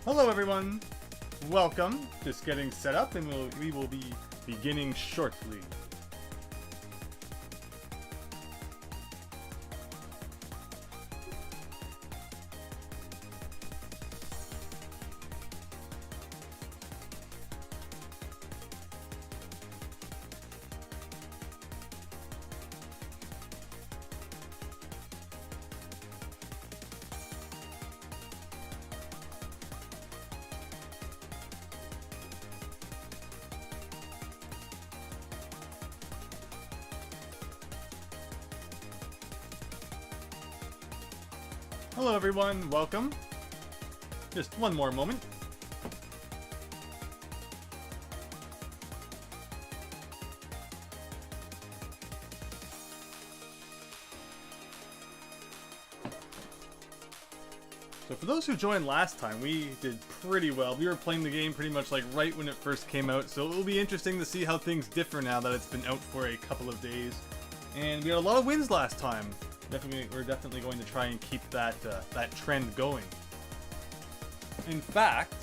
Hello everyone! Welcome! Just getting set up and we will be beginning shortly. Hello everyone, welcome. Just one more moment. So for those who joined last time, we did pretty well. We were playing the game pretty much like right when it first came out, so it will be interesting to see how things differ now that it's been out for a couple of days. And we had a lot of wins last time. We're definitely going to try and keep that that trend going. In fact,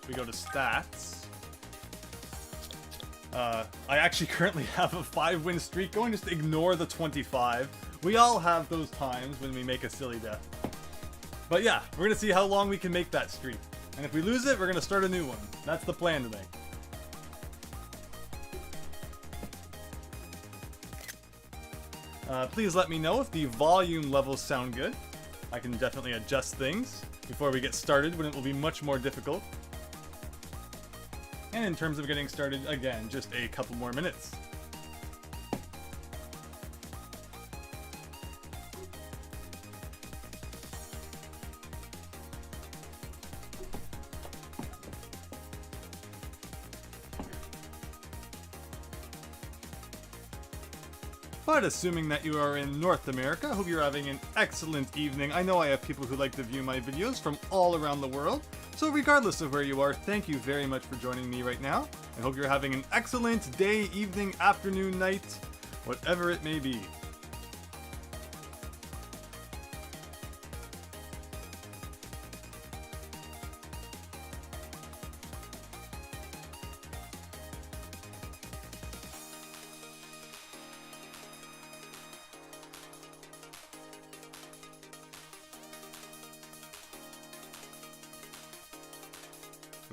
we go to stats. I actually currently have a 5-win streak going. Just ignore the 25. We all have those times when we make a silly death. But yeah, we're gonna see how long we can make that streak. And if we lose it, we're gonna start a new one. That's the plan today. Please let me know if the volume levels sound good. I can definitely adjust things before we get started when it will be much more difficult. And in terms of getting started, again, just a couple more minutes. But assuming that you are in North America, I hope you're having an excellent evening. I know I have people who like to view my videos from all around the world, so regardless of where you are, thank you very much for joining me right now. I hope you're having an excellent day, evening, afternoon, night, whatever it may be.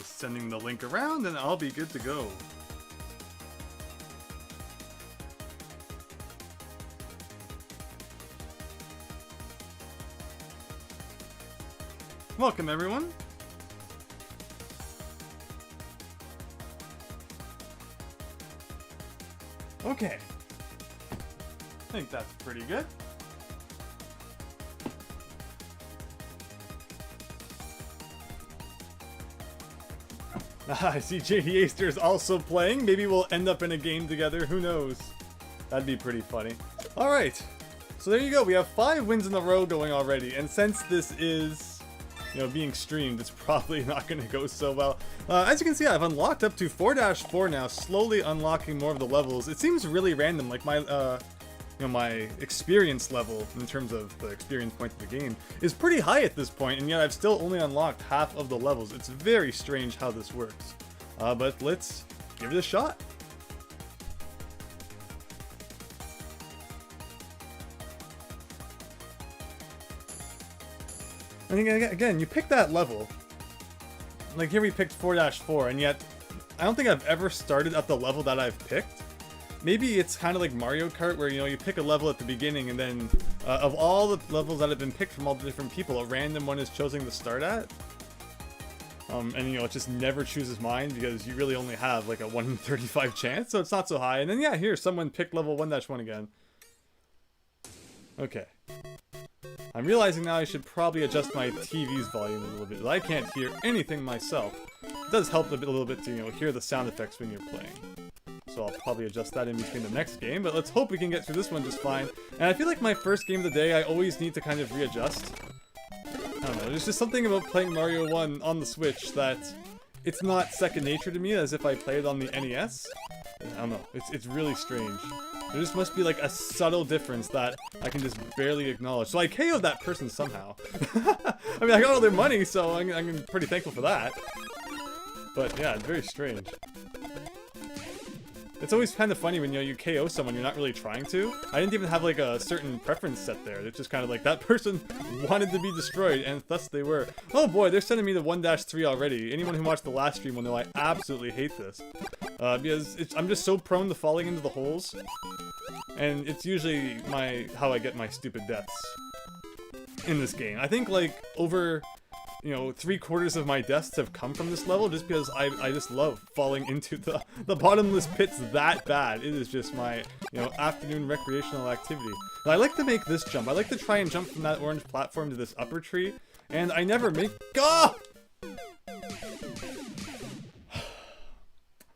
Sending the link around and I'll be good to go. Welcome everyone. Okay. I think that's pretty good. I see JD Aster is also playing. Maybe we'll end up in a game together. Who knows? That'd be pretty funny. Alright. So there you go. We have 5 wins in a row going already. And since this is, being streamed, it's probably not going to go so well. As you can see, I've unlocked up to 4-4 now, slowly unlocking more of the levels. It seems really random. Like my experience level, in terms of the experience point of the game, is pretty high at this point, and yet I've still only unlocked half of the levels. It's very strange how this works. But let's give it a shot. And again, you pick that level. Like here we picked 4-4, and yet I don't think I've ever started at the level that I've picked. Maybe it's kind of like Mario Kart where, you pick a level at the beginning and then of all the levels that have been picked from all the different people, a random one is chosen to start at. And, it just never chooses mine because you really only have like a 1 in 35 chance, so it's not so high. And then, yeah, here, someone picked level 1-1 again. Okay. I'm realizing now I should probably adjust my TV's volume a little bit. I can't hear anything myself. It does help a little bit to, hear the sound effects when you're playing. So I'll probably adjust that in between the next game, but let's hope we can get through this one just fine. And I feel like my first game of the day, I always need to kind of readjust. I don't know, there's just something about playing Mario 1 on the Switch that it's not second nature to me as if I played on the NES. I don't know, it's really strange. There just must be like a subtle difference that I can just barely acknowledge. So I KO'd that person somehow. I mean, I got all their money, so I'm pretty thankful for that. But yeah, it's very strange. It's always kind of funny when, you know, you KO someone you're not really trying to. I didn't even have like a certain preference set there. It's just kind of like that person wanted to be destroyed, and thus they were. Oh boy, they're sending me to 1-3 already. Anyone who watched the last stream will know I absolutely hate this. Because I'm just so prone to falling into the holes. And it's usually how I get my stupid deaths in this game. I think like over, you know, 3/4 of my deaths have come from this level just because I just love falling into the bottomless pits that bad. It is just my, you know, afternoon recreational activity. But I like to make this jump. I like to try and jump from that orange platform to this upper tree, and I never make. Ah!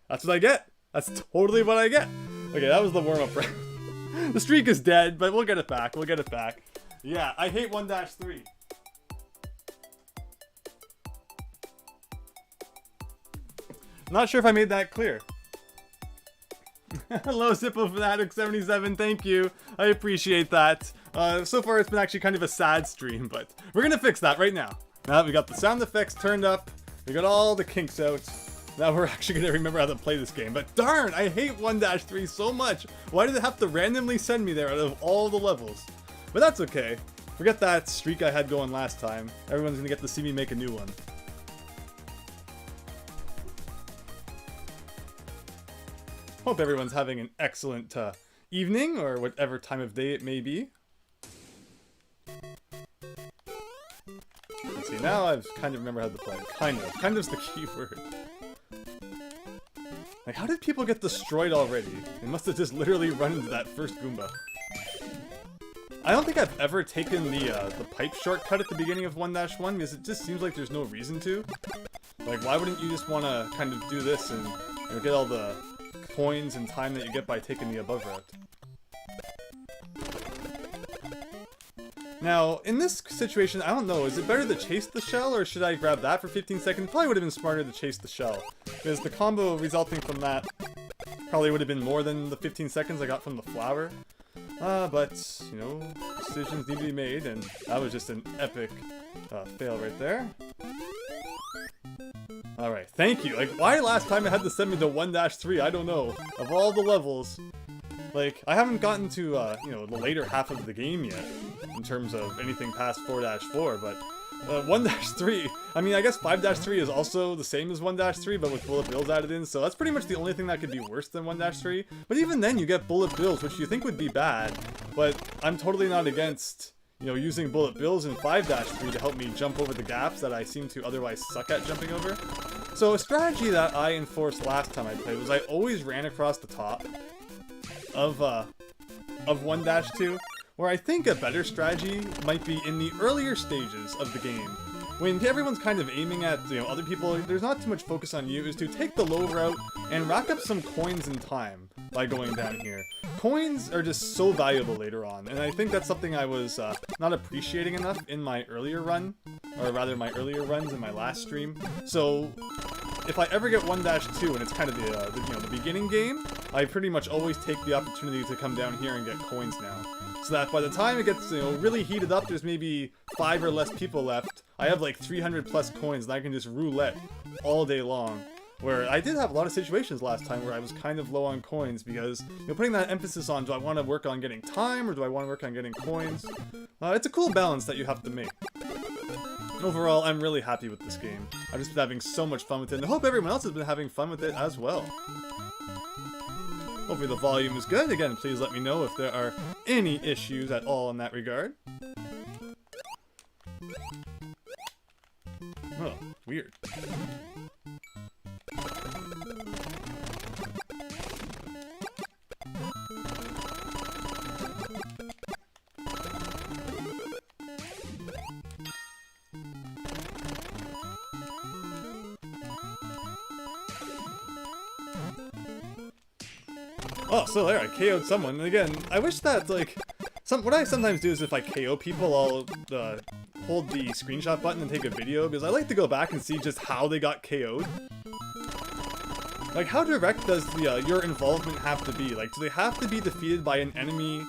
That's what I get. That's totally what I get. Okay, that was the warm-up round. The streak is dead, but we'll get it back. We'll get it back. Yeah, I hate 1-3. Not sure if I made that clear. Hello, Zippo Fanatic 77. Thank you. I appreciate that. So far, it's been actually kind of a sad stream, but we're gonna fix that right now. Now that we got the sound effects turned up, we got all the kinks out. Now we're actually gonna remember how to play this game. But darn, I hate 1-3 so much. Why did it have to randomly send me there out of all the levels? But that's okay. Forget that streak I had going last time. Everyone's gonna get to see me make a new one. Hope everyone's having an excellent evening, or whatever time of day it may be. Let's see, now I kind of remember how to play. Kind of's the key word. Like, how did people get destroyed already? They must have just literally run into that first Goomba. I don't think I've ever taken the pipe shortcut at the beginning of 1-1, because it just seems like there's no reason to. Like, why wouldn't you just want to kind of do this and, you know, get all the coins and time that you get by taking the above route? Now, in this situation, I don't know, is it better to chase the shell, or should I grab that for 15 seconds? Probably would have been smarter to chase the shell, because the combo resulting from that probably would have been more than the 15 seconds I got from the flower. But, you know, decisions need to be made, and that was just an epic fail right there. Alright, thank you. Like, why last time it had to send me to 1-3? I don't know. Of all the levels, like, I haven't gotten to, you know, the later half of the game yet, in terms of anything past 4-4, but 1-3, I mean, I guess 5-3 is also the same as 1-3, but with bullet bills added in, so that's pretty much the only thing that could be worse than 1-3. But even then, you get bullet bills, which you think would be bad, but I'm totally not against, you know, using bullet bills in 5-3 to help me jump over the gaps that I seem to otherwise suck at jumping over. So a strategy that I enforced last time I played was I always ran across the top of 1-2, where I think a better strategy might be in the earlier stages of the game. When everyone's kind of aiming at, you know, other people, there's not too much focus on you, is to take the low route and rack up some coins in time by going down here. Coins are just so valuable later on, and I think that's something I was not appreciating enough in my earlier run, or rather my earlier runs in my last stream. So if I ever get 1-2 and it's kind of the you know, the beginning game, I pretty much always take the opportunity to come down here and get coins now. So that by the time it gets, you know, really heated up, there's maybe 5 or less people left, I have like 300 plus coins and I can just roulette all day long. Where I did have a lot of situations last time where I was kind of low on coins because, you know, putting that emphasis on, do I want to work on getting time or do I want to work on getting coins? It's a cool balance that you have to make. Overall, I'm really happy with this game. I've just been having so much fun with it, and I hope everyone else has been having fun with it as well. Hopefully the volume is good. Again, please let me know if there are any issues at all in that regard. Oh, weird. Oh, so there, I KO'd someone. And again, I wish that, like, what I sometimes do is if I KO people, I'll hold the screenshot button and take a video, because I like to go back and see just how they got KO'd. Like, how direct does the your involvement have to be? Like, do they have to be defeated by an enemy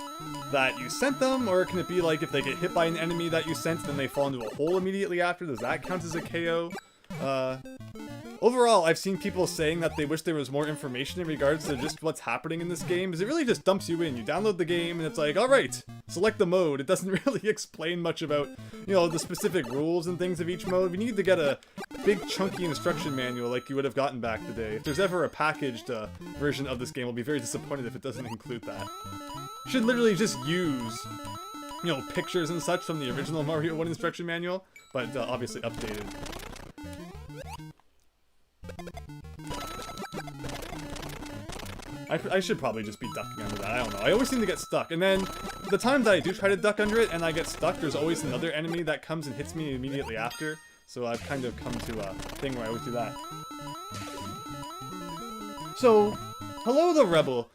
that you sent them, or can it be like if they get hit by an enemy that you sent, then they fall into a hole immediately after? Does that count as a KO? Overall, I've seen people saying that they wish there was more information in regards to just what's happening in this game, because it really just dumps you in. You download the game, and it's like, alright, select the mode. It doesn't really explain much about, you know, the specific rules and things of each mode. We need to get a big, chunky instruction manual like you would have gotten back today. If there's ever a packaged version of this game, I'll be very disappointed if it doesn't include that. You should literally just use, you know, pictures and such from the original Mario 1 instruction manual, but obviously updated. I should probably just be ducking under that, I don't know. I always seem to get stuck, and then the times I do try to duck under it and I get stuck, there's always another enemy that comes and hits me immediately after. So I've kind of come to a thing where I always do that. So, hello the Rebel.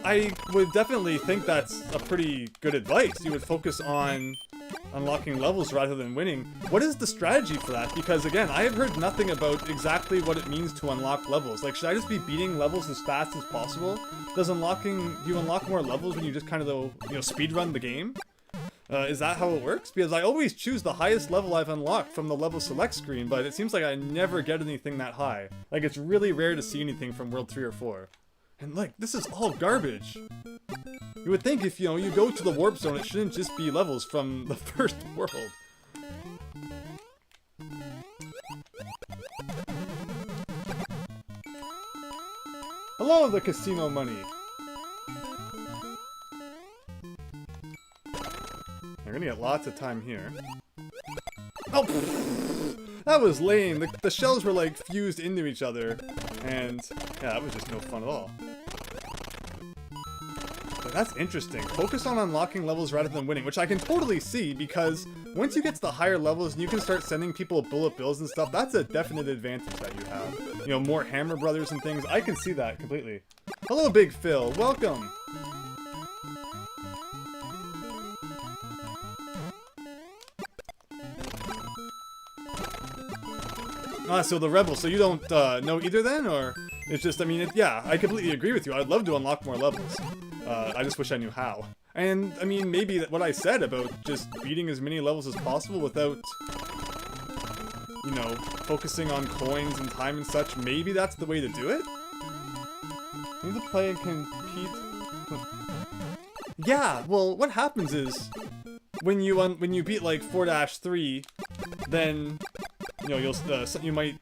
I would definitely think that's a pretty good advice. You would focus on unlocking levels rather than winning. What is the strategy for that? Because again, I have heard nothing about exactly what it means to unlock levels. Like, should I just be beating levels as fast as possible? Do you unlock more levels when you just kind of, you know, speedrun the game? Is that how it works? Because I always choose the highest level I've unlocked from the level select screen, but it seems like I never get anything that high. Like, it's really rare to see anything from World 3 or 4. And like, this is all garbage. You would think if, you know, you go to the warp zone, it shouldn't just be levels from the first world. Hello, the casino money. You're gonna get lots of time here. Oh, that was lame. The shells were like fused into each other, and yeah, that was just no fun at all. But that's interesting. Focus on unlocking levels rather than winning, which I can totally see, because once you get to the higher levels and you can start sending people bullet bills and stuff, that's a definite advantage that you have. You know, more Hammer Brothers and things. I can see that completely. Hello, Big Phil. Welcome. Ah, so the Rebel, so you don't know either then, or it's just, I mean, yeah, I completely agree with you. I'd love to unlock more levels. I just wish I knew how. And, I mean, maybe what I said about just beating as many levels as possible without, you know, focusing on coins and time and such, maybe that's the way to do it? You need to play and compete. Yeah, well, what happens is, when you beat, like, 4-3, then, you know, you might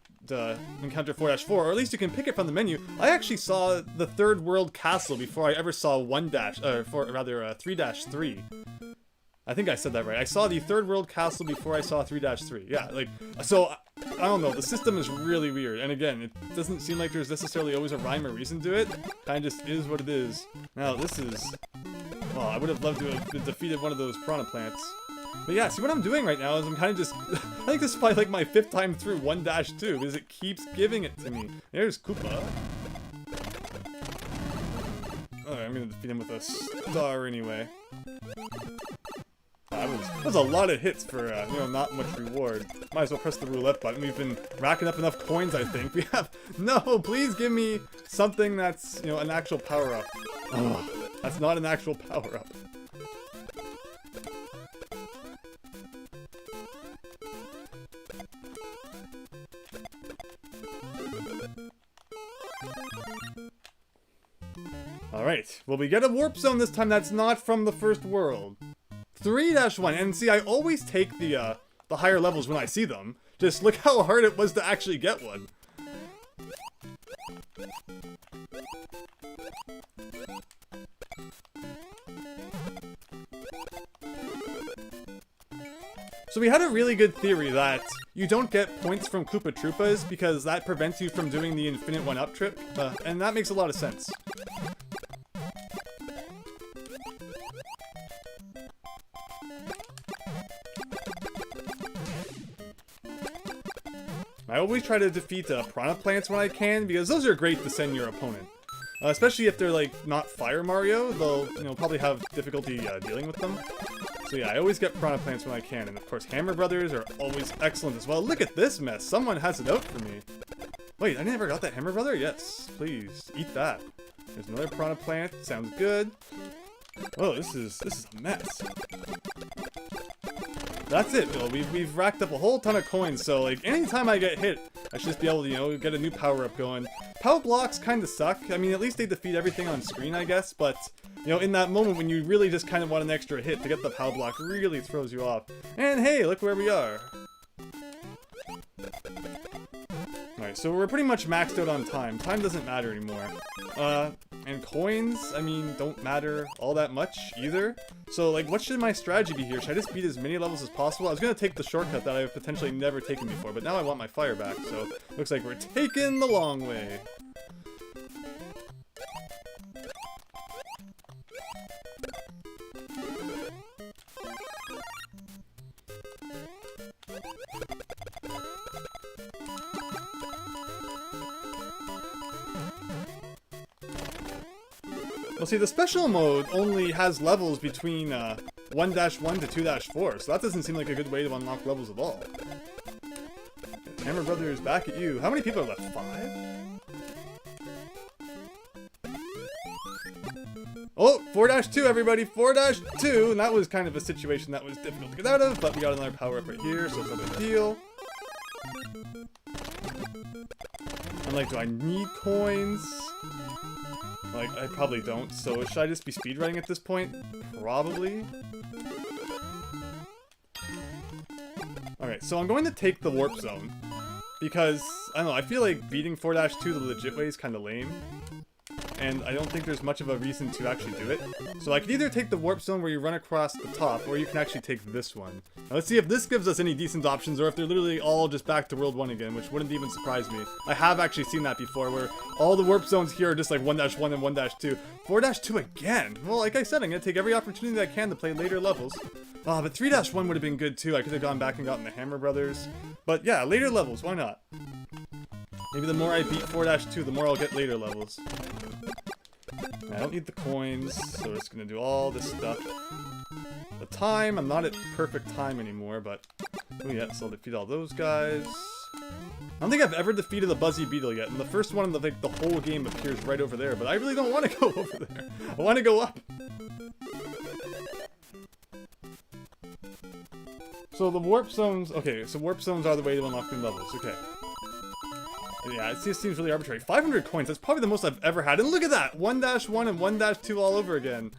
encounter 4-4, or at least you can pick it from the menu. I actually saw the third world castle before I ever saw 3-3. I think I said that right. I saw the third world castle before I saw 3-3. Yeah, like, so, I don't know, the system is really weird, and again, it doesn't seem like there's necessarily always a rhyme or reason to it. Kinda just is what it is. Now, this is... well, I would have loved to have defeated one of those piranha plants. But yeah, see what I'm doing right now is I'm kind of just... I think this is probably like my 5th time through 1-2, because it keeps giving it to me. There's Koopa. Alright, I'm gonna defeat him with a star anyway. That was a lot of hits for, you know, not much reward. Might as well press the roulette button. We've been racking up enough coins, I think. We have... no, please give me something that's, you know, an actual power-up. Oh, that's not an actual power-up. Alright, well, we get a warp zone this time that's not from the first world. 3-1, and see, I always take the higher levels when I see them. Just look how hard it was to actually get one. So we had a really good theory that you don't get points from Koopa Troopas because that prevents you from doing the infinite 1-up trip, and that makes a lot of sense. I always try to defeat piranha plants when I can, because those are great to send your opponent. Especially if they're, like, not Fire Mario, they'll, you know, probably have difficulty dealing with them. So yeah, I always get piranha plants when I can, and of course Hammer Brothers are always excellent as well. Look at this mess, someone has it out for me. Wait, I never got that hammer brother? Yes, please, eat that. There's another piranha plant, sounds good. Oh, this is a mess. That's it, Bill. We've racked up a whole ton of coins, so like anytime I get hit, I should just be able to, you know, get a new power-up going. Power blocks kind of suck. I mean, at least they defeat everything on screen, I guess, but you know, in that moment when you really just kind of want an extra hit to get the power block, really throws you off. And hey, look where we are. Alright, so we're pretty much maxed out on time. Time doesn't matter anymore. And coins, I mean, don't matter all that much either. So, like, what should my strategy be here? Should I just beat as many levels as possible? I was gonna take the shortcut that I've potentially never taken before, but now I want my fire back, so looks like we're taking the long way. Well, see, the special mode only has levels between 1-1 to 2-4, so that doesn't seem like a good way to unlock levels at all. Hammer Brothers, back at you. How many people are left? 5? Oh, 4-2, everybody, 4-2, and that was kind of a situation that was difficult to get out of, but we got another power-up right here, so it's no big deal. I'm like, do I need coins? Like, I probably don't, so should I just be speedrunning at this point? Probably. Alright, so I'm going to take the warp zone. Because, I don't know, I feel like beating 4-2 the legit way is kind of lame. And I don't think there's much of a reason to actually do it. So I could either take the warp zone where you run across the top, or you can actually take this one. Now let's see if this gives us any decent options, or if they're literally all just back to World 1 again, which wouldn't even surprise me. I have actually seen that before, where all the warp zones here are just like 1-1 and 1-2. 4-2 again! Well, like I said, I'm going to take every opportunity I can to play later levels. Oh, but 3-1 would have been good too. I could have gone back and gotten the Hammer Brothers. But yeah, later levels, why not? Maybe the more I beat 4-2, the more I'll get later levels. I don't need the coins, so we're just gonna do all this stuff. The time, I'm not at perfect time anymore, but... Oh yeah, so I'll defeat all those guys. I don't think I've ever defeated a Buzzy Beetle yet, and the first one in the whole game appears right over there, but I really don't want to go over there. I want to go up. So the warp zones... Okay, so warp zones are the way to unlock new levels, okay. Yeah, it just seems really arbitrary. 500 coins, that's probably the most I've ever had. And look at that! 1-1 and 1-2 all over again.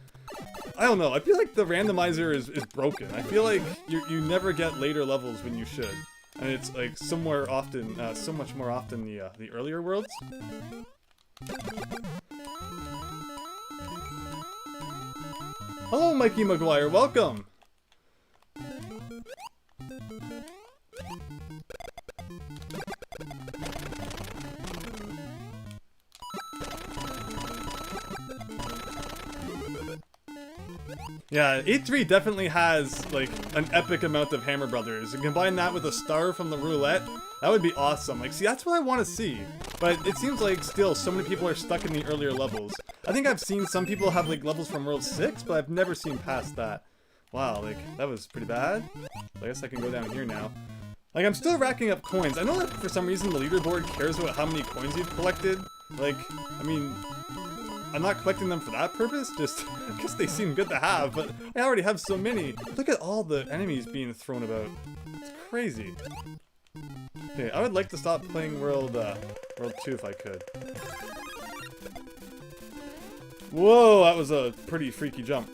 I don't know, I feel like the randomizer is broken. I feel like you never get later levels when you should. And it's like somewhere often, so much more often the earlier worlds. Hello, Mikey McGuire, welcome! Yeah, 8-3 definitely has, like, an epic amount of Hammer Brothers. And combine that with a star from the roulette, that would be awesome. Like, see, that's what I want to see. But it seems like, still, so many people are stuck in the earlier levels. I think I've seen some people have, like, levels from World 6, but I've never seen past that. Wow, like, that was pretty bad. I guess I can go down here now. Like, I'm still racking up coins. I know that for some reason the leaderboard cares about how many coins you've collected. Like, I mean... I'm not collecting them for that purpose, just because they seem good to have, but I already have so many. Look at all the enemies being thrown about. It's crazy. Okay, I would like to stop playing World 2 if I could. Whoa, that was a pretty freaky jump.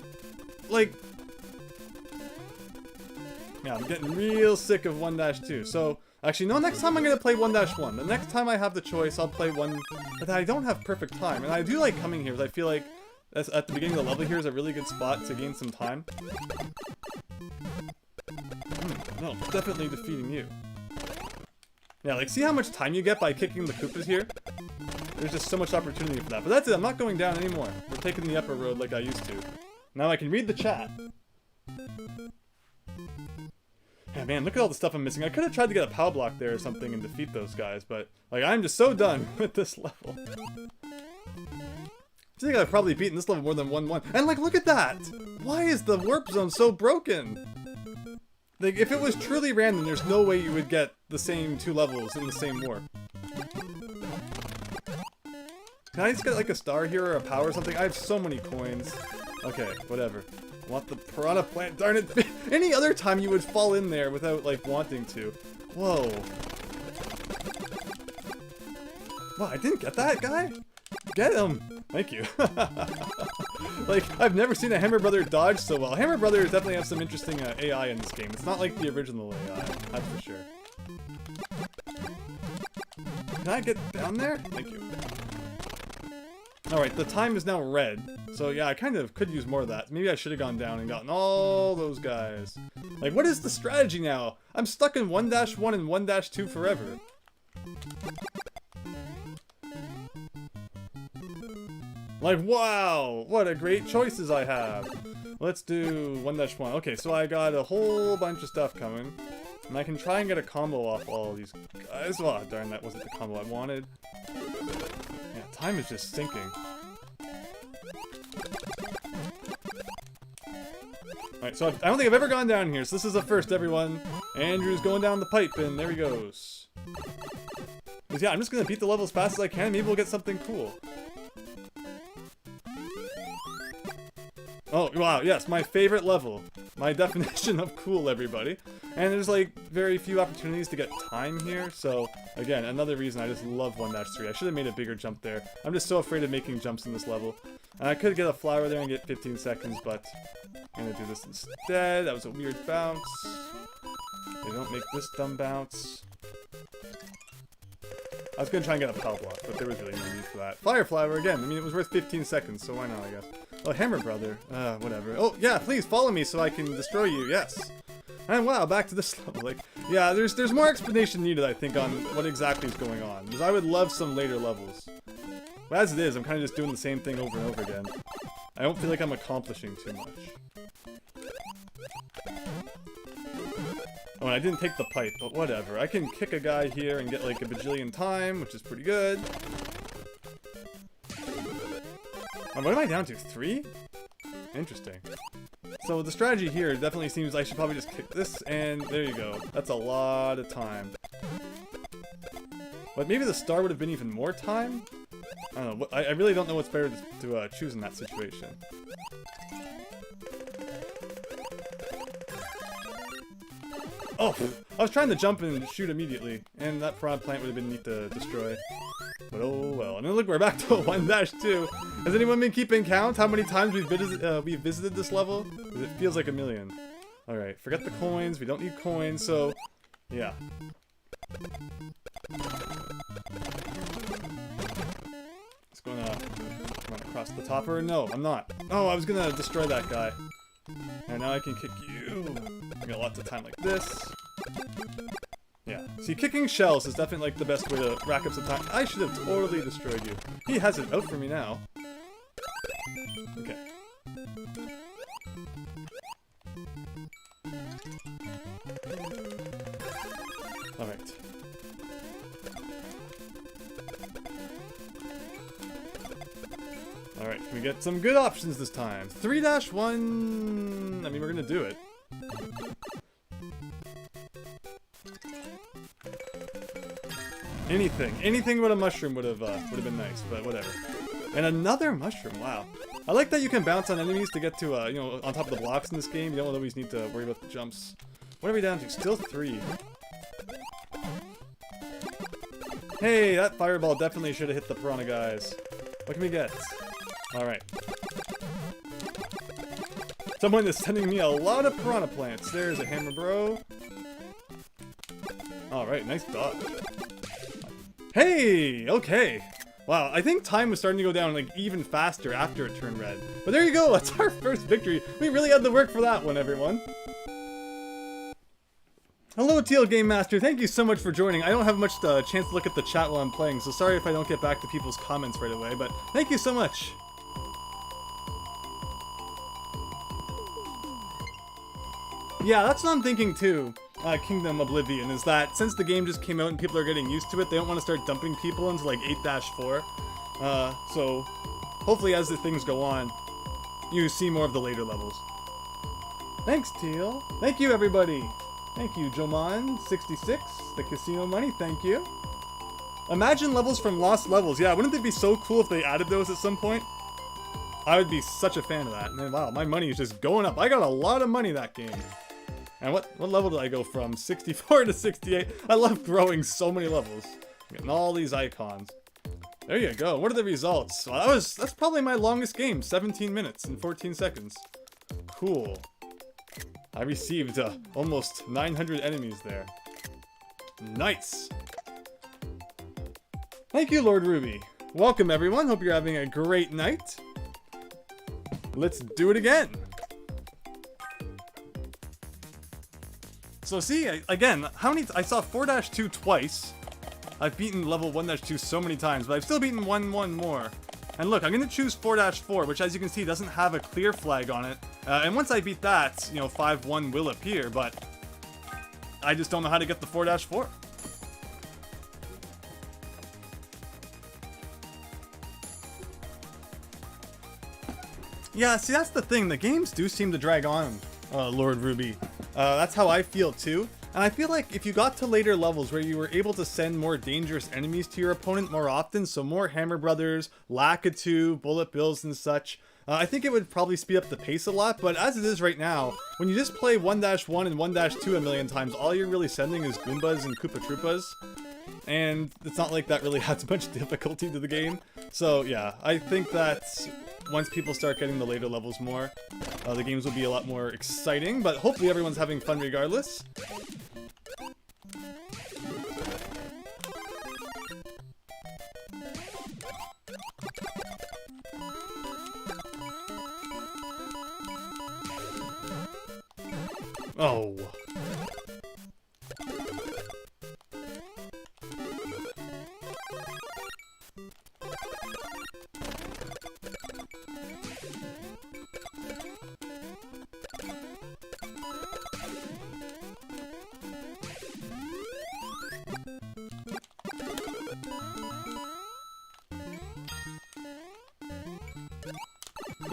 Like... Yeah, I'm getting real sick of 1-2, so... Actually, no, next time I'm going to play 1-1. The next time I have the choice, I'll play 1... But I don't have perfect time. And I do like coming here, because I feel like at the beginning of the level here is a really good spot to gain some time. No, definitely defeating you. Yeah, like, see how much time you get by kicking the Koopas here? There's just so much opportunity for that. But that's it, I'm not going down anymore. We're taking the upper road like I used to. Now I can read the chat. Yeah, man, look at all the stuff I'm missing. I could have tried to get a power block there or something and defeat those guys, but, like, I'm just so done with this level. I think I've probably beaten this level more than 1-1. And, like, look at that! Why is the warp zone so broken? Like, if it was truly random, there's no way you would get the same 2 levels in the same warp. Can I just get like a star here or a power or something? I have so many coins. Okay, whatever. I want the piranha plant, darn it. Any other time you would fall in there without like wanting to. Whoa. Wow, I didn't get that guy? Get him! Thank you. Like, I've never seen a Hammer Brother dodge so well. Hammer Brothers definitely have some interesting AI in this game. It's not like the original AI, that's for sure. Can I get down there? Thank you. Alright, the time is now red. So yeah, I kind of could use more of that. Maybe I should have gone down and gotten all those guys. Like, what is the strategy now? I'm stuck in 1-1 and 1-2 forever. Like, wow! What a great choices I have! Let's do 1-1. Okay, so I got a whole bunch of stuff coming. And I can try and get a combo off all of these guys. Oh, darn, that wasn't the combo I wanted. Yeah, time is just sinking. Alright, so I don't think I've ever gone down here, so this is a first, everyone. Andrew's going down the pipe, and there he goes. Because, yeah, I'm just gonna beat the level as fast as I can. Maybe we'll get something cool. Oh, wow, yes, my favorite level. My definition of cool, everybody. And there's, like, very few opportunities to get time here, so, again, another reason I just love 1-3. I should have made a bigger jump there. I'm just so afraid of making jumps in this level. And I could get a flower there and get 15 seconds, but I'm gonna do this instead. That was a weird bounce. They don't make this dumb bounce. I was gonna try and get a power block, but there was really no need for that. Fire flower again. I mean, it was worth 15 seconds, so why not, I guess. Oh, Hammer Brother. Whatever. Oh, yeah, please follow me so I can destroy you. Yes. And wow, back to this level. Like, yeah, there's more explanation needed, I think, on what exactly is going on. Because I would love some later levels. But as it is, I'm kind of just doing the same thing over and over again. I don't feel like I'm accomplishing too much. Oh, and I didn't take the pipe, but whatever. I can kick a guy here and get like a bajillion time, which is pretty good. What am I down to? 3? Interesting. So the strategy here definitely seems I should probably just kick this, and there you go. That's a lot of time. But maybe the star would have been even more time? I don't know. I really don't know what's better to choose in that situation. Oh! I was trying to jump and shoot immediately, and that piranha plant would have been neat to destroy. But oh well. And then look, we're back to 1-2. Has anyone been keeping count how many times we've visited this level? Because it feels like a million. Alright, forget the coins. We don't need coins, so yeah. Just gonna run across the top, or no, I'm not. Oh, I was gonna destroy that guy. And now I can kick you. I got lots of time like this. Yeah. See, kicking shells is definitely like the best way to rack up some time. I should have totally destroyed you. He has it out for me now. Okay. Alright. Alright, can we get some good options this time? 3-1... I mean, we're gonna do it. Anything but a mushroom would have been nice, but whatever. And another mushroom, wow. I like that you can bounce on enemies to get to, you know, on top of the blocks in this game. You don't always need to worry about the jumps. What are we down to? Still 3. Hey, that fireball definitely should have hit the piranha guys. What can we get? Alright. Someone is sending me a lot of piranha plants. There's a hammer bro. Alright, nice dodge. Hey! Okay. Wow, I think time was starting to go down like even faster after it turned red. But there you go, that's our first victory. We really had to work for that one, everyone. Hello, Tealgamemaster. Thank you so much for joining. I don't have much chance to look at the chat while I'm playing, so sorry if I don't get back to people's comments right away, but thank you so much. Yeah, that's what I'm thinking too. Kingdom Oblivion, is that since the game just came out and people are getting used to it, they don't want to start dumping people into like 8-4. So hopefully as the things go on, you see more of the later levels. Thanks, Teal. Thank you, everybody. Thank you, Joman66, the casino money, thank you. Imagine levels from Lost Levels. Yeah, wouldn't it be so cool if they added those at some point? I would be such a fan of that. And wow, my money is just going up. I got a lot of money that game. And what level did I go from? 64 to 68. I love growing so many levels. Getting all these icons. There you go. What are the results? Well, that's probably my longest game. 17 minutes and 14 seconds. Cool. I received almost 900 enemies there. Nice. Thank you, Lord Ruby. Welcome, everyone. Hope you're having a great night. Let's do it again. So see, again, how many... I saw 4-2 twice. I've beaten level 1-2 so many times, but I've still beaten one more. And look, I'm going to choose 4-4, which as you can see doesn't have a clear flag on it. And once I beat that, you know, 5-1 will appear, but I just don't know how to get the 4-4. Yeah, see, that's the thing. The games do seem to drag on, Lord Ruby. That's how I feel too. And I feel like if you got to later levels where you were able to send more dangerous enemies to your opponent more often, so more Hammer Brothers, Lakitu, Bullet Bills and such, I think it would probably speed up the pace a lot, but as it is right now, when you just play 1-1 and 1-2 a million times, all you're really sending is Goombas and Koopa Troopas. And it's not like that really adds much difficulty to the game. So yeah, I think that once people start getting the later levels more, the games will be a lot more exciting, but hopefully everyone's having fun regardless. Oh.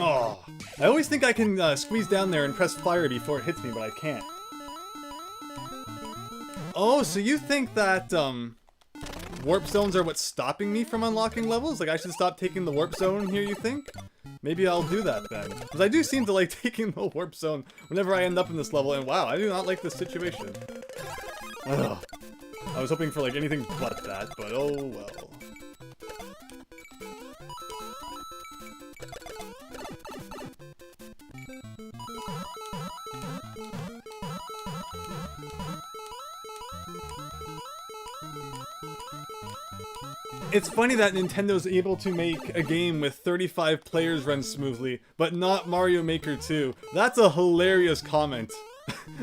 Oh, I always think I can squeeze down there and press fire before it hits me, but I can't. Oh, so you think that warp zones are what's stopping me from unlocking levels? Like I should stop taking the warp zone here, you think? Maybe I'll do that then. Because I do seem to like taking the warp zone whenever I end up in this level, and wow, I do not like this situation. Ugh. I was hoping for like anything but that, but oh well. It's funny that Nintendo's able to make a game with 35 players run smoothly, but not Mario Maker 2. That's a hilarious comment.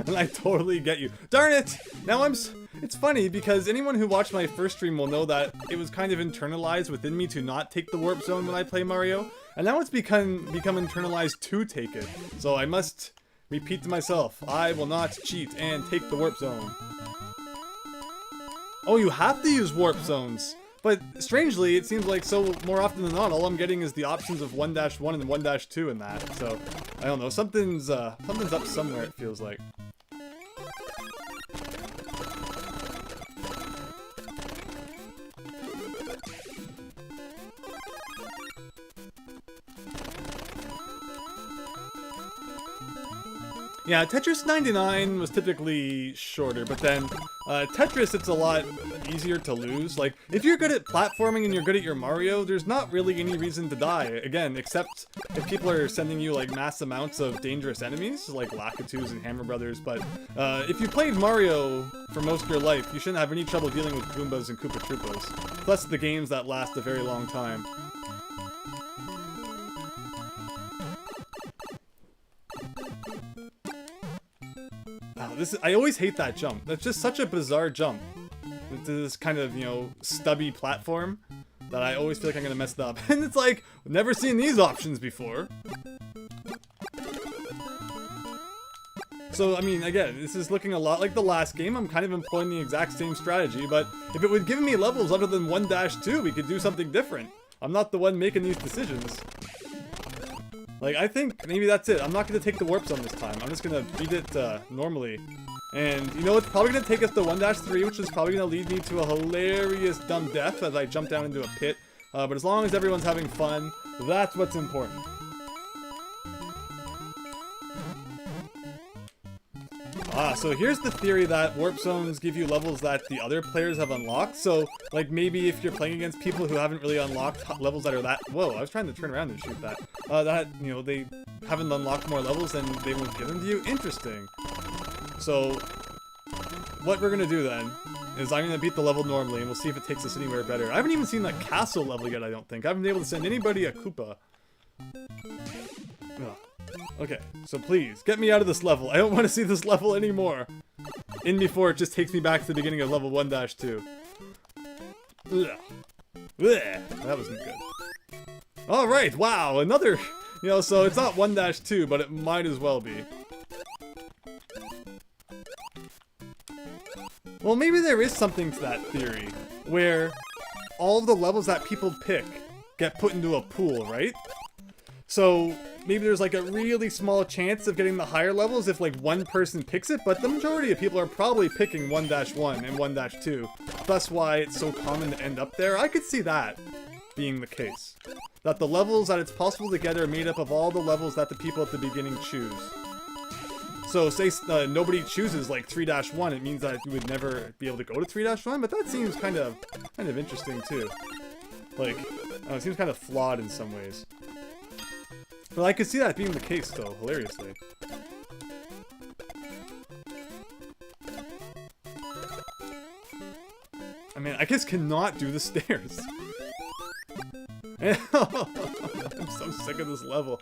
And I totally get you. Darn it! Now it's funny because anyone who watched my first stream will know that it was kind of internalized within me to not take the warp zone when I play Mario, and now it's become internalized to take it. So I must repeat to myself, I will not cheat and take the warp zone. Oh, you have to use warp zones! But strangely, it seems like so more often than not, all I'm getting is the options of 1-1 and 1-2 in that. So, I don't know, something's up somewhere, it feels like. Yeah, Tetris 99 was typically shorter, but then Tetris, it's a lot easier to lose. Like, if you're good at platforming and you're good at your Mario, there's not really any reason to die, again, except if people are sending you, like, mass amounts of dangerous enemies, like Lakitus and Hammer Brothers, but if you played Mario for most of your life, you shouldn't have any trouble dealing with Goombas and Koopa Troopas. Plus the games that last a very long time. I always hate that jump. That's just such a bizarre jump. It's this kind of, you know, stubby platform that I always feel like I'm gonna mess it up. And it's like, I've never seen these options before. So, I mean, again, this is looking a lot like the last game. I'm kind of employing the exact same strategy, but if it would give me levels other than 1-2, we could do something different. I'm not the one making these decisions. Like, I think maybe that's it. I'm not going to take the warp zone this time. I'm just going to beat it normally. And, you know, it's probably going to take us to 1-3, which is probably going to lead me to a hilarious dumb death as I jump down into a pit. But as long as everyone's having fun, that's what's important. So here's the theory that warp zones give you levels that the other players have unlocked. So, like, maybe if you're playing against people who haven't really unlocked levels that are that... Whoa, I was trying to turn around and shoot that. That, you know, they haven't unlocked more levels, then they won't give them to you. Interesting. So, what we're gonna do then is I'm gonna beat the level normally, and we'll see if it takes us anywhere better. I haven't even seen that castle level yet, I don't think. I haven't been able to send anybody a Koopa. Ugh. Okay, so please, get me out of this level. I don't want to see this level anymore. In before it just takes me back to the beginning of level 1-2. Ugh. Ugh. That wasn't good. Alright, wow, another... You know, so it's not 1-2, but it might as well be. Well, maybe there is something to that theory, where all of the levels that people pick get put into a pool, right? So, maybe there's like a really small chance of getting the higher levels if like one person picks it, but the majority of people are probably picking 1-1 and 1-2. That's why it's so common to end up there. I could see that being the case. That the levels that it's possible to get are made up of all the levels that the people at the beginning choose. So, say nobody chooses like 3-1, it means that you would never be able to go to 3-1, but that seems kind of interesting too. Like, it seems kind of flawed in some ways. But I could see that being the case, though, hilariously. I mean, I just cannot do the stairs. I'm so sick of this level.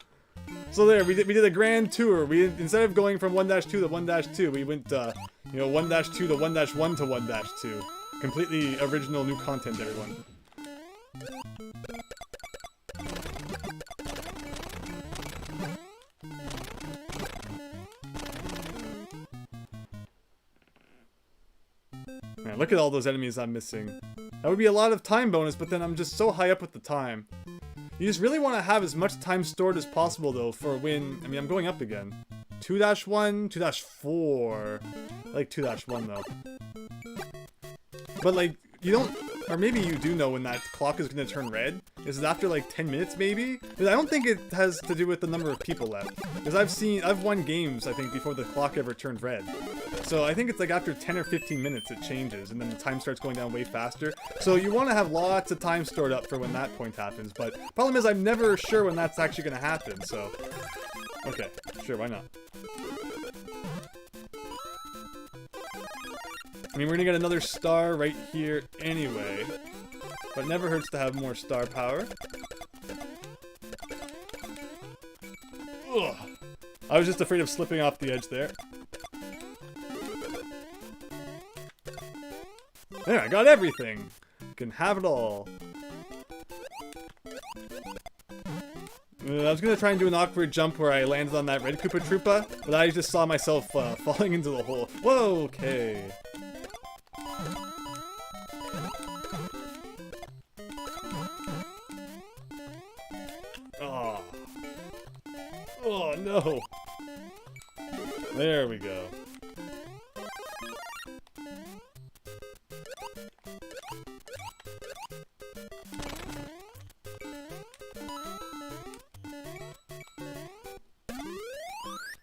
So there, we did a grand tour. Instead of going from 1-2 to 1-2, we went, you know, 1-2 to 1-1 to 1-2. Completely original new content, everyone. Man, look at all those enemies I'm missing. That would be a lot of time bonus, but then I'm just so high up with the time. You just really want to have as much time stored as possible, though, for when... I mean, I'm going up again. 2-1, 2-4. I like 2-1, though. But, like, you don't... Or maybe you do know when that clock is going to turn red. Is it after, like, 10 minutes, maybe? Because I don't think it has to do with the number of people left. Because I've won games, I think, before the clock ever turned red. So I think it's like after 10 or 15 minutes it changes, and then the time starts going down way faster. So you want to have lots of time stored up for when that point happens, but problem is I'm never sure when that's actually going to happen, so... Okay, sure, why not? I mean, we're gonna get another star right here anyway, but it never hurts to have more star power. Ugh. I was just afraid of slipping off the edge there. There, I got everything! You can have it all. I was gonna try and do an awkward jump where I landed on that red Koopa Troopa, but I just saw myself falling into the hole. Whoa, okay. Oh. Oh no. There we go.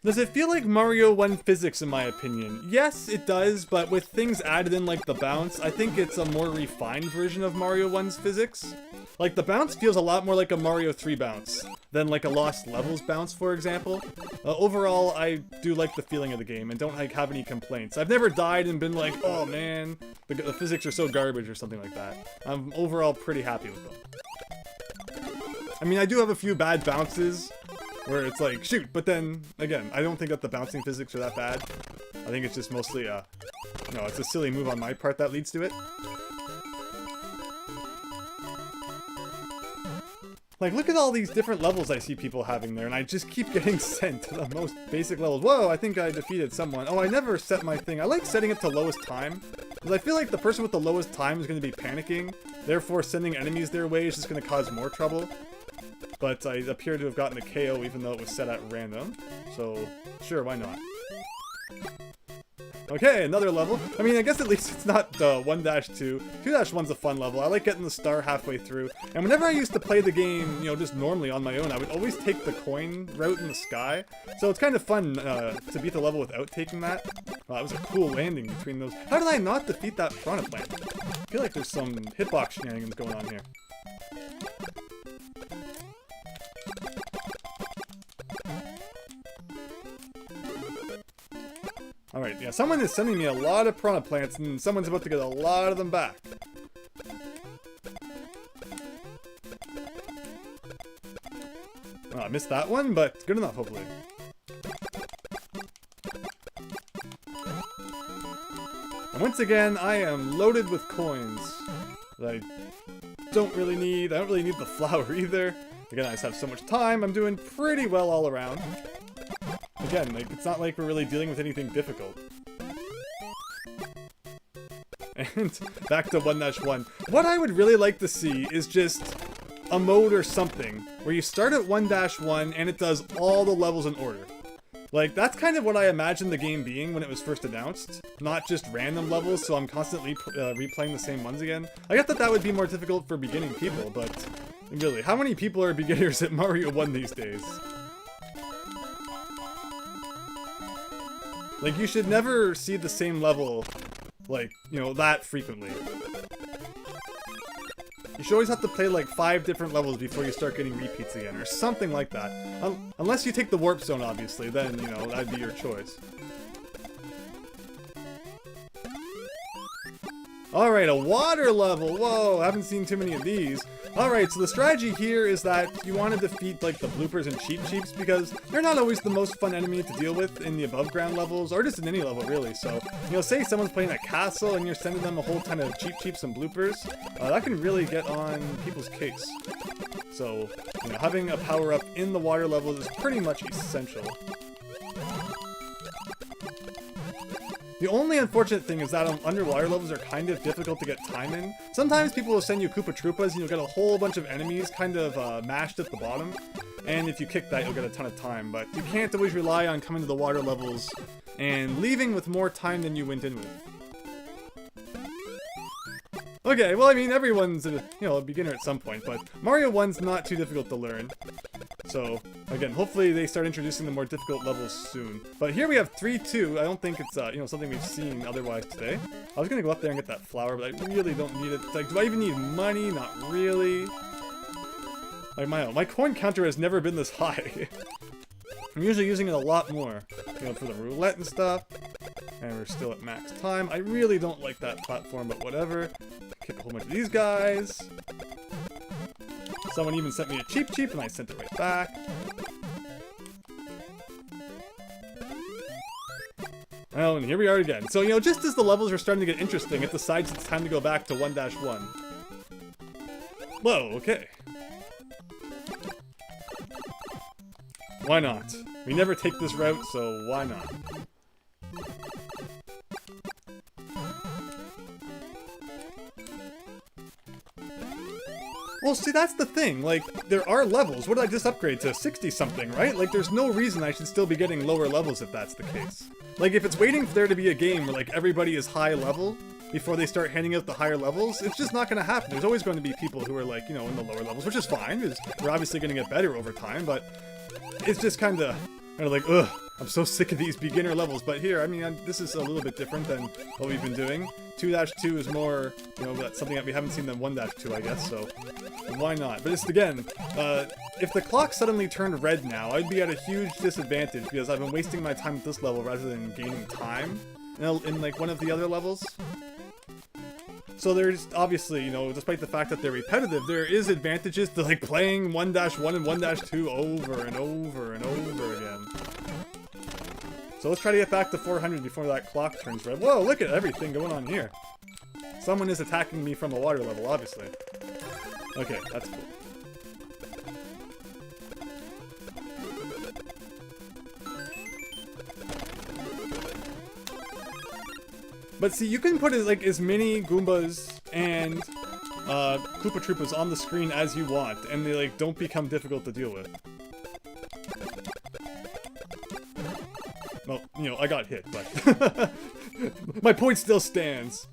Does it feel like Mario 1 physics in my opinion? Yes, it does, but with things added in like the bounce, I think it's a more refined version of Mario 1's physics. Like, the bounce feels a lot more like a Mario 3 bounce than like a Lost Levels bounce, for example. Overall, I do like the feeling of the game and don't like have any complaints. I've never died and been like, oh man, the physics are so garbage or something like that. I'm overall pretty happy with them. I mean, I do have a few bad bounces where it's like, shoot, but then, again, I don't think that the bouncing physics are that bad. I think it's just mostly, it's a silly move on my part that leads to it. Like, look at all these different levels I see people having there, and I just keep getting sent to the most basic levels. Whoa, I think I defeated someone. Oh, I never set my thing. I like setting it to lowest time, because I feel like the person with the lowest time is going to be panicking. Therefore, sending enemies their way is just going to cause more trouble. but I appear to have gotten a KO even though it was set at random. So, sure, why not? Okay, another level. I mean, I guess at least it's not 1-2. 2-1's a fun level. I like getting the star halfway through. And whenever I used to play the game, you know, just normally on my own, I would always take the coin route in the sky. So it's kind of fun to beat the level without taking that. That was a cool landing between those. How did I not defeat that piranha plant? I feel like there's some hitbox shenanigans going on here. Alright, yeah, someone is sending me a lot of piranha plants, and someone's about to get a lot of them back. Oh, I missed that one, but good enough, hopefully. And once again, I am loaded with coins that I don't really need. I don't really need the flower either. Again, I just have so much time. I'm doing pretty well all around. Again, like, it's not like we're really dealing with anything difficult. And back to 1-1. What I would really like to see is just a mode or something where you start at 1-1 and it does all the levels in order. Like, that's kind of what I imagined the game being when it was first announced. Not just random levels, so I'm constantly replaying the same ones again. I get that that would be more difficult for beginning people, but really, how many people are beginners at Mario 1 these days? Like, you should never see the same level, like, you know, that frequently. You should always have to play, like, 5 different levels before you start getting repeats again, or something like that. Unless you take the warp zone, obviously, then, you know, that'd be your choice. Alright, a water level! Whoa, I haven't seen too many of these. Alright, so the strategy here is that you want to defeat, like, the bloopers and Cheep Cheeps, because they're not always the most fun enemy to deal with in the above ground levels, or just in any level, really. So, you know, say someone's playing a castle and you're sending them a whole ton of Cheep Cheeps and bloopers, that can really get on people's case. So, you know, having a power-up in the water levels is pretty much essential. The only unfortunate thing is that underwater levels are kind of difficult to get time in. Sometimes people will send you Koopa Troopas and you'll get a whole bunch of enemies kind of mashed at the bottom. And if you kick that, you'll get a ton of time. But you can't always rely on coming to the water levels and leaving with more time than you went in with. Okay, well, I mean, everyone's a beginner at some point, but Mario 1's not too difficult to learn. So, again, hopefully they start introducing the more difficult levels soon. But here we have 3-2. I don't think it's, something we've seen otherwise today. I was gonna go up there and get that flower, but I really don't need it. Like, do I even need money? Not really. Like, my coin counter has never been this high. I'm usually using it a lot more, you know, for the roulette and stuff. And we're still at max time. I really don't like that platform, but whatever. Kick a whole bunch of these guys. Someone even sent me a Cheep Cheep, and I sent it right back. Oh, and here we are again. So, you know, just as the levels are starting to get interesting, it decides it's time to go back to 1-1. Whoa, okay. Why not? We never take this route, so why not? Well, see, that's the thing. Like, there are levels. What did I just upgrade to? 60-something, right? Like, there's no reason I should still be getting lower levels if that's the case. Like, if it's waiting for there to be a game where, like, everybody is high level before they start handing out the higher levels, it's just not going to happen. There's always going to be people who are, like, you know, in the lower levels, which is fine, because we're obviously going to get better over time, but it's just kind of like, ugh, I'm so sick of these beginner levels. But here, I mean, this is a little bit different than what we've been doing. 2-2 is more, you know, that's something that we haven't seen than 1-2, I guess, so why not? But it's, again, if the clock suddenly turned red now, I'd be at a huge disadvantage because I've been wasting my time at this level rather than gaining time in like, one of the other levels. So there's, obviously, you know, despite the fact that they're repetitive, there is advantages to, like, playing 1-1 and 1-2 over and over and over again. So let's try to get back to 400 before that clock turns red. Whoa, look at everything going on here. Someone is attacking me from a water level, obviously. Okay, that's cool. But see, you can put like as many Goombas and Koopa Troopas on the screen as you want, and they, like, don't become difficult to deal with. Well, you know, I got hit, but... my point still stands.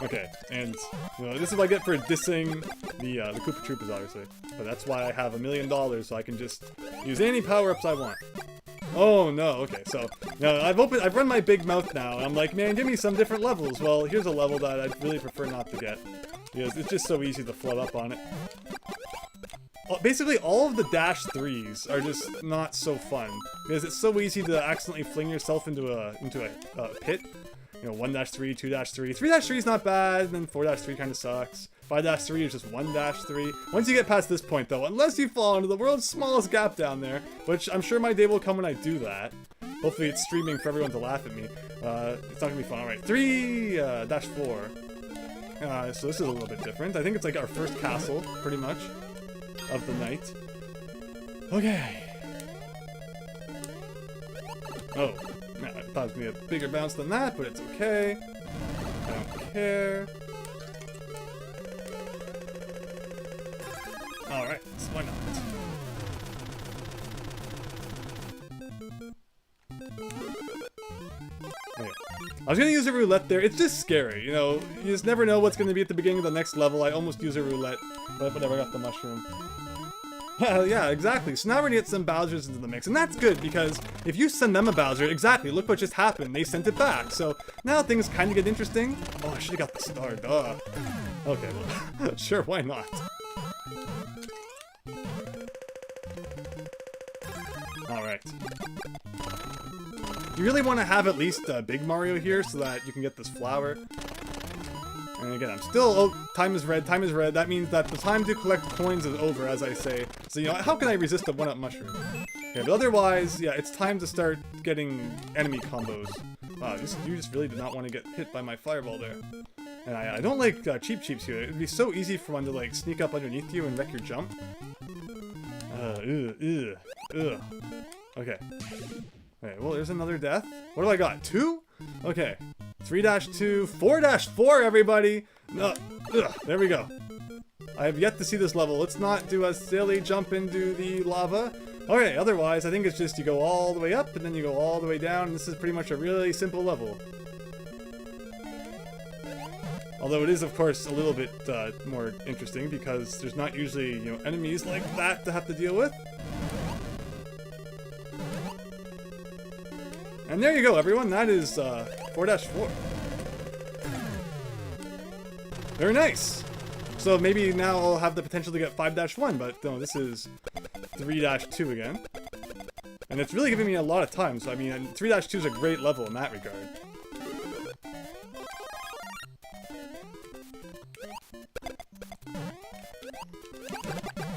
Okay, and, you know, this is what I get for dissing the Koopa Troopas, obviously. But that's why I have $1 million, so I can just use any power-ups I want. Oh no, okay, so, no, I've run my big mouth now, and I'm like, man, give me some different levels. Well, here's a level that I'd really prefer not to get, because it's just so easy to float up on it. Basically, all of the dash 3s are just not so fun, because it's so easy to accidentally fling yourself into a pit. You know, 1-3, 2-3. 3-3 is not bad, and then 4-3 kind of sucks. 5-3 is just 1-3. Once you get past this point, though, unless you fall into the world's smallest gap down there, which I'm sure my day will come when I do that. Hopefully it's streaming for everyone to laugh at me. It's not gonna be fun. Alright, 3-4. So this is a little bit different. I think it's like our first castle, pretty much, of the night. Okay. Oh. I thought it was going to be a bigger bounce than that, but it's okay. I don't care. Alright, so why not? Okay. I was going to use a roulette there. It's just scary, you know? You just never know what's going to be at the beginning of the next level. I almost used a roulette, but whatever, I got the mushroom. Yeah, exactly. So now we're gonna get some Bowsers into the mix, and that's good, because if you send them a Bowser, exactly, look what just happened. They sent it back, so now things kind of get interesting. Oh, I should've got the star, duh. Okay, well, sure, why not? Alright. You really want to have at least Big Mario here, so that you can get this flower. And again, I'm still... Oh, time is red, time is red. That means that the time to collect coins is over, as I say. So, you know, how can I resist a 1-up mushroom? Okay, but otherwise, yeah, it's time to start getting enemy combos. Wow, you just really did not want to get hit by my fireball there. And I don't like Cheep Cheeps here. It'd be so easy for one to, like, sneak up underneath you and wreck your jump. Okay. Okay, well, there's another death. What do I got? 2? Okay. 3-2, 4-4, everybody! No, there we go. I have yet to see this level. Let's not do a silly jump into the lava. Okay, otherwise, I think it's just you go all the way up, and then you go all the way down, and this is pretty much a really simple level. Although it is, of course, a little bit more interesting, because there's not usually, you know, enemies like that to have to deal with. And there you go, everyone. That is 4-4. Very nice. So maybe now I'll have the potential to get 5-1, but no, this is 3-2 again. And it's really giving me a lot of time, so I mean, 3-2 is a great level in that regard.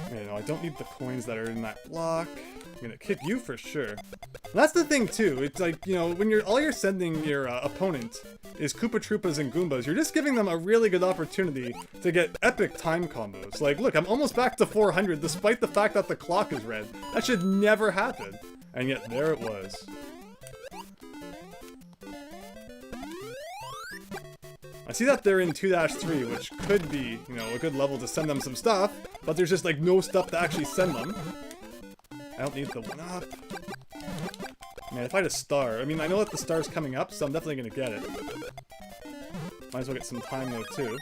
Okay, no, I don't need the coins that are in that block. I'm gonna kick you for sure. That's the thing too. It's like, you know, when all you're sending your opponent is Koopa Troopas and Goombas, you're just giving them a really good opportunity to get epic time combos. Like, look, I'm almost back to 400 despite the fact that the clock is red. That should never happen. And yet there it was. I see that they're in 2-3, which could be, you know, a good level to send them some stuff, but there's just like no stuff to actually send them. I don't need the 1-up. Man, if I had a star, I mean, I know that the star's coming up, so I'm definitely gonna get it. Might as well get some time though, too.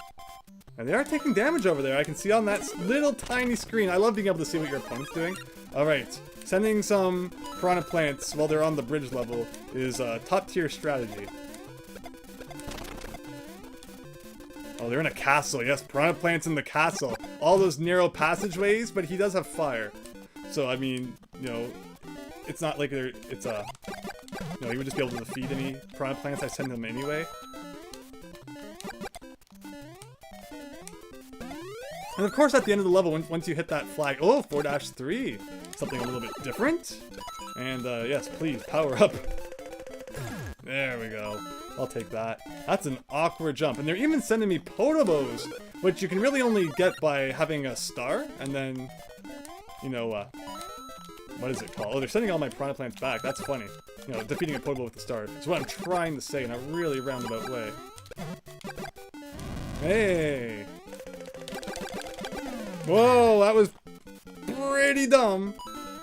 And they are taking damage over there. I can see on that little tiny screen. I love being able to see what your opponent's doing. Alright, sending some Piranha Plants while they're on the bridge level is a top-tier strategy. Oh, they're in a castle. Yes, Piranha Plants in the castle. All those narrow passageways, but he does have fire. So, I mean, you know, it's not like it's a... You know, he would just be able to defeat any Piranha Plants I send him anyway. And of course, at the end of the level, once you hit that flag... Oh, 4-3! Something a little bit different. And, yes, please, power up. There we go. I'll take that. That's an awkward jump. And they're even sending me Potobos, which you can really only get by having a star, and then... You know, what is it called? Oh, they're sending all my Piranha Plants back. That's funny. You know, defeating a Potobo with the star. It's what I'm trying to say in a really roundabout way. Hey. Whoa, that was pretty dumb.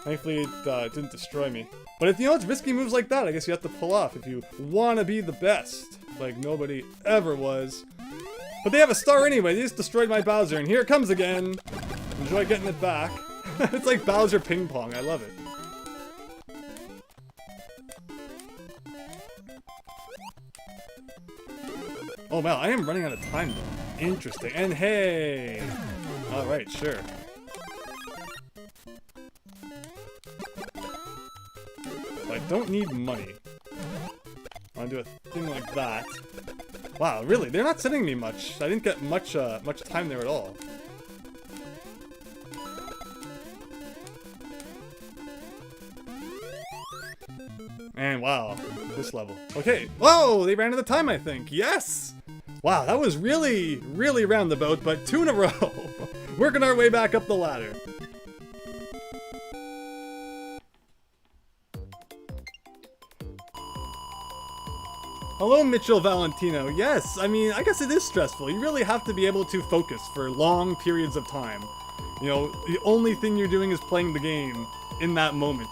Thankfully, it didn't destroy me. But if, you know, it's risky moves like that, I guess you have to pull off if you want to be the best. Like nobody ever was. But they have a star anyway. They just destroyed my Bowser, and here it comes again. Enjoy getting it back. It's like Bowser ping pong. I love it. Oh wow, I am running out of time though. Interesting. And hey! Alright, sure. I don't need money. I want to do a thing like that. Wow, really? They're not sending me much. I didn't get much time there at all. And wow, this level. Okay. Whoa, they ran out of time, I think. Yes! Wow, that was really, really roundabout, but 2 in a row. Working our way back up the ladder. Hello, Mitchell Valentino. Yes, I mean, I guess it is stressful. You really have to be able to focus for long periods of time. You know, the only thing you're doing is playing the game in that moment.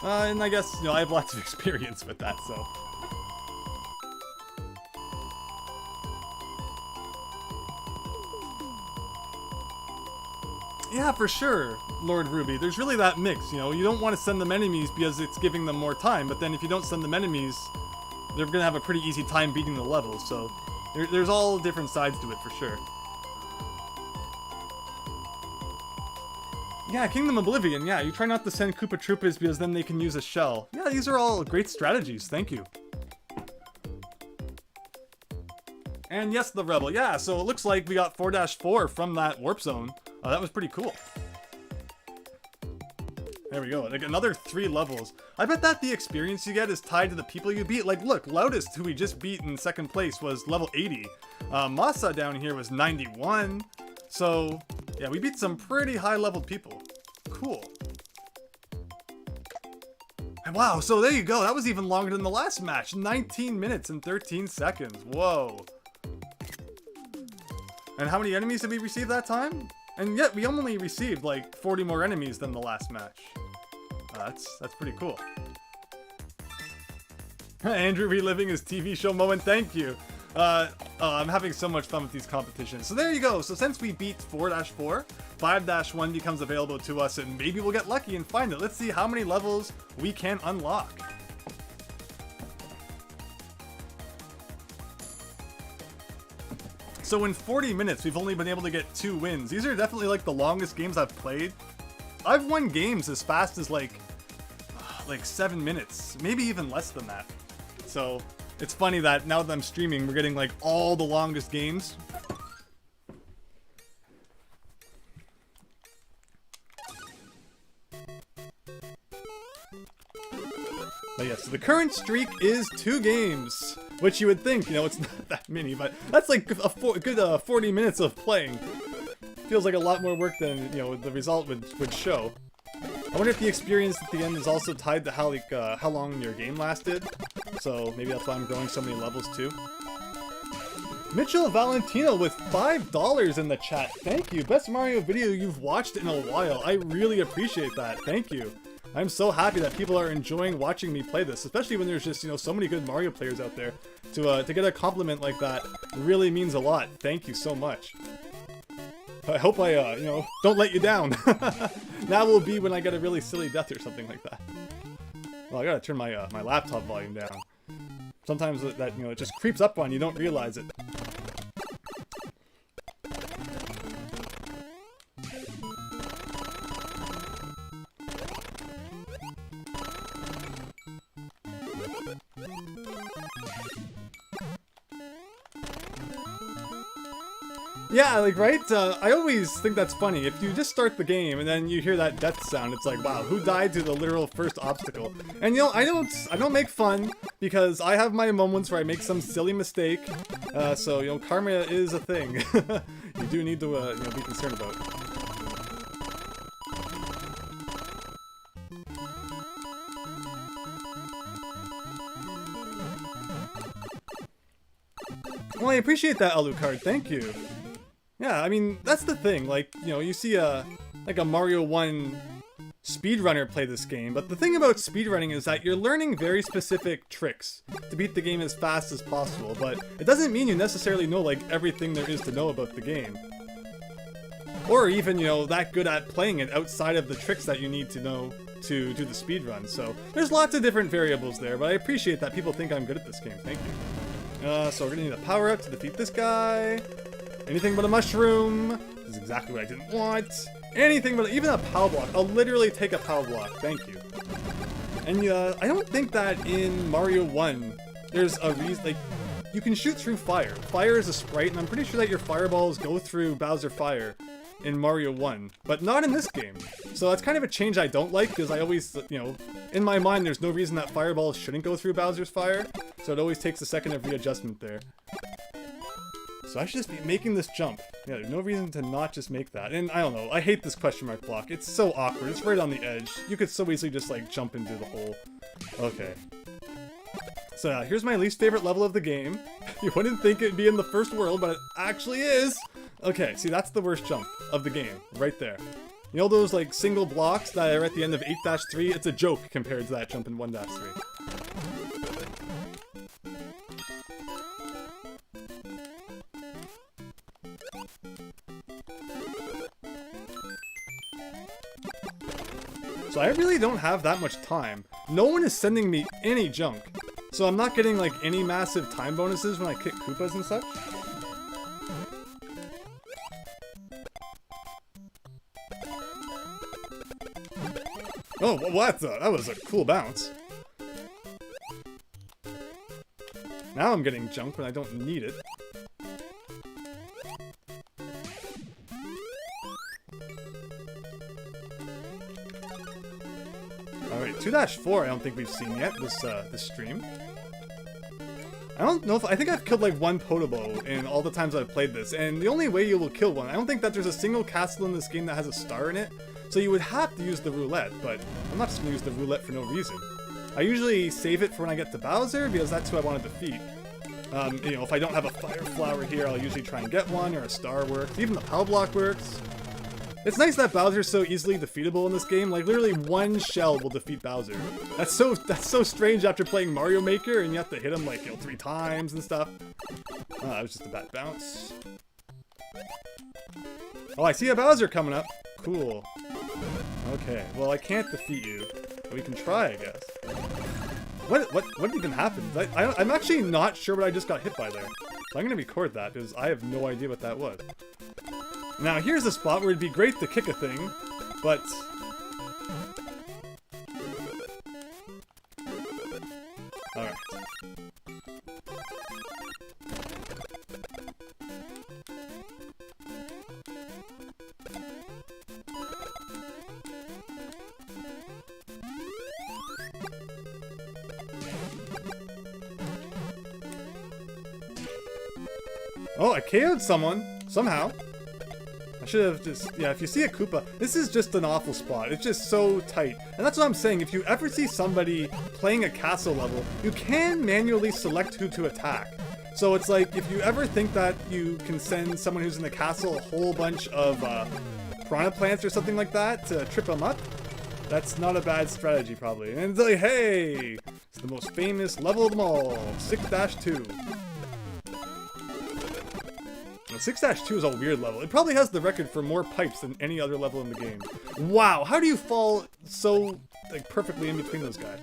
And I guess, you know, I have lots of experience with that, so. Yeah, for sure, Lord Ruby. There's really that mix, you know. You don't want to send them enemies because it's giving them more time, but then if you don't send them enemies, they're gonna have a pretty easy time beating the level, so there's all different sides to it for sure. Yeah, Kingdom Oblivion, yeah, you try not to send Koopa Troopas because then they can use a shell. Yeah, these are all great strategies, thank you. And yes, the Rebel, yeah, so it looks like we got 4-4 from that warp zone. That was pretty cool. There we go, like another 3 levels. I bet that the experience you get is tied to the people you beat. Like, look, Loudest, who we just beat in 2nd place, was level 80. Masa down here was 91. So, yeah, we beat some pretty high-leveled people. Cool. And wow, so there you go. That was even longer than the last match. 19 minutes and 13 seconds. Whoa. And how many enemies did we receive that time? And yet, we only received like 40 more enemies than the last match. That's pretty cool. Andrew reliving his TV show moment, thank you. I'm having so much fun with these competitions. So there you go. So since we beat 4-4, 5-1 becomes available to us, and maybe we'll get lucky and find it. Let's see how many levels we can unlock. So in 40 minutes, we've only been able to get 2 wins. These are definitely like the longest games I've played. I've won games as fast as like 7 minutes, maybe even less than that. So it's funny that now that I'm streaming, we're getting like all the longest games. But yeah, so the current streak is 2 games, which you would think, you know, it's not that many, but that's like a good 40 minutes of playing. Feels like a lot more work than, you know, the result would show. I wonder if the experience at the end is also tied to how long your game lasted. So maybe that's why I'm growing so many levels too. Mitchell Valentino with $5 in the chat. Thank you. Best Mario video you've watched in a while. I really appreciate that. Thank you. I'm so happy that people are enjoying watching me play this, especially when there's just, you know, so many good Mario players out there. To get a compliment like that really means a lot. Thank you so much. I hope I, you know, don't let you down. Now will be when I get a really silly death or something like that. Well, I gotta turn my my laptop volume down. Sometimes that, you know, it just creeps up on you, don't realize it. Yeah, like, right? I always think that's funny. If you just start the game and then you hear that death sound, it's like, wow, who died to the literal first obstacle? And, you know, I don't make fun because I have my moments where I make some silly mistake. So, you know, karma is a thing. You do need to, you know, be concerned about. Well, I appreciate that, Alucard. Thank you. Yeah, I mean, that's the thing. Like, you know, you see a Mario 1 speedrunner play this game, but the thing about speedrunning is that you're learning very specific tricks to beat the game as fast as possible, but it doesn't mean you necessarily know, like, everything there is to know about the game. Or even, you know, that good at playing it outside of the tricks that you need to know to do the speedrun. So there's lots of different variables there, but I appreciate that people think I'm good at this game. Thank you. So we're gonna need a power-up to defeat this guy. Anything but a mushroom. This is exactly what I didn't want. Anything but even a power block. I'll literally take a power block. Thank you. And I don't think that in Mario 1 there's a reason, like, you can shoot through fire. Fire is a sprite, and I'm pretty sure that your fireballs go through Bowser Fire in Mario 1, but not in this game. So that's kind of a change I don't like, because I always, you know, in my mind there's no reason that fireballs shouldn't go through Bowser's Fire, so it always takes a second of readjustment there. So I should just be making this jump. Yeah, there's no reason to not just make that. And I don't know, I hate this question mark block. It's so awkward, it's right on the edge. You could so easily just, like, jump into the hole. Okay. So yeah, here's my least favorite level of the game. You wouldn't think it'd be in the first world, but it actually is! Okay, see, that's the worst jump of the game, right there. You know those, like, single blocks that are at the end of 8-3? It's a joke compared to that jump in 1-3. So I really don't have that much time. No one is sending me any junk. So I'm not getting, like, any massive time bonuses when I kick Koopas and such. Oh, what the? That was a cool bounce. Now I'm getting junk when I don't need it. Alright, 2-4 I don't think we've seen yet this stream. I don't know if, I think I've killed like one Podobo in all the times I've played this, and the only way you will kill one, I don't think that there's a single castle in this game that has a star in it, so you would have to use the roulette, but I'm not just gonna use the roulette for no reason. I usually save it for when I get to Bowser, because that's who I want to defeat. You know, if I don't have a fire flower here, I'll usually try and get one, or a star works, even the power block works. It's nice that Bowser's so easily defeatable in this game. Like, literally one shell will defeat Bowser. That's so strange after playing Mario Maker, and you have to hit him, like, you know, 3 times and stuff. Oh, that was just a bad bounce. Oh, I see a Bowser coming up. Cool. Okay, well, I can't defeat you, but we can try, I guess. What even happened? I'm actually not sure what I just got hit by there. So I'm gonna record that, because I have no idea what that was. Now, here's a spot where it'd be great to kick a thing, but... Alright. Oh, I KO'd someone, somehow. Should have just, yeah, if you see a Koopa, this is just an awful spot. It's just so tight. And that's what I'm saying, if you ever see somebody playing a castle level, you can manually select who to attack. So it's like, if you ever think that you can send someone who's in the castle a whole bunch of piranha plants or something like that to trip them up, that's not a bad strategy probably. And it's like, hey, it's the most famous level of them all, 6-2. 6-2 is a weird level. It probably has the record for more pipes than any other level in the game. Wow, how do you fall so, like, perfectly in between those guys?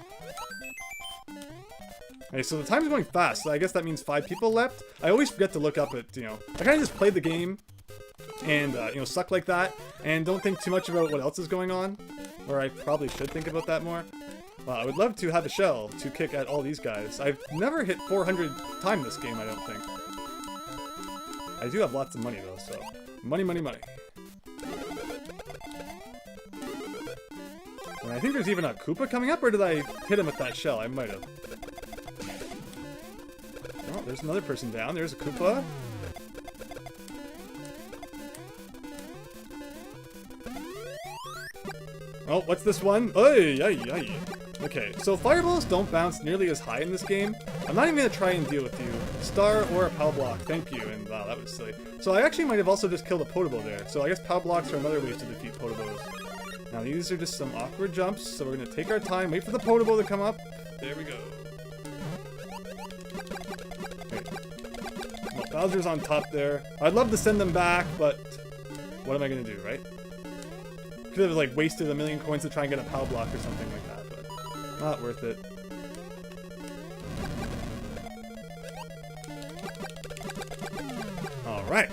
Okay, so the time's going fast, so I guess that means 5 people left. I always forget to look up at, you know, I kind of just play the game and, you know, suck like that, and don't think too much about what else is going on. Or I probably should think about that more. Well, I would love to have a shell to kick at all these guys. I've never hit 400 time this game, I don't think. I do have lots of money though, so money, money, money. And I think there's even a Koopa coming up, or did I hit him with that shell? I might have. Oh, there's another person down. There's a Koopa. Oh, what's this one? Oy, oy, oy. Okay, so fireballs don't bounce nearly as high in this game, I'm not even going to try and deal with you. Star or a POW block, thank you, and wow, that was silly. So I actually might have also just killed a Podobo there, so I guess POW blocks are another way to defeat Podobos. Now these are just some awkward jumps, so we're going to take our time, wait for the Podobo to come up. There we go. Wait. Well, Bowser's on top there. I'd love to send them back, but what am I going to do, right? Could have like wasted a million coins to try and get a POW block or something like that, but not worth it. Alright.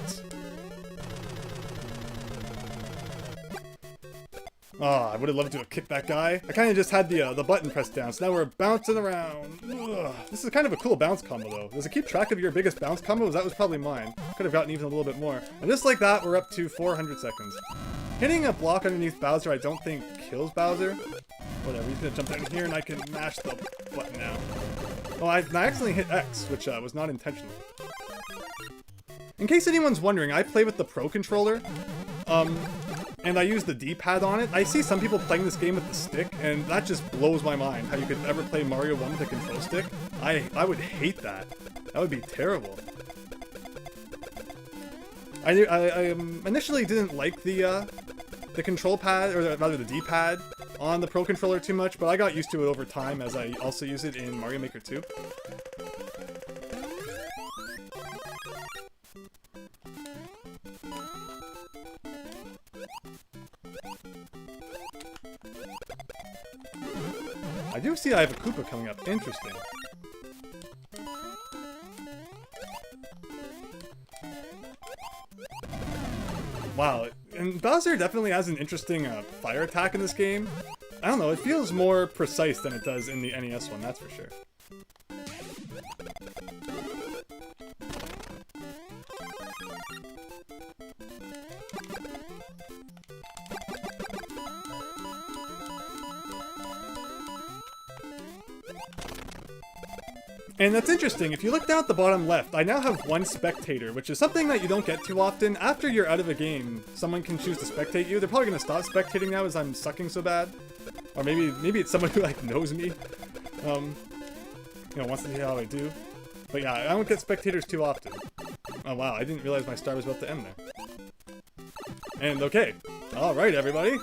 Oh, I would have loved to have kicked that guy. I kind of just had the button pressed down, so now we're bouncing around. Ugh. This is kind of a cool bounce combo, though. Does it keep track of your biggest bounce combos? That was probably mine. Could have gotten even a little bit more. And just like that, we're up to 400 seconds. Hitting a block underneath Bowser, I don't think kills Bowser. Whatever, he's gonna jump down here and I can mash the button now. Oh, I accidentally hit X, which was not intentional. In case anyone's wondering, I play with the Pro Controller, and I use the D-pad on it. I see some people playing this game with the stick, and that just blows my mind, how you could ever play Mario 1 with a control stick. I would hate that. That would be terrible. I initially didn't like the control pad, or rather the D-pad, on the Pro Controller too much, but I got used to it over time as I also use it in Mario Maker 2. I do see I have a Koopa coming up. Interesting. Wow, and Bowser definitely has an interesting fire attack in this game. I don't know, it feels more precise than it does in the NES one, that's for sure. And that's interesting, if you look down at the bottom left, I now have one spectator, which is something that you don't get too often. After you're out of a game, someone can choose to spectate you. They're probably going to stop spectating now as I'm sucking so bad. Or maybe it's someone who, like, knows me. You know, wants to see how I do. But yeah, I don't get spectators too often. Oh wow, I didn't realize my star was about to end there. And okay. Alright, everybody.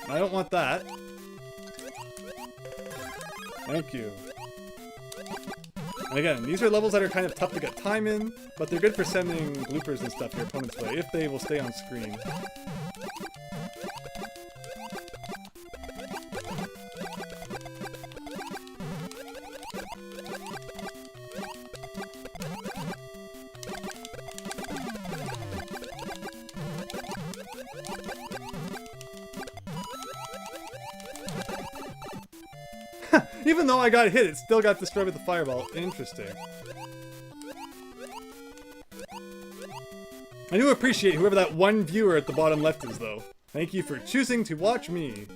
I don't want that. Thank you. And again, these are levels that are kind of tough to get time in, but they're good for sending bloopers and stuff your opponent's way, if they will stay on screen. Even though I got hit, it still got destroyed with the fireball. Interesting. I do appreciate whoever that one viewer at the bottom left is, though. Thank you for choosing to watch me.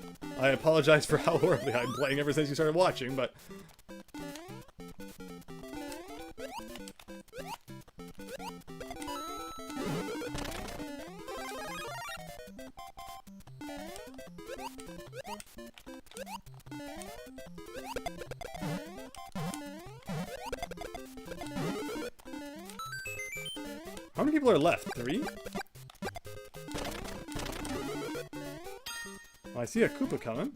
I apologize for how horribly I'm playing ever since you started watching, but... How many people are left? 3? Oh, I see a Koopa coming.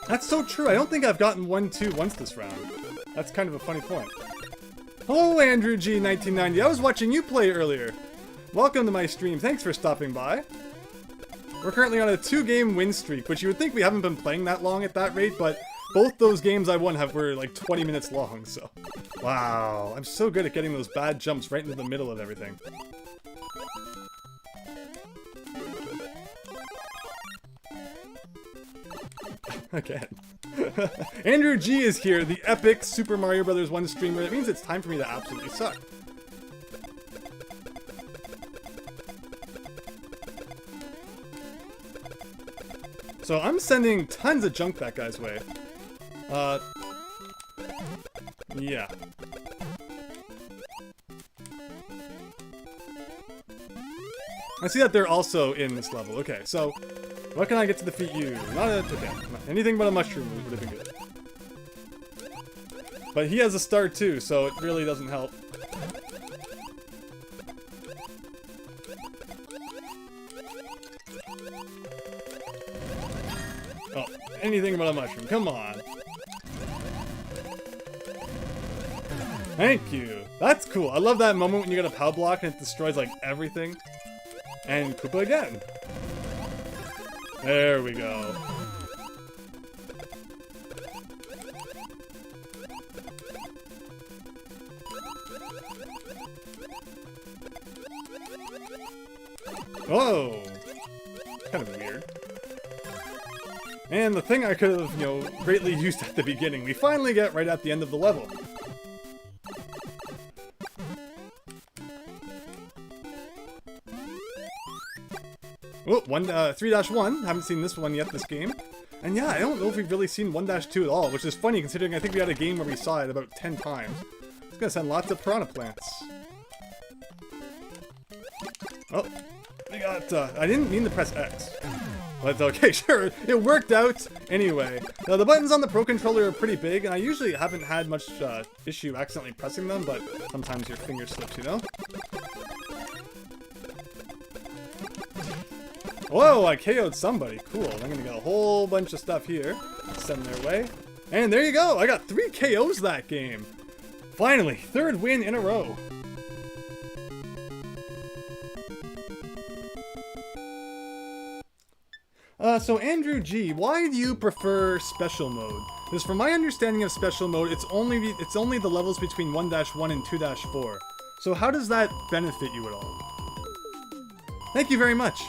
That's so true. I don't think I've gotten 1-2 once this round. That's kind of a funny point. Hello, Andrew G1990. I was watching you play earlier. Welcome to my stream. Thanks for stopping by. We're currently on a 2-game win streak, which you would think we haven't been playing that long at that rate, but both those games I won were like 20 minutes long, so... Wow, I'm so good at getting those bad jumps right into the middle of everything. Again. Andrew G is here, the epic Super Mario Bros. 1 streamer. That means it's time for me to absolutely suck. So I'm sending tons of junk that guy's way. Yeah. I see that they're also in this level. Okay, so what can I get to defeat you? Not a... Okay, anything but a mushroom would have been good. But he has a star too, so it really doesn't help. Oh, anything but a mushroom. Come on. Thank you. That's cool. I love that moment when you get a power block and it destroys like everything. And Koopa again. There we go. Whoa! Kind of weird. And the thing I could have, you know, greatly used at the beginning, we finally get right at the end of the level. Oh, 3-1. Haven't seen this one yet this game. And yeah, I don't know if we've really seen 1-2 at all, which is funny considering I think we had a game where we saw it about 10 times. It's gonna send lots of piranha plants. Oh, we got, I didn't mean to press X. But okay, sure, it worked out anyway. Now, the buttons on the Pro Controller are pretty big, and I usually haven't had much issue accidentally pressing them, but sometimes your finger slips, you know? Whoa, I KO'd somebody. Cool. I'm gonna get a whole bunch of stuff here. Send their way. And there you go. I got 3 KOs that game. Finally, 3rd win in a row. So Andrew G, why do you prefer special mode? Because from my understanding of special mode, it's only the levels between 1-1 and 2-4. So how does that benefit you at all? Thank you very much.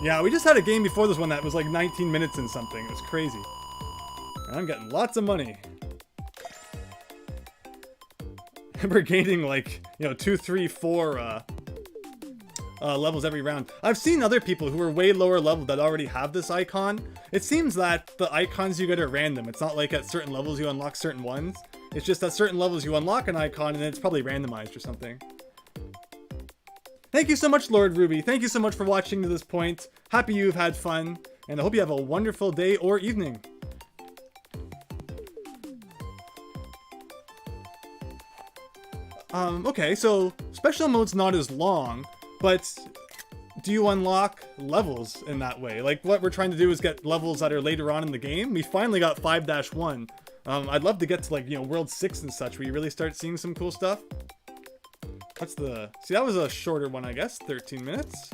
Yeah, we just had a game before this one that was like 19 minutes and something. It was crazy. And I'm getting lots of money. And we're gaining like, you know, 2, 3, 4 levels every round. I've seen other people who are way lower level that already have this icon. It seems that the icons you get are random. It's not like at certain levels you unlock certain ones. It's just at certain levels you unlock an icon and it's probably randomized or something. Thank you so much, Lord Ruby. Thank you so much for watching to this point. Happy you've had fun, and I hope you have a wonderful day or evening. Okay, so special mode's not as long, but do you unlock levels in that way? Like, what we're trying to do is get levels that are later on in the game. We finally got 5-1. I'd love to get to, like, you know, World 6 and such, where you really start seeing some cool stuff. What's the... See, that was a shorter one, I guess. 13 minutes.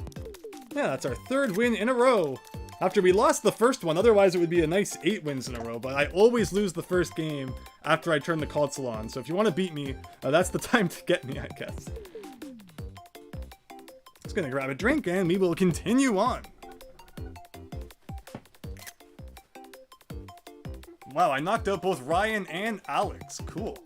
Yeah, that's our 3rd win in a row. After we lost the first one, otherwise it would be a nice 8 wins in a row, but I always lose the first game after I turn the console on. So if you want to beat me, that's the time to get me, I guess. Just gonna grab a drink and we will continue on. Wow, I knocked out both Ryan and Alex. Cool.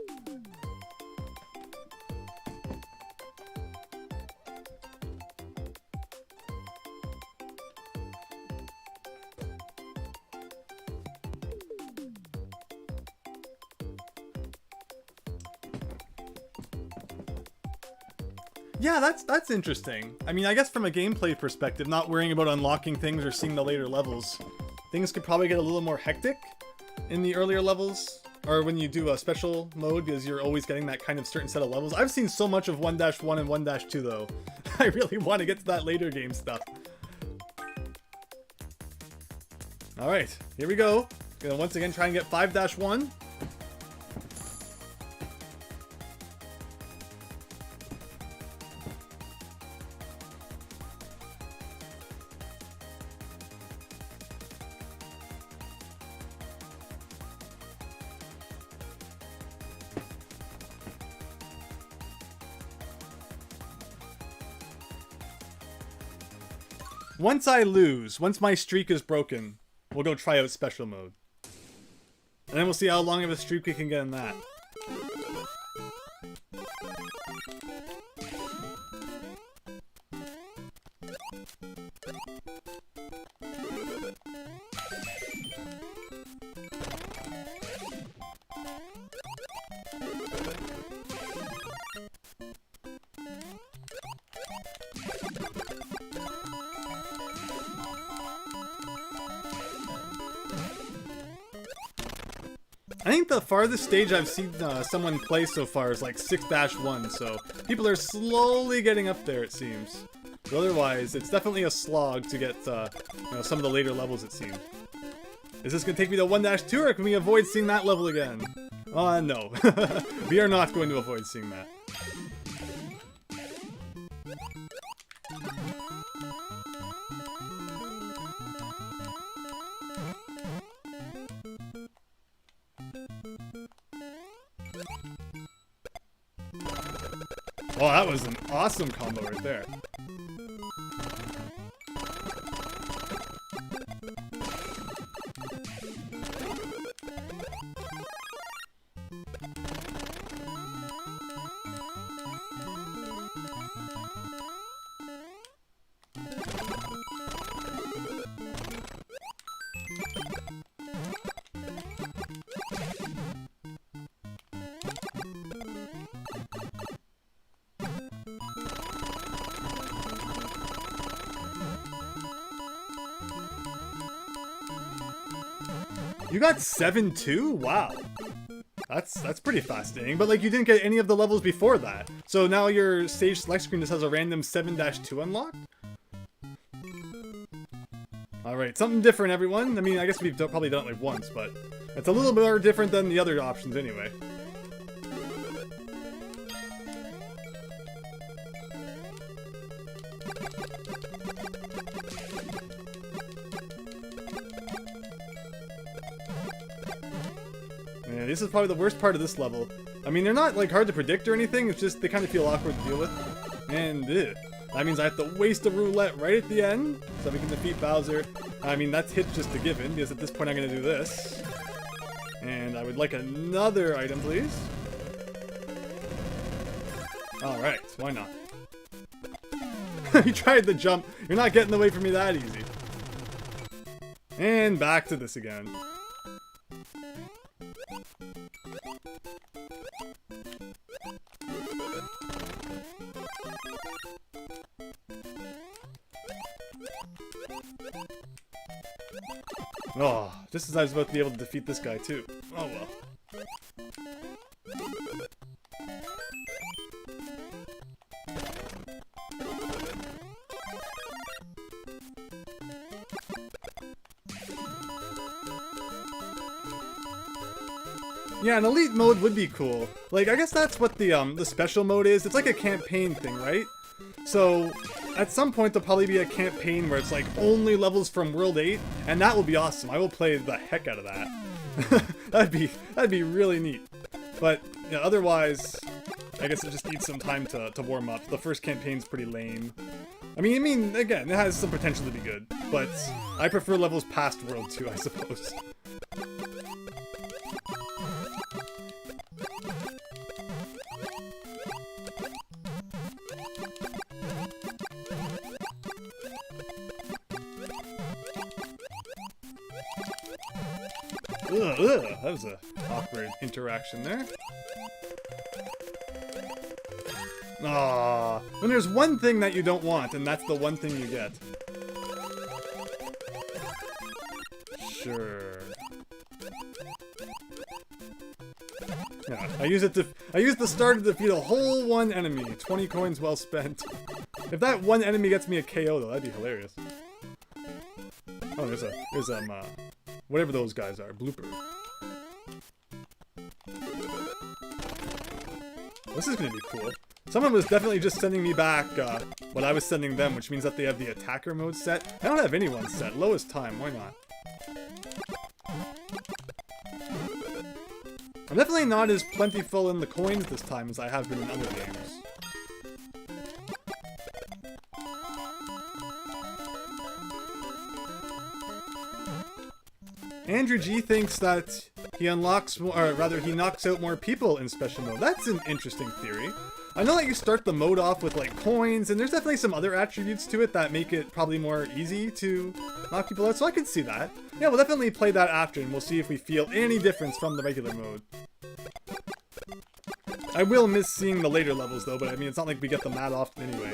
Yeah, that's interesting. I mean, I guess from a gameplay perspective, not worrying about unlocking things or seeing the later levels, things could probably get a little more hectic in the earlier levels, or when you do a special mode, because you're always getting that kind of certain set of levels. I've seen so much of 1-1 and 1-2 though. I really want to get to that later game stuff. Alright, here we go. Gonna once again try and get 5-1. Once I lose, once my streak is broken, we'll go try out special mode. And then we'll see how long of a streak we can get in that. I think the farthest stage I've seen someone play so far is like 6-1, so people are slowly getting up there, it seems. But otherwise, it's definitely a slog to get you know, some of the later levels, it seems. Is this going to take me to 1-2, or can we avoid seeing that level again? No. We are not going to avoid seeing that. Oh, that was an awesome combo right there. You got 7-2? Wow. That's pretty fascinating. But like you didn't get any of the levels before that. So now your stage select screen just has a random 7-2 unlocked? Alright, something different, everyone. I mean, I guess we've probably done it like once, but it's a little bit more different than the other options anyway. Yeah, this is probably the worst part of this level. I mean, they're not like hard to predict or anything, it's just they kind of feel awkward to deal with. And that means I have to waste a roulette right at the end so we can defeat Bowser. I mean, that's hit just a given, because at this point I'm going to do this. And I would like another item, please. Alright, why not? You tried the jump. You're not getting away from me that easy. And back to this again. Oh, just as I was about to be able to defeat this guy too. Oh well. Yeah, an elite mode would be cool. Like, I guess that's what the special mode is. It's like a campaign thing, right? So, at some point there'll probably be a campaign where it's like only levels from World 8, and that will be awesome. I will play the heck out of that. that'd be really neat. But yeah, otherwise, I guess it just needs some time to warm up. The first campaign's pretty lame. I mean, again, it has some potential to be good, but I prefer levels past World 2, I suppose. That was a awkward interaction there. Aww. When there's one thing that you don't want, and that's the one thing you get. Sure. Yeah, I use the star to defeat a whole one enemy. 20 coins well spent. If that one enemy gets me a KO though, that'd be hilarious. Oh, there's whatever those guys are, blooper. This is gonna be cool. Someone was definitely just sending me back what I was sending them, which means that they have the attacker mode set. I don't have anyone set. Lowest time, why not? I'm definitely not as plentiful in the coins this time as I have been in other games. Andrew G thinks that he unlocks more, or rather he knocks out more people in special mode. That's an interesting theory. I know that you start the mode off with like coins, and there's definitely some other attributes to it that make it probably more easy to knock people out, so I can see that. Yeah, we'll definitely play that after, and we'll see if we feel any difference from the regular mode. I will miss seeing the later levels though, but I mean, it's not like we get them that often anyway.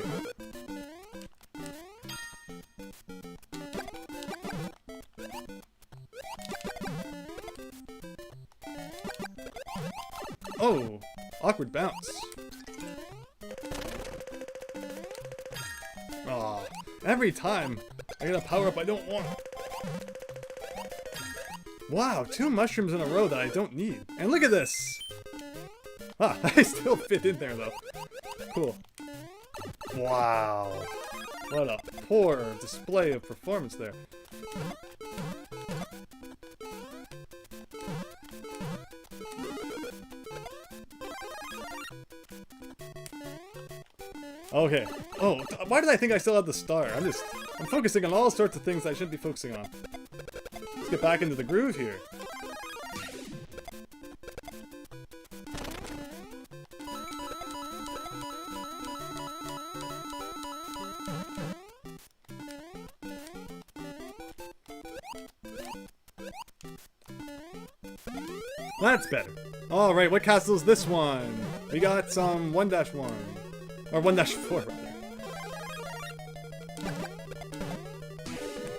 Oh, awkward bounce. Aw, every time I get a power-up I don't want. Wow, 2 mushrooms in a row that I don't need. And look at this! Ah, I still fit in there though. Cool. Wow. What a poor display of performance there. Okay. Oh, why did I think I still had the star? I'm focusing on all sorts of things I shouldn't be focusing on. Let's get back into the groove here. That's better. Alright, what castle is this one? We got some 1-1. Or 1-4, rather.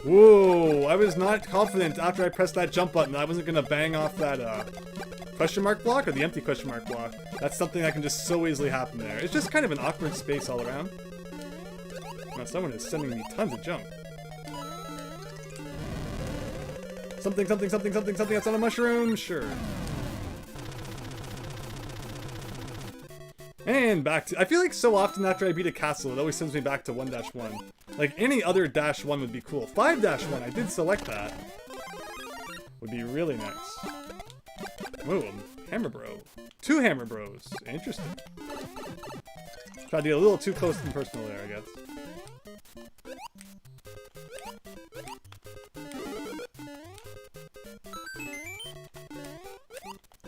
Whoa, I was not confident after I pressed that jump button that I wasn't gonna bang off that question mark block, or the empty question mark block. That's something that can just so easily happen there. It's just kind of an awkward space all around. Now someone is sending me tons of junk. Something that's on a mushroom? Sure. And back to... I feel like so often after I beat a castle, it always sends me back to 1-1. Like, any other -1 would be cool. 5-1, I did select that. Would be really nice. Whoa, Hammer Bro. 2 Hammer Bros. Interesting. Tried to get a little too close and personal there, I guess.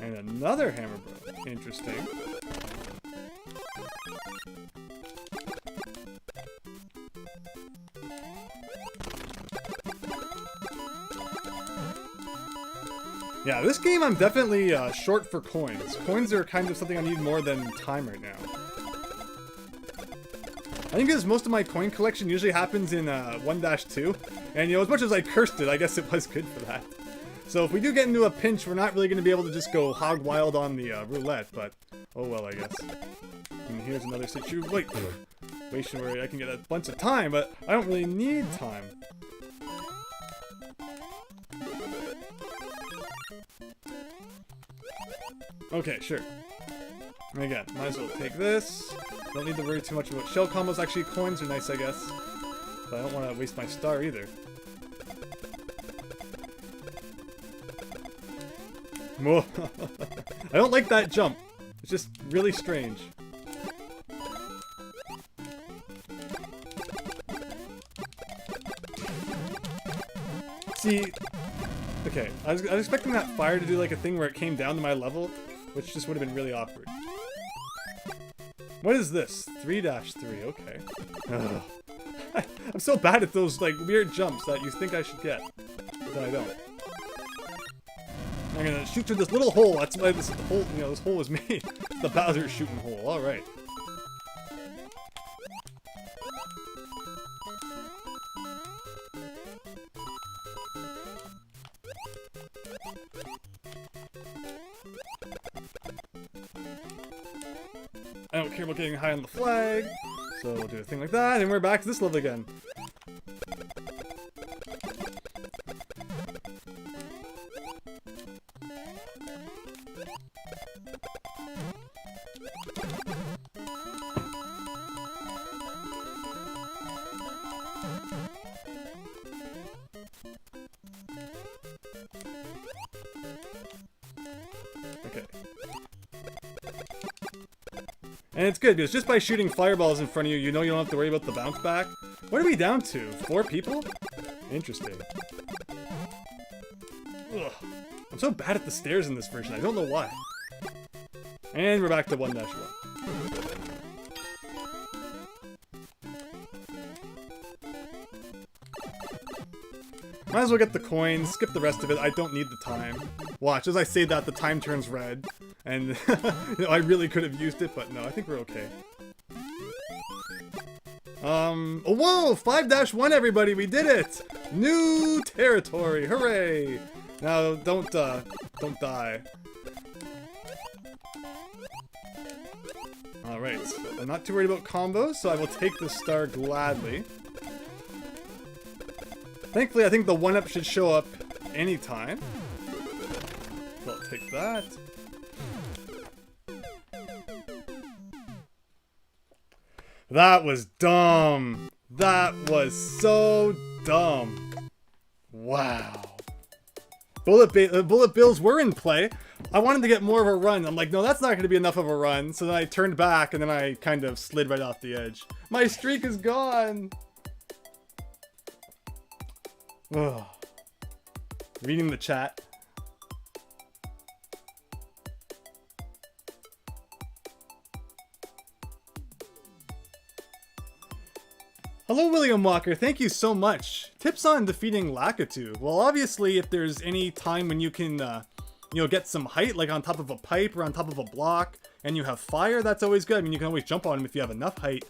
And another Hammer Bro. Interesting. Yeah, this game I'm definitely short for coins. Coins are kind of something I need more than time right now. I think because most of my coin collection usually happens in 1-2. And, you know, as much as I cursed it, I guess it was good for that. So if we do get into a pinch, we're not really going to be able to just go hog wild on the roulette, but oh well, I guess. And here's another situation where I can get a bunch of time, but I don't really need time. Okay, sure. And again, might as well take this. Don't need to worry too much about shell combos. Actually, coins are nice, I guess. But I don't want to waste my star either. Whoa. I don't like that jump. It's just really strange. See, okay, I was expecting that fire to do like a thing where it came down to my level, which just would have been really awkward. What is this? 3-3, okay. Ugh. I'm so bad at those like weird jumps that you think I should get, but then I don't. I'm gonna shoot through this little hole. That's why this hole, you know, this hole was made. The Bowser shooting hole. All right. I don't care about getting high on the flag, so we'll do a thing like that, and we're back to this level again. Okay. And it's good, because just by shooting fireballs in front of you, you know you don't have to worry about the bounce back. What are we down to? 4 people? Interesting. Ugh. I'm so bad at the stairs in this version, I don't know why. And we're back to 1-1. Might as well get the coins, skip the rest of it, I don't need the time. Watch, as I say that, the time turns red. And you know, I really could have used it, but no, I think we're okay. Oh, whoa! 5-1, everybody! We did it! New territory! Hooray! Now, don't die. Alright, so I'm not too worried about combos, so I will take the star gladly. Thankfully, I think the 1-up should show up anytime. So I'll take that. That was dumb. That was so dumb. Wow. Bullet bills were in play. I wanted to get more of a run. I'm like, no, that's not going to be enough of a run. So then I turned back and then I kind of slid right off the edge. My streak is gone. Ugh. Reading the chat. Hello, William Walker. Thank you so much. Tips on defeating Lakitu. Well, obviously, if there's any time when you can, you know, get some height, like on top of a pipe or on top of a block, and you have fire, that's always good. I mean, you can always jump on him if you have enough height.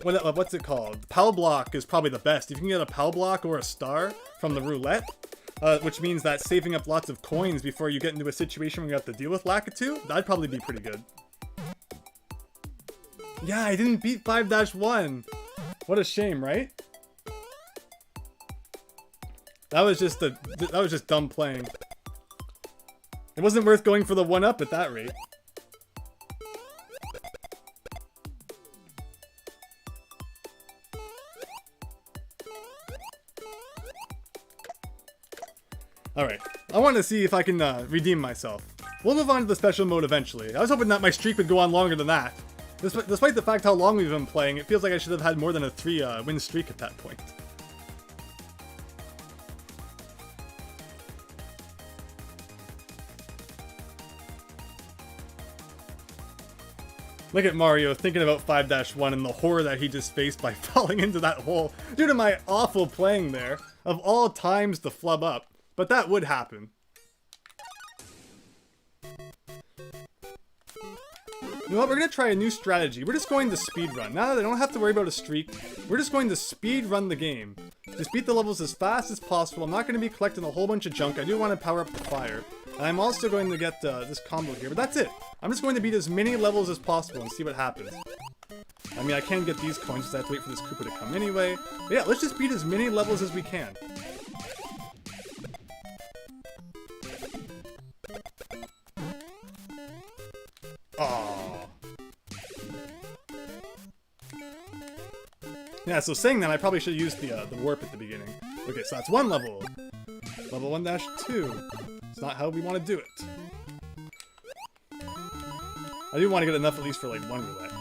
What's it called? Pal block is probably the best. If you can get a pal block or a star from the roulette, which means that saving up lots of coins before you get into a situation where you have to deal with Lakitu, that'd probably be pretty good. Yeah, I didn't beat 5-1. What a shame, right? That was just dumb playing. It wasn't worth going for the 1-up at that rate. Alright, I want to see if I can redeem myself. We'll move on to the special mode eventually. I was hoping that my streak would go on longer than that. Despite the fact how long we've been playing, it feels like I should have had more than a 3-win streak at that point. Look at Mario thinking about 5-1 and the horror that he just faced by falling into that hole due to my awful playing there. Of all times to flub up. But that would happen. You know what, we're going to try a new strategy. We're just going to speedrun. Now that I don't have to worry about a streak, we're just going to speedrun the game. Just beat the levels as fast as possible. I'm not going to be collecting a whole bunch of junk. I do want to power up the fire. And I'm also going to get this combo here, but that's it. I'm just going to beat as many levels as possible and see what happens. I mean, I can get these coins, so I have to wait for this Koopa to come anyway. But yeah, let's just beat as many levels as we can. Aww. Yeah, so saying that, I probably should have used the warp at the beginning. Okay, so that's one level. Level 1-2. It's not how we want to do it. I do want to get enough at least for like one roulette.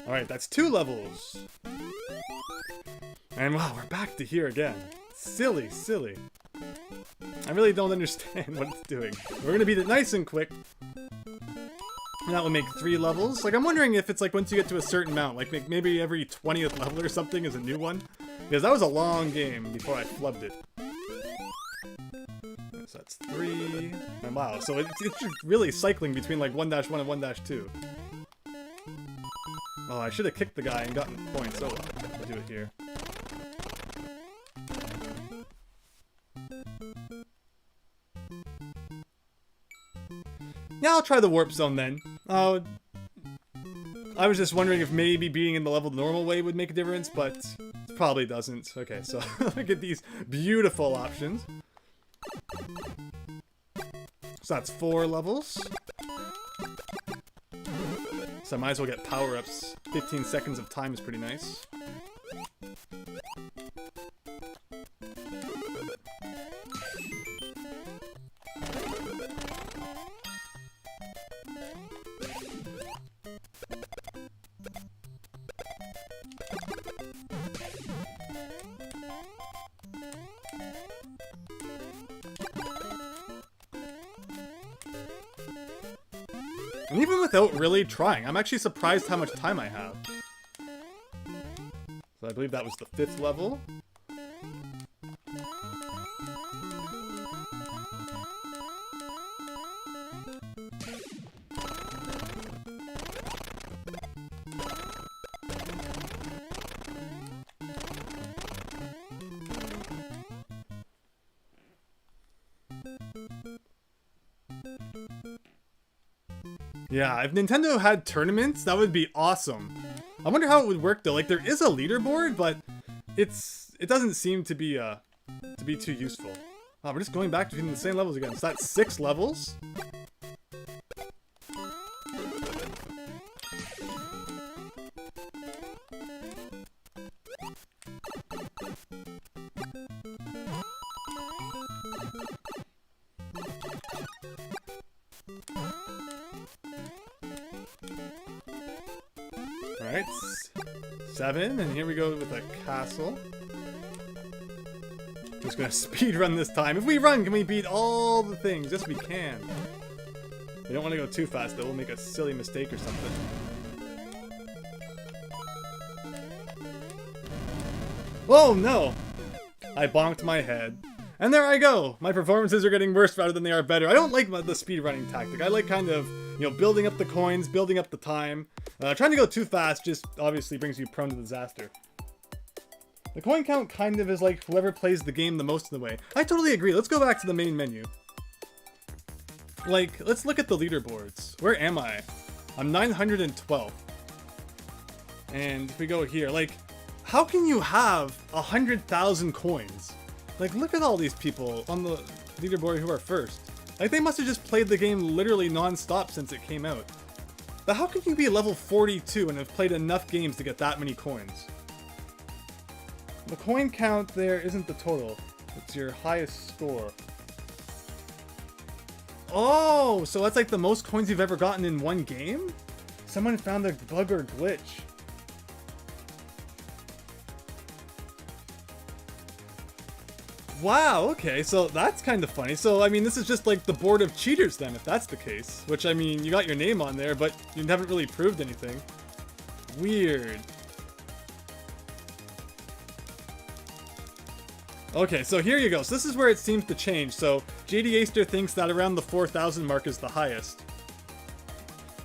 Alright, that's 2 levels. And wow, we're back to here again. Silly, silly. I really don't understand what it's doing. We're gonna beat it nice and quick. And that will make 3 levels. Like, I'm wondering if it's like once you get to a certain amount, like maybe every 20th level or something is a new one. Because that was a long game before I flubbed it. So that's 3. And wow, so it's really cycling between like 1-1 and 1-2. Oh, I should have kicked the guy and gotten points. Oh well, I'll do it here. Yeah, I'll try the warp zone then. I was just wondering if maybe being in the level the normal way would make a difference, but it probably doesn't. Okay, so look at these beautiful options. So that's 4 levels. So I might as well get power-ups. 15 seconds of time is pretty nice. And even without really trying, I'm actually surprised how much time I have. So I believe that was the 5th level. Yeah, if Nintendo had tournaments, that would be awesome. I wonder how it would work though. Like, there is a leaderboard, but it doesn't seem to be too useful. Oh, we're just going back between the same levels again. So that's 6 levels. Alright, 7, and here we go with a castle. Just gonna speed run this time. If we run, can we beat all the things? Yes, we can. We don't want to go too fast, though. We'll make a silly mistake or something. Oh, no! I bonked my head. And there I go! My performances are getting worse rather than they are better. I don't like the speedrunning tactic. I like kind of, you know, building up the coins, building up the time. Trying to go too fast just obviously brings you prone to disaster. The coin count kind of is like whoever plays the game the most in the way. I totally agree. Let's go back to the main menu. Like, let's look at the leaderboards. Where am I? I'm 912. And if we go here, like, how can you have 100,000 coins? Like, look at all these people on the leaderboard who are first. Like, they must have just played the game literally non-stop since it came out. But how can you be level 42 and have played enough games to get that many coins? The coin count there isn't the total. It's your highest score. Oh, so that's like the most coins you've ever gotten in one game? Someone found a bug or glitch. Wow, okay, so that's kind of funny. So, I mean, this is just like the board of cheaters then, if that's the case. Which, I mean, you got your name on there, but you haven't really proved anything. Weird. Okay, so here you go. So this is where it seems to change. So, JD Aster thinks that around the 4,000 mark is the highest.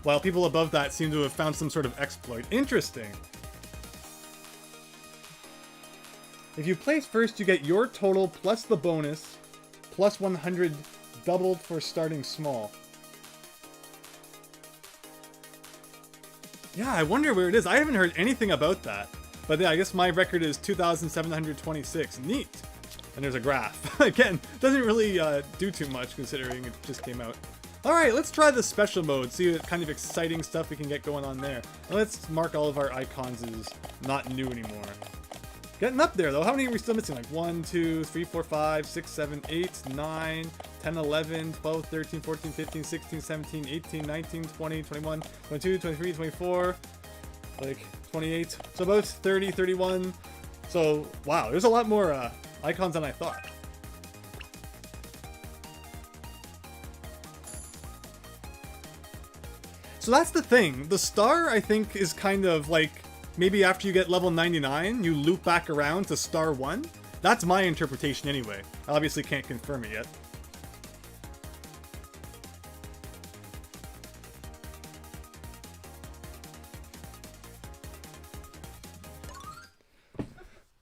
While people above that seem to have found some sort of exploit. Interesting. If you place first, you get your total plus the bonus, plus 100 doubled for starting small. Yeah, I wonder where it is. I haven't heard anything about that. But yeah, I guess my record is 2,726. Neat. And there's a graph. Again, doesn't really do too much considering it just came out. Alright, let's try the special mode, see what kind of exciting stuff we can get going on there. And let's mark all of our icons as not new anymore. Getting up there though. How many are we still missing? Like 1, 2, 3, 4, 5, 6, 7, 8, 9, 10, 11, 12, 13, 14, 15, 16, 17, 18, 19, 20, 21, 22, 23, 24, like 28. So about 30, 31. So, wow, there's a lot more icons than I thought. So that's the thing. The star, I think, is kind of like, maybe after you get level 99, you loop back around to star 1. That's my interpretation anyway. I obviously can't confirm it yet.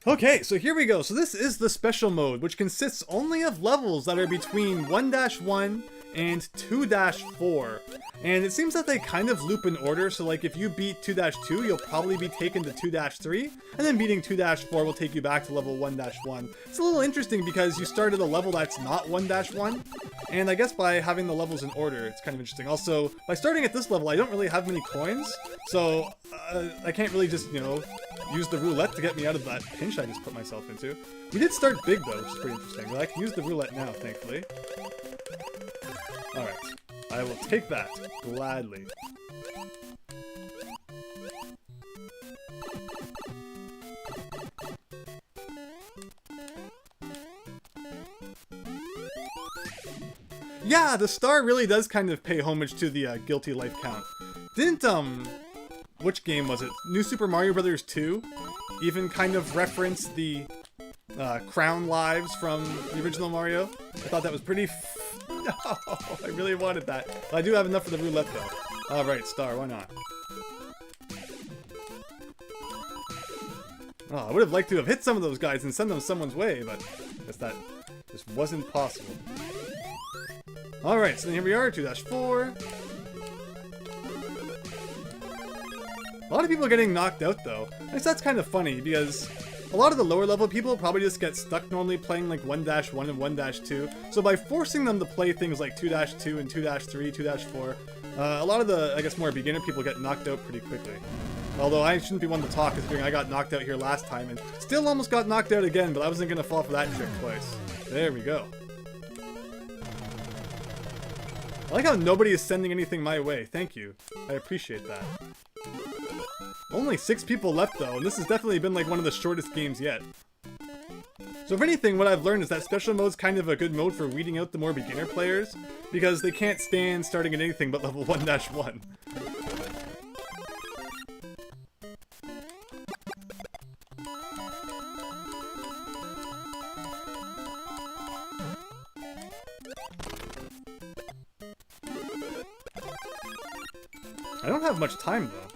Okay, so here we go. So this is the special mode, which consists only of levels that are between 1-1 and 2-4. And it seems that they kind of loop in order, so like if you beat 2-2, you'll probably be taken to 2-3, and then beating 2-4 will take you back to level 1-1. It's a little interesting because you started a level that's not 1-1, and I guess by having the levels in order, it's kind of interesting. Also, by starting at this level, I don't really have many coins, so I can't really just, you know, use the roulette to get me out of that pinch I just put myself into. We did start big though, which is pretty interesting, but I can use the roulette now, thankfully. Alright, I will take that gladly. Yeah, the star really does kind of pay homage to the guilty life count. Didn't, which game was it? New Super Mario Bros. 2 even kind of referenced the crown lives from the original Mario. I thought that was pretty no, I really wanted that. But I do have enough for the roulette though. Alright, star, why not? Oh, I would have liked to have hit some of those guys and send them someone's way, but I guess that just wasn't possible. Alright, so then here we are, 2-4. A lot of people are getting knocked out though. I guess that's kind of funny because a lot of the lower level people probably just get stuck normally playing like 1-1 and 1-2. So by forcing them to play things like 2-2 and 2-3, 2-4, a lot of the, I guess, more beginner people get knocked out pretty quickly. Although I shouldn't be one to talk considering I got knocked out here last time and still almost got knocked out again, but I wasn't going to fall for that trick twice. There we go. I like how nobody is sending anything my way. Thank you. I appreciate that. Only 6 people left though, and this has definitely been like one of the shortest games yet. So if anything, what I've learned is that special mode's kind of a good mode for weeding out the more beginner players, because they can't stand starting at anything but level 1-1. I don't have much time though.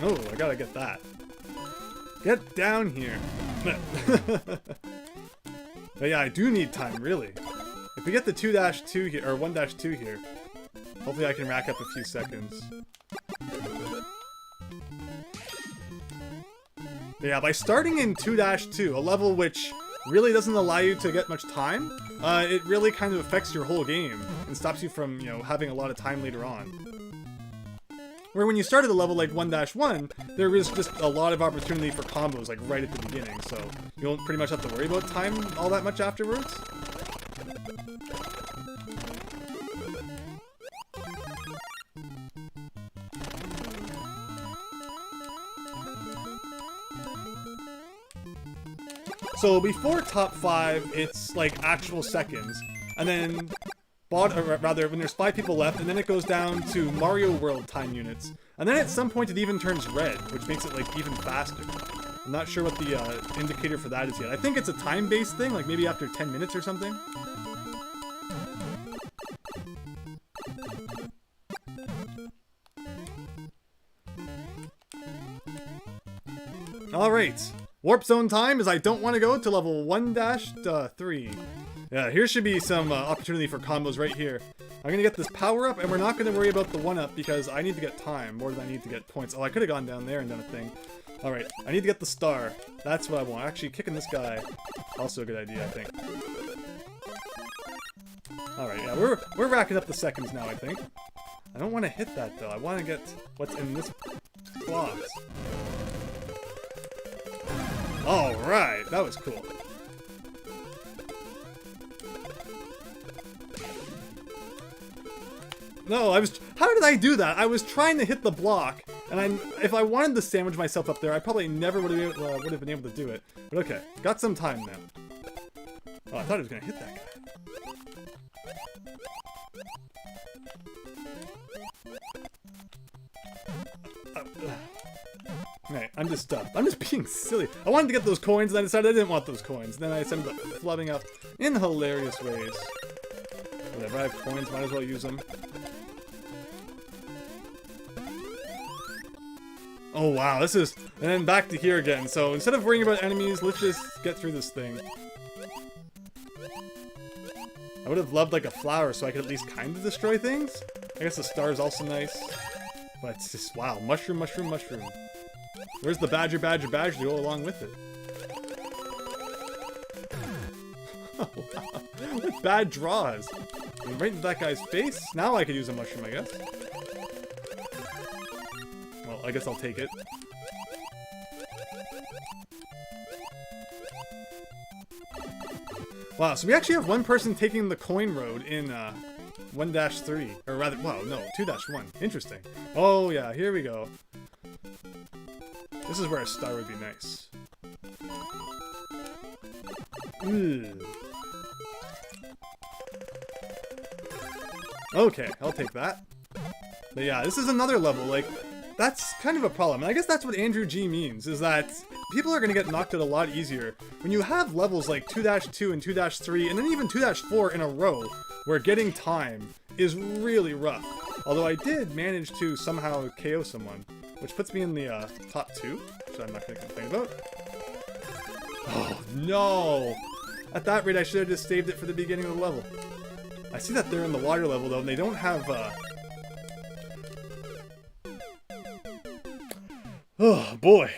Oh, I gotta get that. Get down here. But yeah, I do need time, really. If we get the 2-2 here, or 1-2 here, hopefully I can rack up a few seconds. But yeah, by starting in 2-2, a level which really doesn't allow you to get much time, it really kind of affects your whole game and stops you from, you know, having a lot of time later on. Where when you started a level like 1-1, there is just a lot of opportunity for combos like right at the beginning, so you don't pretty much have to worry about time all that much afterwards. So before top 5, it's like actual seconds, and then or rather, when there's 5 people left, and then it goes down to Mario World time units. And then at some point it even turns red, which makes it like even faster. I'm not sure what the indicator for that is yet. I think it's a time-based thing, like maybe after 10 minutes or something. Alright, warp zone time is I don't want to go to level 1-3. Yeah, here should be some opportunity for combos right here. I'm gonna get this power up, and we're not gonna worry about the 1-up because I need to get time more than I need to get points. Oh, I could have gone down there and done a thing. Alright, I need to get the star. That's what I want. Actually, kicking this guy, also a good idea, I think. Alright, yeah, we're racking up the seconds now, I think. I don't want to hit that, though. I want to get what's in this box. Alright, that was cool. No, how did I do that? I was trying to hit the block, and if I wanted to sandwich myself up there, I probably never would have been able to do it. But okay, got some time now. Oh, I thought I was gonna hit that guy. Alright, I'm just being silly. I wanted to get those coins, and I decided I didn't want those coins. Then I ended up flubbing up in hilarious ways. Whatever, I have coins, might as well use them. Oh wow, this is... And then back to here again. So instead of worrying about enemies, let's just get through this thing. I would have loved like a flower so I could at least kind of destroy things. I guess the star is also nice. But it's just, wow, mushroom, mushroom, mushroom. Where's the badger, badger, badger to go along with it? Oh, wow. What bad draws. Right into that guy's face? Now I could use a mushroom, I guess. Well, I guess I'll take it. Wow, so we actually have one person taking the coin road in 1-3. Or rather, wow, no, 2-1. Interesting. Oh yeah, here we go. This is where a star would be nice. Okay, I'll take that. But yeah, this is another level, like, that's kind of a problem. And I guess that's what Andrew G means, is that people are going to get knocked out a lot easier when you have levels like 2-2 and 2-3 and then even 2-4 in a row where getting time is really rough. Although I did manage to somehow KO someone, which puts me in the top 2, which I'm not going to complain about. Oh, no! At that rate, I should have just saved it for the beginning of the level. I see that they're in the water level, though, and they don't have, Oh, boy.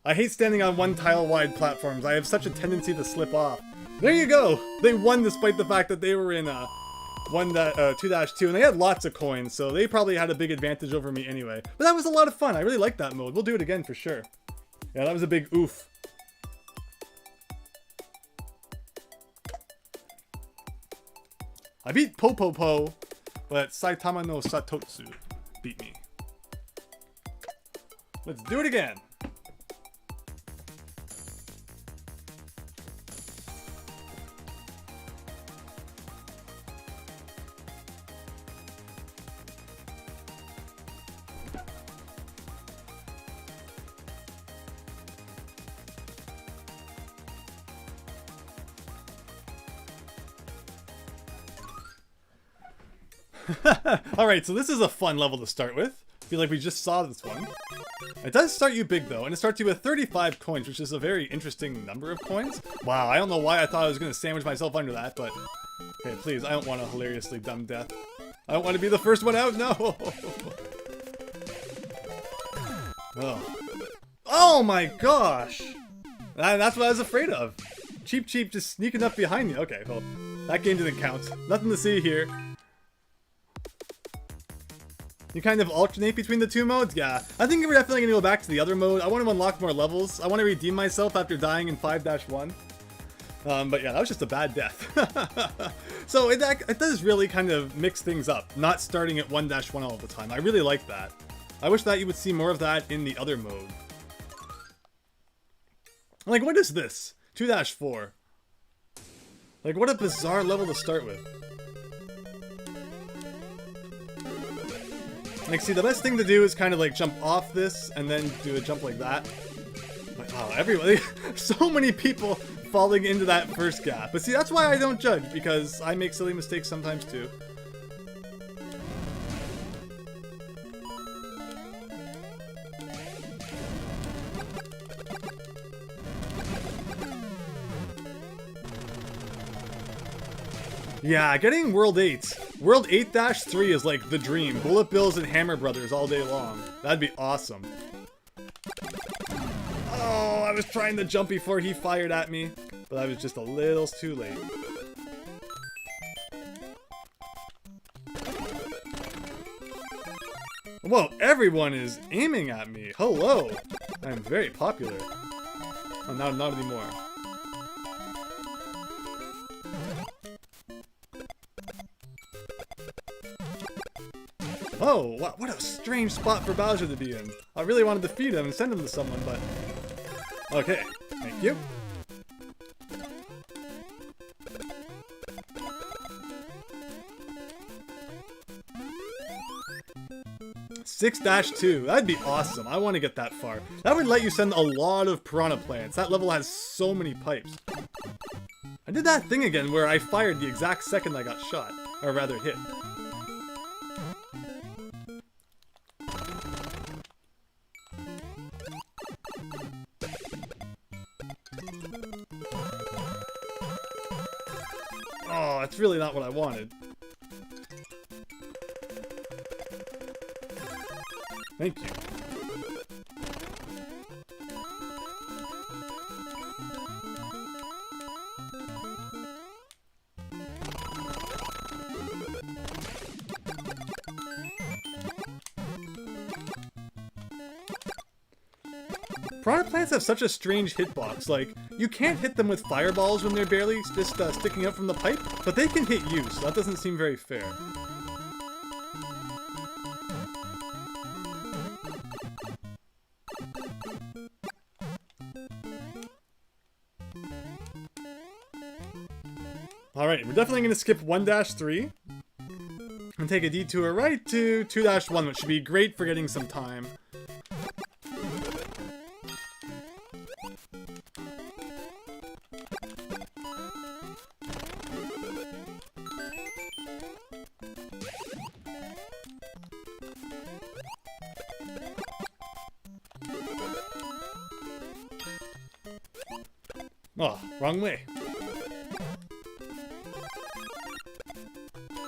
I hate standing on one tile-wide platforms. I have such a tendency to slip off. There you go! They won despite the fact that they were in, 2-2, and they had lots of coins, so they probably had a big advantage over me anyway. But that was a lot of fun. I really liked that mode. We'll do it again for sure. Yeah, that was a big oof. I beat Popopo, but Saitama no Satotsu beat me. Let's do it again. Alright, so this is a fun level to start with. I feel like we just saw this one. It does start you big though, and it starts you with 35 coins, which is a very interesting number of coins. Wow, I don't know why I thought I was going to sandwich myself under that, but... Okay, please, I don't want a hilariously dumb death. I don't want to be the first one out, no! Oh. Oh my gosh! That's what I was afraid of. Cheap Cheap just sneaking up behind me. Okay, well, that game didn't count. Nothing to see here. You kind of alternate between the two modes? Yeah. I think we're definitely going to go back to the other mode. I want to unlock more levels. I want to redeem myself after dying in 5-1. But yeah, that was just a bad death. So it does really kind of mix things up, not starting at 1-1 all the time. I really like that. I wish that you would see more of that in the other mode. Like, what is this? 2-4. Like, what a bizarre level to start with. Like, see, the best thing to do is kind of like jump off this and then do a jump like that. Like, oh, everybody, so many people falling into that first gap. But see, that's why I don't judge, because I make silly mistakes sometimes too. Yeah, getting World 8. World 8-3 is like the dream. Bullet Bills and Hammer Brothers all day long. That'd be awesome. Oh, I was trying to jump before he fired at me, but I was just a little too late. Whoa, everyone is aiming at me. Hello. I'm very popular. Oh, not anymore. Oh, wow, what a strange spot for Bowser to be in. I really wanted to feed him and send him to someone, but... Okay, thank you. (6-2). That'd be awesome. I want to get that far. That would let you send a lot of piranha plants. That level has so many pipes. I did that thing again where I fired the exact second I got shot. Or rather hit. Oh, it's really not what I wanted. Thank you. Piranha plants have such a strange hitbox. Like, you can't hit them with fireballs when they're barely just sticking out from the pipe, but they can hit you, so that doesn't seem very fair. Alright, we're definitely going to skip 1-3. And take a detour right to 2-1, which should be great for getting some time. Oh, wrong way.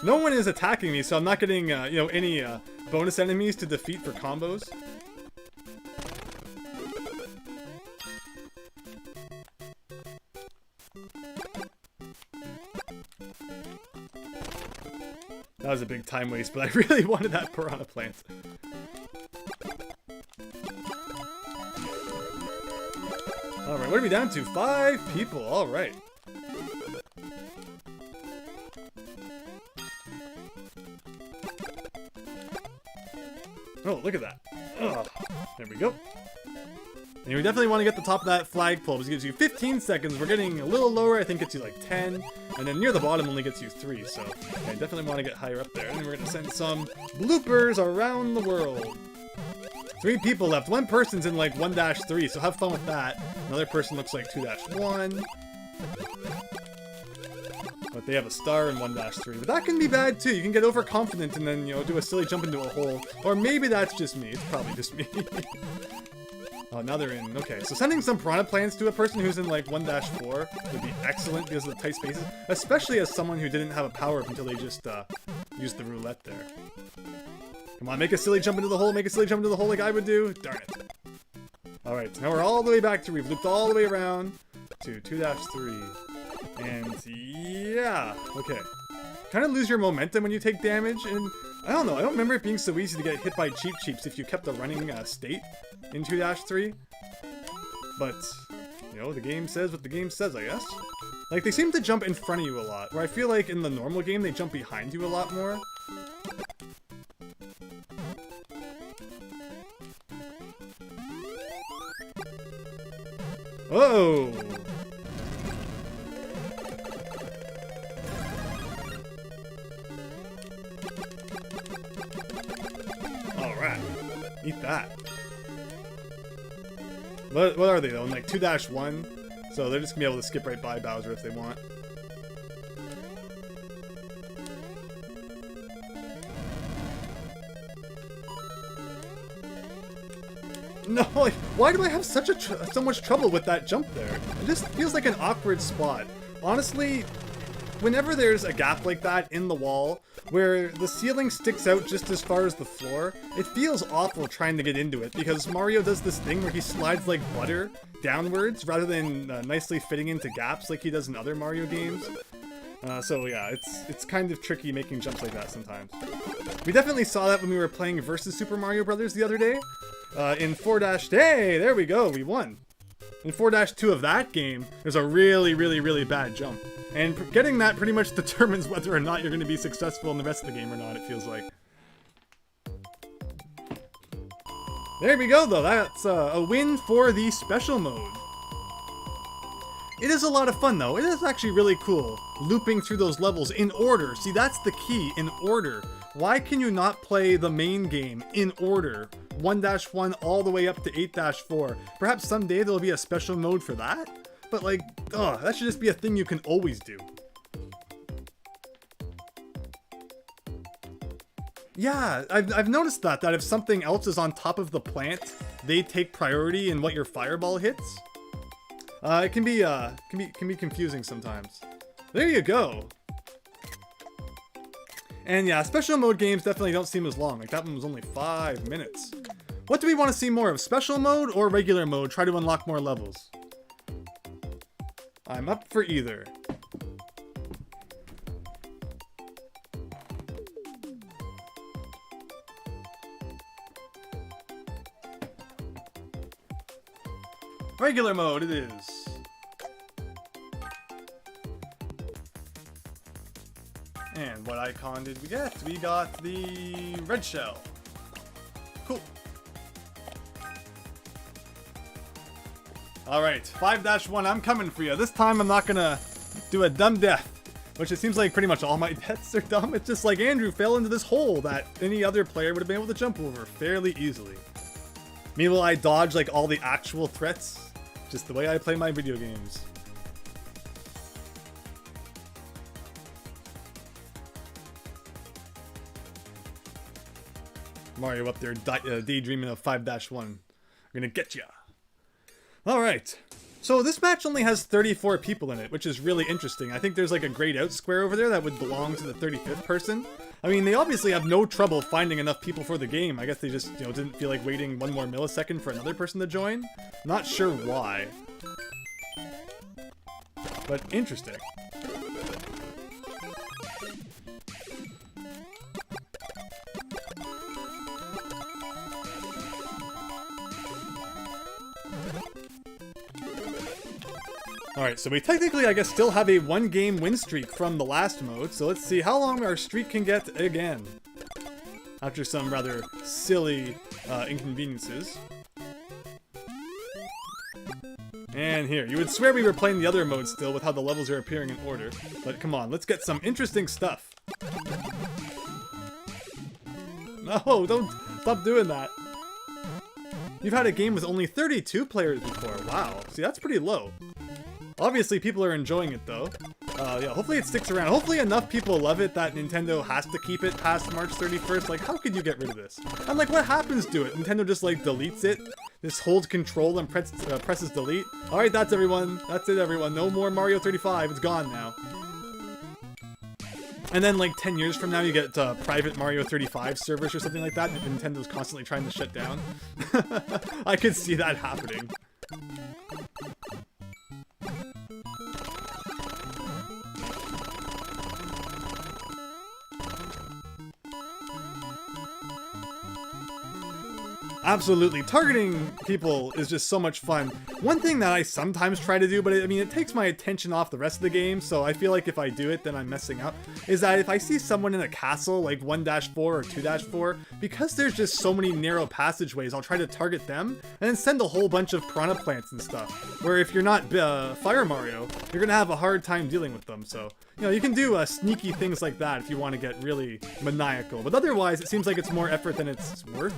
No one is attacking me, so I'm not getting, you know, any bonus enemies to defeat for combos. That was a big time waste, but I really wanted that piranha plant. Alright, what are we down to? 5 people, alright. Oh, look at that. Ugh. There we go. And we definitely want to get the top of that flagpole, because it gives you 15 seconds. We're getting a little lower, I think it gets you like 10. And then near the bottom only gets you 3, so I definitely want to get higher up there. And then we're going to send some bloopers around the world. 3 people left. One person's in like 1-3, so have fun with that. Another person looks like 2-1. But they have a star in 1-3. But that can be bad too. You can get overconfident and then, you know, do a silly jump into a hole. Or maybe that's just me. It's probably just me. Oh, now they're in. Okay, so sending some piranha plants to a person who's in like 1-4 would be excellent because of the tight spaces. Especially as someone who didn't have a power-up until they just used the roulette there. Come on, make a silly jump into the hole. Make a silly jump into the hole like I would do. Darn it. Alright, so now we're all the way back to, we've looped all the way around to 2-3. And yeah, okay. Kind of lose your momentum when you take damage, and I don't know, I don't remember it being so easy to get hit by Cheep Cheeps if you kept the running state in 2-3. But, you know, the game says what the game says, I guess. Like, they seem to jump in front of you a lot, where I feel like in the normal game they jump behind you a lot more. Oh! Alright. Eat that. What are they though? In like 2-1? So they're just gonna be able to skip right by Bowser if they want. No, like, why do I have such so much trouble with that jump there? It just feels like an awkward spot. Honestly, whenever there's a gap like that in the wall, where the ceiling sticks out just as far as the floor, it feels awful trying to get into it, because Mario does this thing where he slides like butter downwards, rather than nicely fitting into gaps like he does in other Mario games. So yeah, it's kind of tricky making jumps like that sometimes. We definitely saw that when we were playing versus Super Mario Brothers the other day. In 4-, hey, there we go, we won. In 4-2 of that game, there's a really, really, really bad jump. And getting that pretty much determines whether or not you're going to be successful in the rest of the game or not, it feels like. There we go, though. That's a win for the special mode. It is a lot of fun, though. It is actually really cool, looping through those levels in order. See, that's the key, in order. Why can you not play the main game in order? 1-1 all the way up to 8-4. Perhaps someday there'll be a special mode for that? But like, ugh, that should just be a thing you can always do. Yeah, I've noticed that if something else is on top of the plant, they take priority in what your fireball hits. It can be confusing sometimes. There you go. And yeah, special mode games definitely don't seem as long. Like that one was only 5 minutes. What do we want to see more of? Special mode or regular mode? Try to unlock more levels. I'm up for either. Regular mode it is. And what icon did we get? We got the red shell. Cool. Alright, 5-1, I'm coming for you. This time I'm not gonna do a dumb death. Which it seems like pretty much all my deaths are dumb. It's just like Andrew fell into this hole that any other player would have been able to jump over fairly easily. Meanwhile, I dodge like all the actual threats. Just the way I play my video games. Mario up there daydreaming of 5-1. I'm gonna get ya. Alright. So this match only has 34 people in it, which is really interesting. I think there's like a grayed out square over there that would belong to the 35th person. I mean, they obviously have no trouble finding enough people for the game. I guess they just, you know, didn't feel like waiting one more millisecond for another person to join. Not sure why. But interesting. Alright, so we technically, I guess, still have a 1-game win streak from the last mode, so let's see how long our streak can get again. After some rather silly inconveniences. And here, you would swear we were playing the other mode still with how the levels are appearing in order. But come on, let's get some interesting stuff. No, don't stop doing that. You've had a game with only 32 players before. Wow, see, that's pretty low. Obviously, people are enjoying it, though. Yeah, hopefully it sticks around. Hopefully enough people love it that Nintendo has to keep it past March 31st. Like, how could you get rid of this? And, like, what happens to it? Nintendo just, like, deletes it? Just holds control and presses delete? Alright, that's everyone. That's it, everyone. No more Mario 35. It's gone now. And then, like, 10 years from now, you get private Mario 35 servers or something like that, and Nintendo's constantly trying to shut down. I could see that happening. Absolutely. Targeting people is just so much fun. One thing that I sometimes try to do, but I mean, it takes my attention off the rest of the game, so I feel like if I do it, then I'm messing up, is that if I see someone in a castle, like 1-4 or 2-4, because there's just so many narrow passageways, I'll try to target them, and then send a whole bunch of piranha plants and stuff, where if you're not Fire Mario, you're gonna have a hard time dealing with them, so, you know, you can do sneaky things like that if you want to get really maniacal, but otherwise, it seems like it's more effort than it's worth.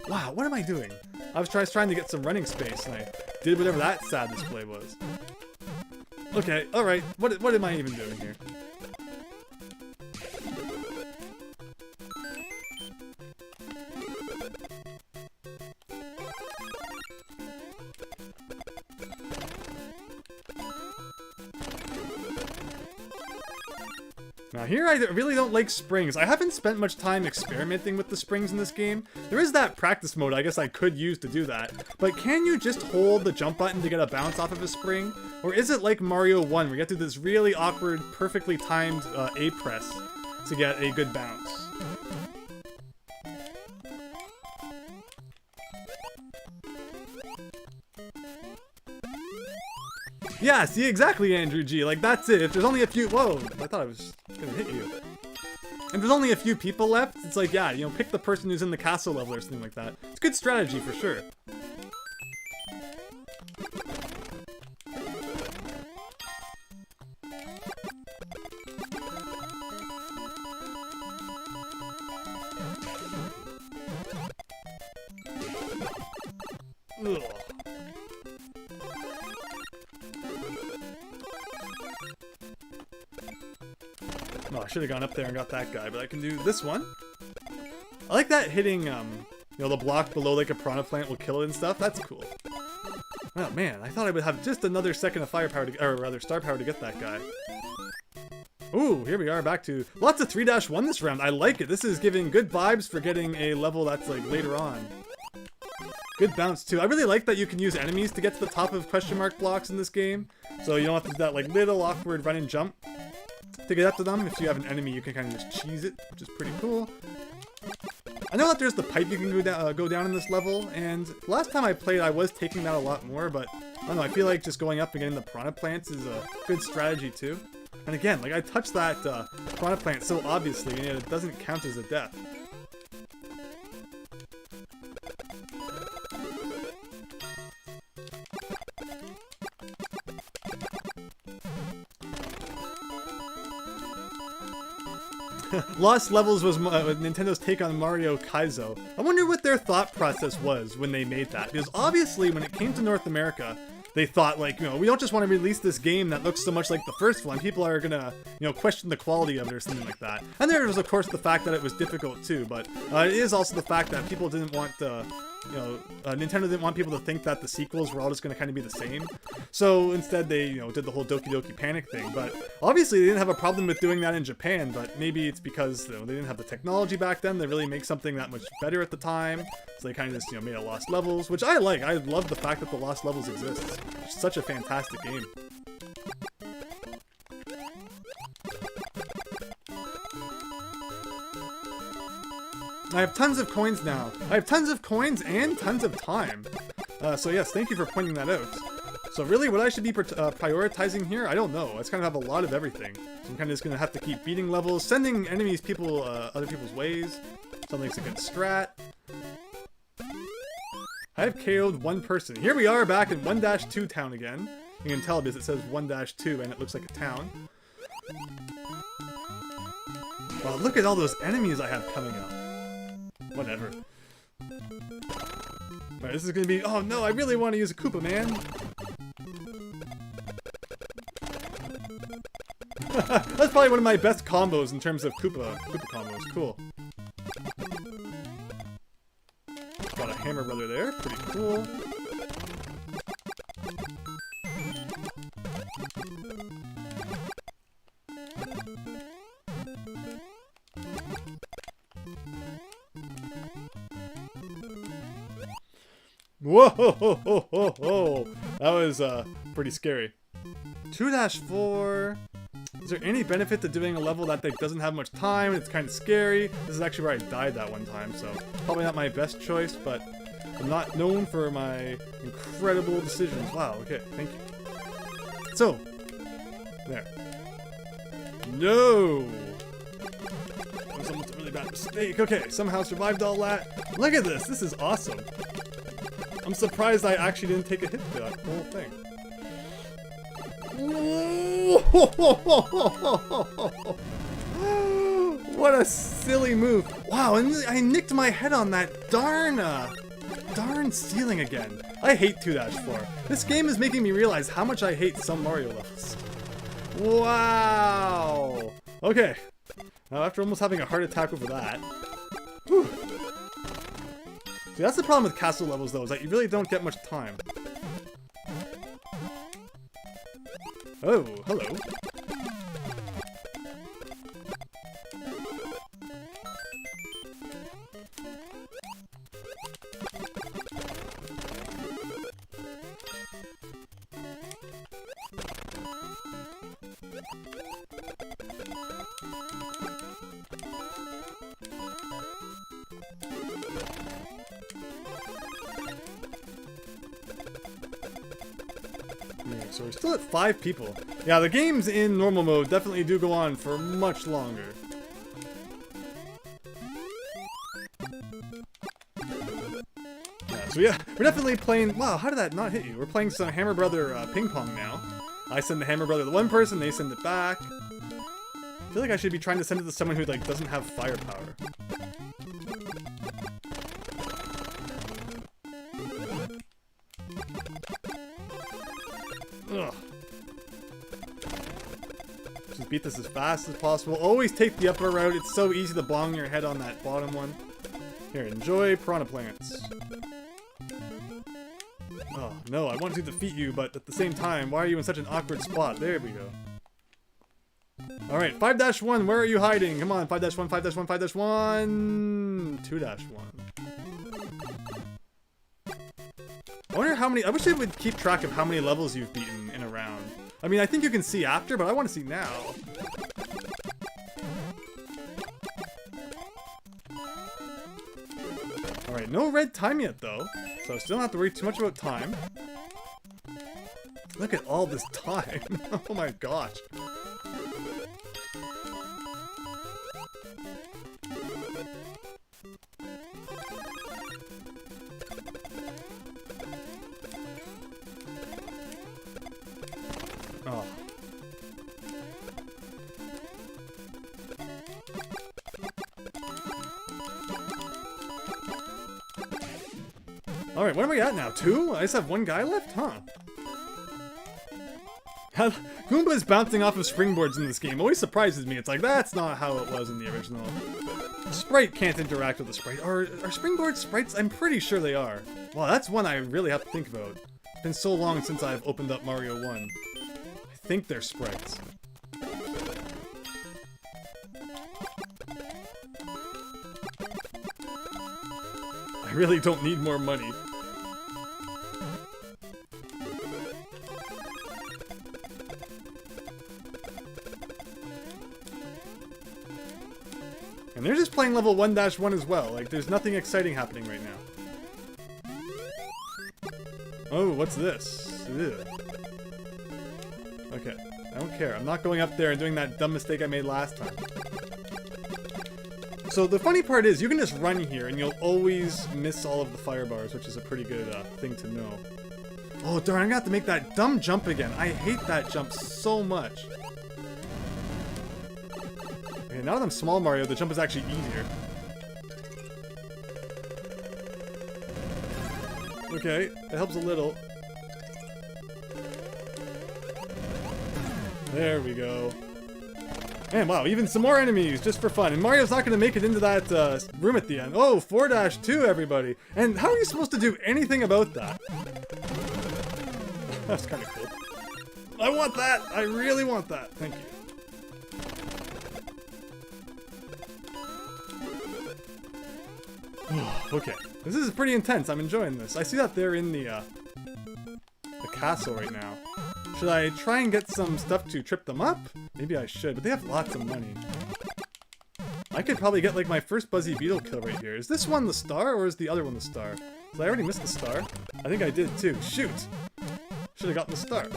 Wow, what am I doing? I was trying to get some running space, and I did whatever that sad display was. Okay, alright, what am I even doing here? Now here I really don't like springs. I haven't spent much time experimenting with the springs in this game. There is that practice mode I guess I could use to do that. But can you just hold the jump button to get a bounce off of a spring? Or is it like Mario 1 where you have to do this really awkward, perfectly timed A press to get a good bounce? Yeah, see, exactly, Andrew G. Like, that's it. If there's only a few... Whoa, I thought I was gonna hit you. If there's only a few people left, it's like, yeah, you know, pick the person who's in the castle level or something like that. It's good strategy, for sure. Ugh. Oh, I should have gone up there and got that guy, but I can do this one. I like that hitting, you know, the block below like a piranha plant will kill it and stuff. That's cool. Oh man, I thought I would have just another second of firepower to, or rather star power to get that guy. Ooh, here we are back to lots of 3-1 this round. I like it. This is giving good vibes for getting a level that's like later on. Good bounce too. I really like that you can use enemies to get to the top of question mark blocks in this game. So you don't have to do that like little awkward run and jump to get up to them. If you have an enemy, you can kind of just cheese it, which is pretty cool. I know that there's the pipe you can go down in this level, and last time I played, I was taking that a lot more, but I don't know, I feel like just going up and getting the piranha plants is a good strategy too. And again, like I touched that piranha plant so obviously, and yet it doesn't count as a death. Lost Levels was Nintendo's take on Mario Kaizo. I wonder what their thought process was when they made that, because obviously when it came to North America, they thought like, we don't just want to release this game that looks so much like the first one. People are gonna, question the quality of it or something like that. And there was, of course, the fact that it was difficult too, but it is also the fact that people didn't want Nintendo didn't want people to think that the sequels were all just going to kind of be the same. So instead they, did the whole Doki Doki Panic thing. But obviously they didn't have a problem with doing that in Japan, but maybe it's because they didn't have the technology back then to really make something that much better at the time. So they kind of just, made a Lost Levels, which I like. I love the fact that the Lost Levels exists. It's such a fantastic game. I have tons of coins now. I have tons of coins and tons of time. So yes, thank you for pointing that out. So really what I should be prioritizing here, I don't know. It's kind of have a lot of everything. So I'm kind of just going to have to keep beating levels, sending enemies other people's ways. Something's a good strat. I have KO'd one person. Here we are back in 1-2 town again. You can tell because it says 1-2 and it looks like a town. Wow, look at all those enemies I have coming up. Whatever. Alright, this is gonna be... Oh no, I really want to use a Koopa, man! That's probably one of my best combos in terms of Koopa combos. Cool. Got a Hammer Brother there. Pretty cool. Whoa, ho, ho, ho, ho, ho. That was pretty scary. 2-4. Is there any benefit to doing a level that doesn't have much time? It's kind of scary. This is actually where I died that one time, so probably not my best choice, but I'm not known for my incredible decisions. Wow, okay, thank you. So, there. No! That was almost a really bad mistake. Okay, somehow survived all that. Look at this, this is awesome. I'm surprised I actually didn't take a hit for that whole thing. What a silly move. Wow, and I nicked my head on that darn ceiling again. I hate 2-4. This game is making me realize how much I hate some Mario levels. Wow. Okay. Now after almost having a heart attack over that. Whew. See, that's the problem with castle levels, though, is that you really don't get much time. Oh, hello. So we're still at 5 people. Yeah, the games in normal mode definitely do go on for much longer. Yeah, so yeah, we're definitely playing... Wow, how did that not hit you? We're playing some Hammer Brother ping pong now. I send the Hammer Brother to one person, they send it back. I feel like I should be trying to send it to someone who doesn't have firepower. Ugh. Just beat this as fast as possible. Always take the upper route. It's so easy to bong your head on that bottom one. Here, enjoy Piranha Plants. Oh, no, I want to defeat you, but at the same time, why are you in such an awkward spot? There we go. Alright, 5-1, where are you hiding? Come on, 5-1, 5-1, 5-1, 2-1. I wonder how many... I wish I would keep track of how many levels you've beaten in a round. I mean, I think you can see after, but I want to see now. Alright, no red time yet, though. So I still don't have to worry too much about time. Look at all this time. Oh my gosh. Alright, what am I at now? 2? I just have 1 guy left? Huh. Goomba's bouncing off of springboards in this game always surprises me. It's like, that's not how it was in the original. Sprite can't interact with the sprite. Are springboards sprites? I'm pretty sure they are. Wow, that's one I really have to think about. It's been so long since I've opened up Mario 1. I think they're sprites. I really don't need more money. And they're just playing level 1-1 as well. Like, there's nothing exciting happening right now. Oh, what's this? Ew. Okay, I don't care. I'm not going up there and doing that dumb mistake I made last time. So the funny part is, you can just run here and you'll always miss all of the fire bars, which is a pretty good thing to know. Oh darn, I'm gonna have to make that dumb jump again. I hate that jump so much. Okay, now that I'm small Mario, the jump is actually easier. Okay, it helps a little. There we go. And wow, even some more enemies, just for fun. And Mario's not going to make it into that room at the end. Oh, 4-2, everybody. And how are you supposed to do anything about that? That's kind of cool. I want that! I really want that. Thank you. Okay, this is pretty intense. I'm enjoying this. I see that they're in the castle right now. Should I try and get some stuff to trip them up? Maybe I should, but they have lots of money. I could probably get like my first Buzzy Beetle kill right here. Is this one the star or is the other one the star? Did I already miss the star? I think I did too. Shoot! Should have gotten the star.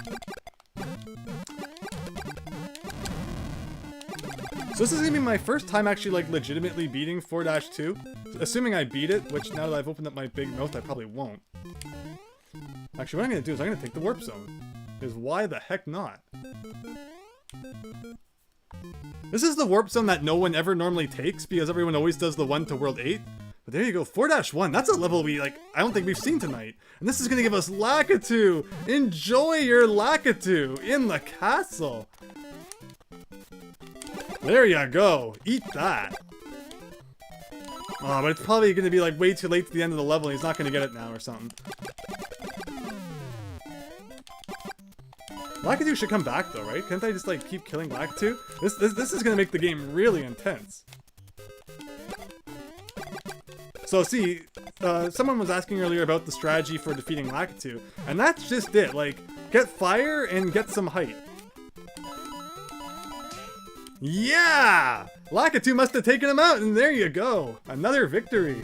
So this is gonna be my first time actually like legitimately beating 4-2. Assuming I beat it, which now that I've opened up my big mouth, I probably won't. Actually, what I'm gonna do is I'm gonna take the warp zone. Because why the heck not? This is the warp zone that no one ever normally takes because everyone always does the 1 to World 8. But there you go, 4-1. That's a level we I don't think we've seen tonight. And this is gonna give us Lakitu. Enjoy your Lakitu in the castle. There you go. Eat that. Oh, but it's probably gonna be like way too late to the end of the level and he's not gonna get it now or something. Lakitu should come back though, right? Can't I just like keep killing Lakitu? This is gonna make the game really intense. So see, someone was asking earlier about the strategy for defeating Lakitu, and that's just it. Like, get fire and get some height. Yeah! Lakitu must have taken him out, and there you go. Another victory.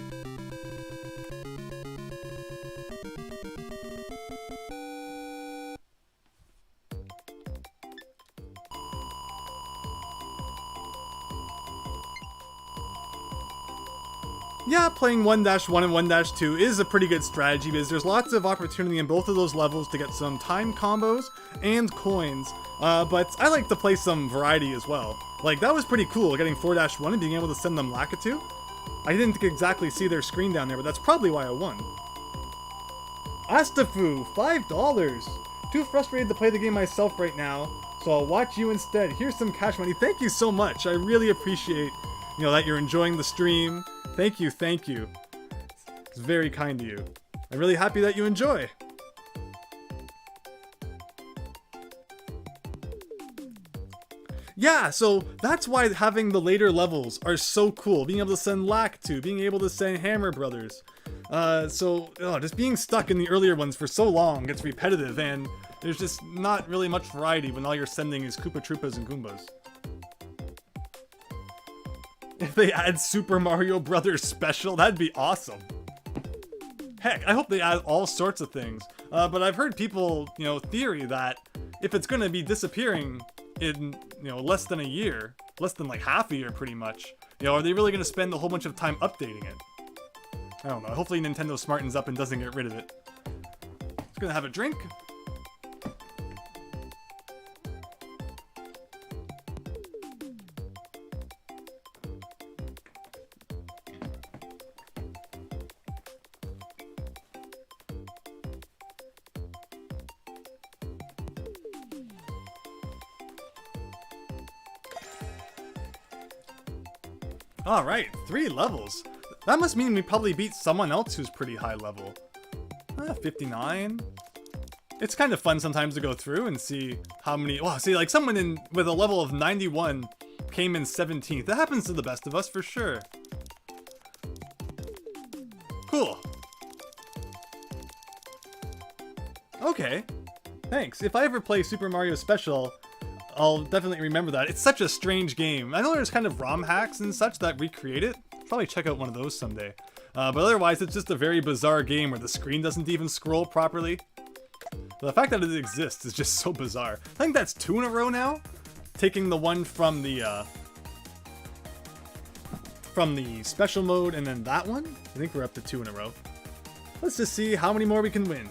Yeah, playing 1-1 and 1-2 is a pretty good strategy because there's lots of opportunity in both of those levels to get some time combos and coins, but I like to play some variety as well. Like, that was pretty cool, getting 4-1 and being able to send them Lakitu. I didn't exactly see their screen down there, but that's probably why I won. Astafu, $5! Too frustrated to play the game myself right now, so I'll watch you instead. Here's some cash money. Thank you so much. I really appreciate, that you're enjoying the stream. Thank you, thank you. It's very kind of you. I'm really happy that you enjoy. Yeah, so that's why having the later levels are so cool. Being able to send Lakitu, being able to send Hammer Brothers. Just being stuck in the earlier ones for so long gets repetitive, and there's just not really much variety when all you're sending is Koopa Troopas and Goombas. If they add Super Mario Brothers Special, that'd be awesome. Heck, I hope they add all sorts of things. But I've heard people, theory that if it's gonna be disappearing in, less than a year, less than like half a year pretty much, are they really gonna spend a whole bunch of time updating it? I don't know. Hopefully Nintendo smartens up and doesn't get rid of it. Just gonna have a drink. Alright, 3 levels. That must mean we probably beat someone else who's pretty high level. 59. It's kind of fun sometimes to go through and see how many... Wow, see, like someone with a level of 91 came in 17th. That happens to the best of us for sure. Cool. Okay. Thanks. If I ever play Super Mario Special, I'll definitely remember that. It's such a strange game. I know there's kind of ROM hacks and such that recreate it. Probably check out one of those someday. But otherwise, it's just a very bizarre game where the screen doesn't even scroll properly. But the fact that it exists is just so bizarre. I think that's 2 in a row now. Taking the one from the special mode and then that one. I think we're up to 2 in a row. Let's just see how many more we can win.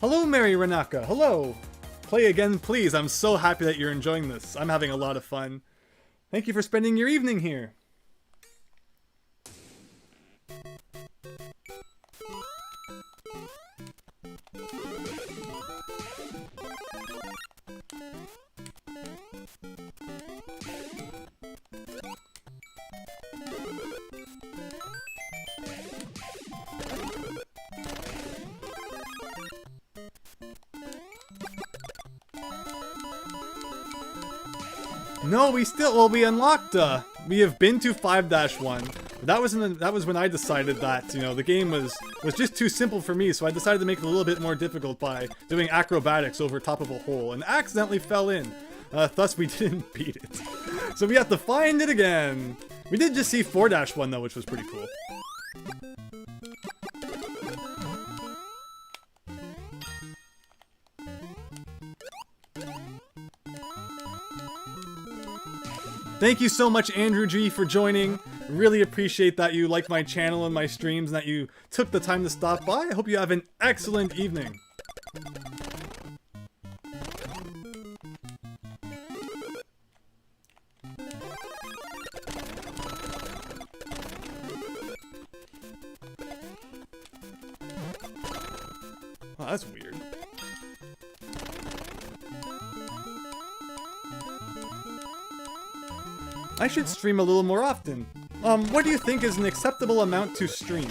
Hello, Mary Renaka. Hello. Play again, please. I'm so happy that you're enjoying this. I'm having a lot of fun. Thank you for spending your evening here. No, we unlocked, we have been to 5-1. That was when I decided that, you know, the game was just too simple for me, so I decided to make it a little bit more difficult by doing acrobatics over top of a hole, and accidentally fell in. Thus we didn't beat it. So we have to find it again. We did just see 4-1 though, which was pretty cool. Thank you so much, Andrew G, for joining. Really appreciate that you like my channel and my streams and that you took the time to stop by. I hope you have an excellent evening. Oh, that's weird. I should stream a little more often. What do you think is an acceptable amount to stream?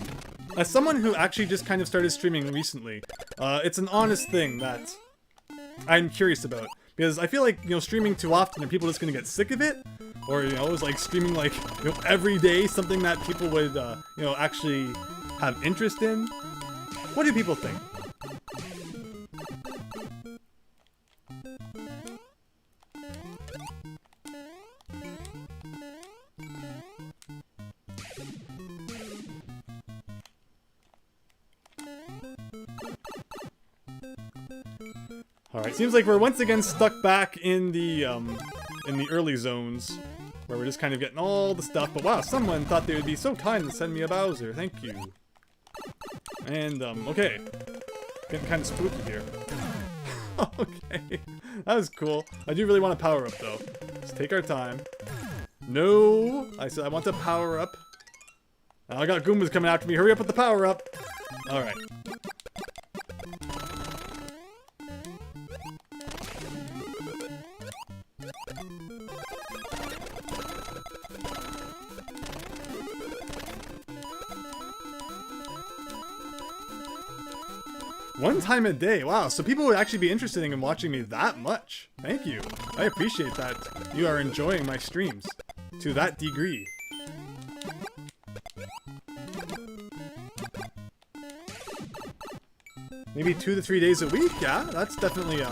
As someone who actually just kind of started streaming recently, it's an honest thing that I'm curious about. Because I feel like, you know, streaming too often, are people just gonna get sick of it? Or, you know, is like streaming like, you know, every day something that people would, you know, actually have interest in? What do people think? Alright, seems like we're once again stuck back in the early zones, where we're just kind of getting all the stuff, but wow, someone thought they would be so kind to send me a Bowser, thank you. And, okay. Getting kind of spooky here. Okay, that was cool. I do really want to power up, though. Let's take our time. No! I said I want to power up. Now I got Goombas coming after me, hurry up with the power up! Alright. One time a day. Wow, so people would actually be interested in watching me that much. Thank you. I appreciate that you are enjoying my streams to that degree. Maybe 2 to 3 days a week? Yeah, that's definitely a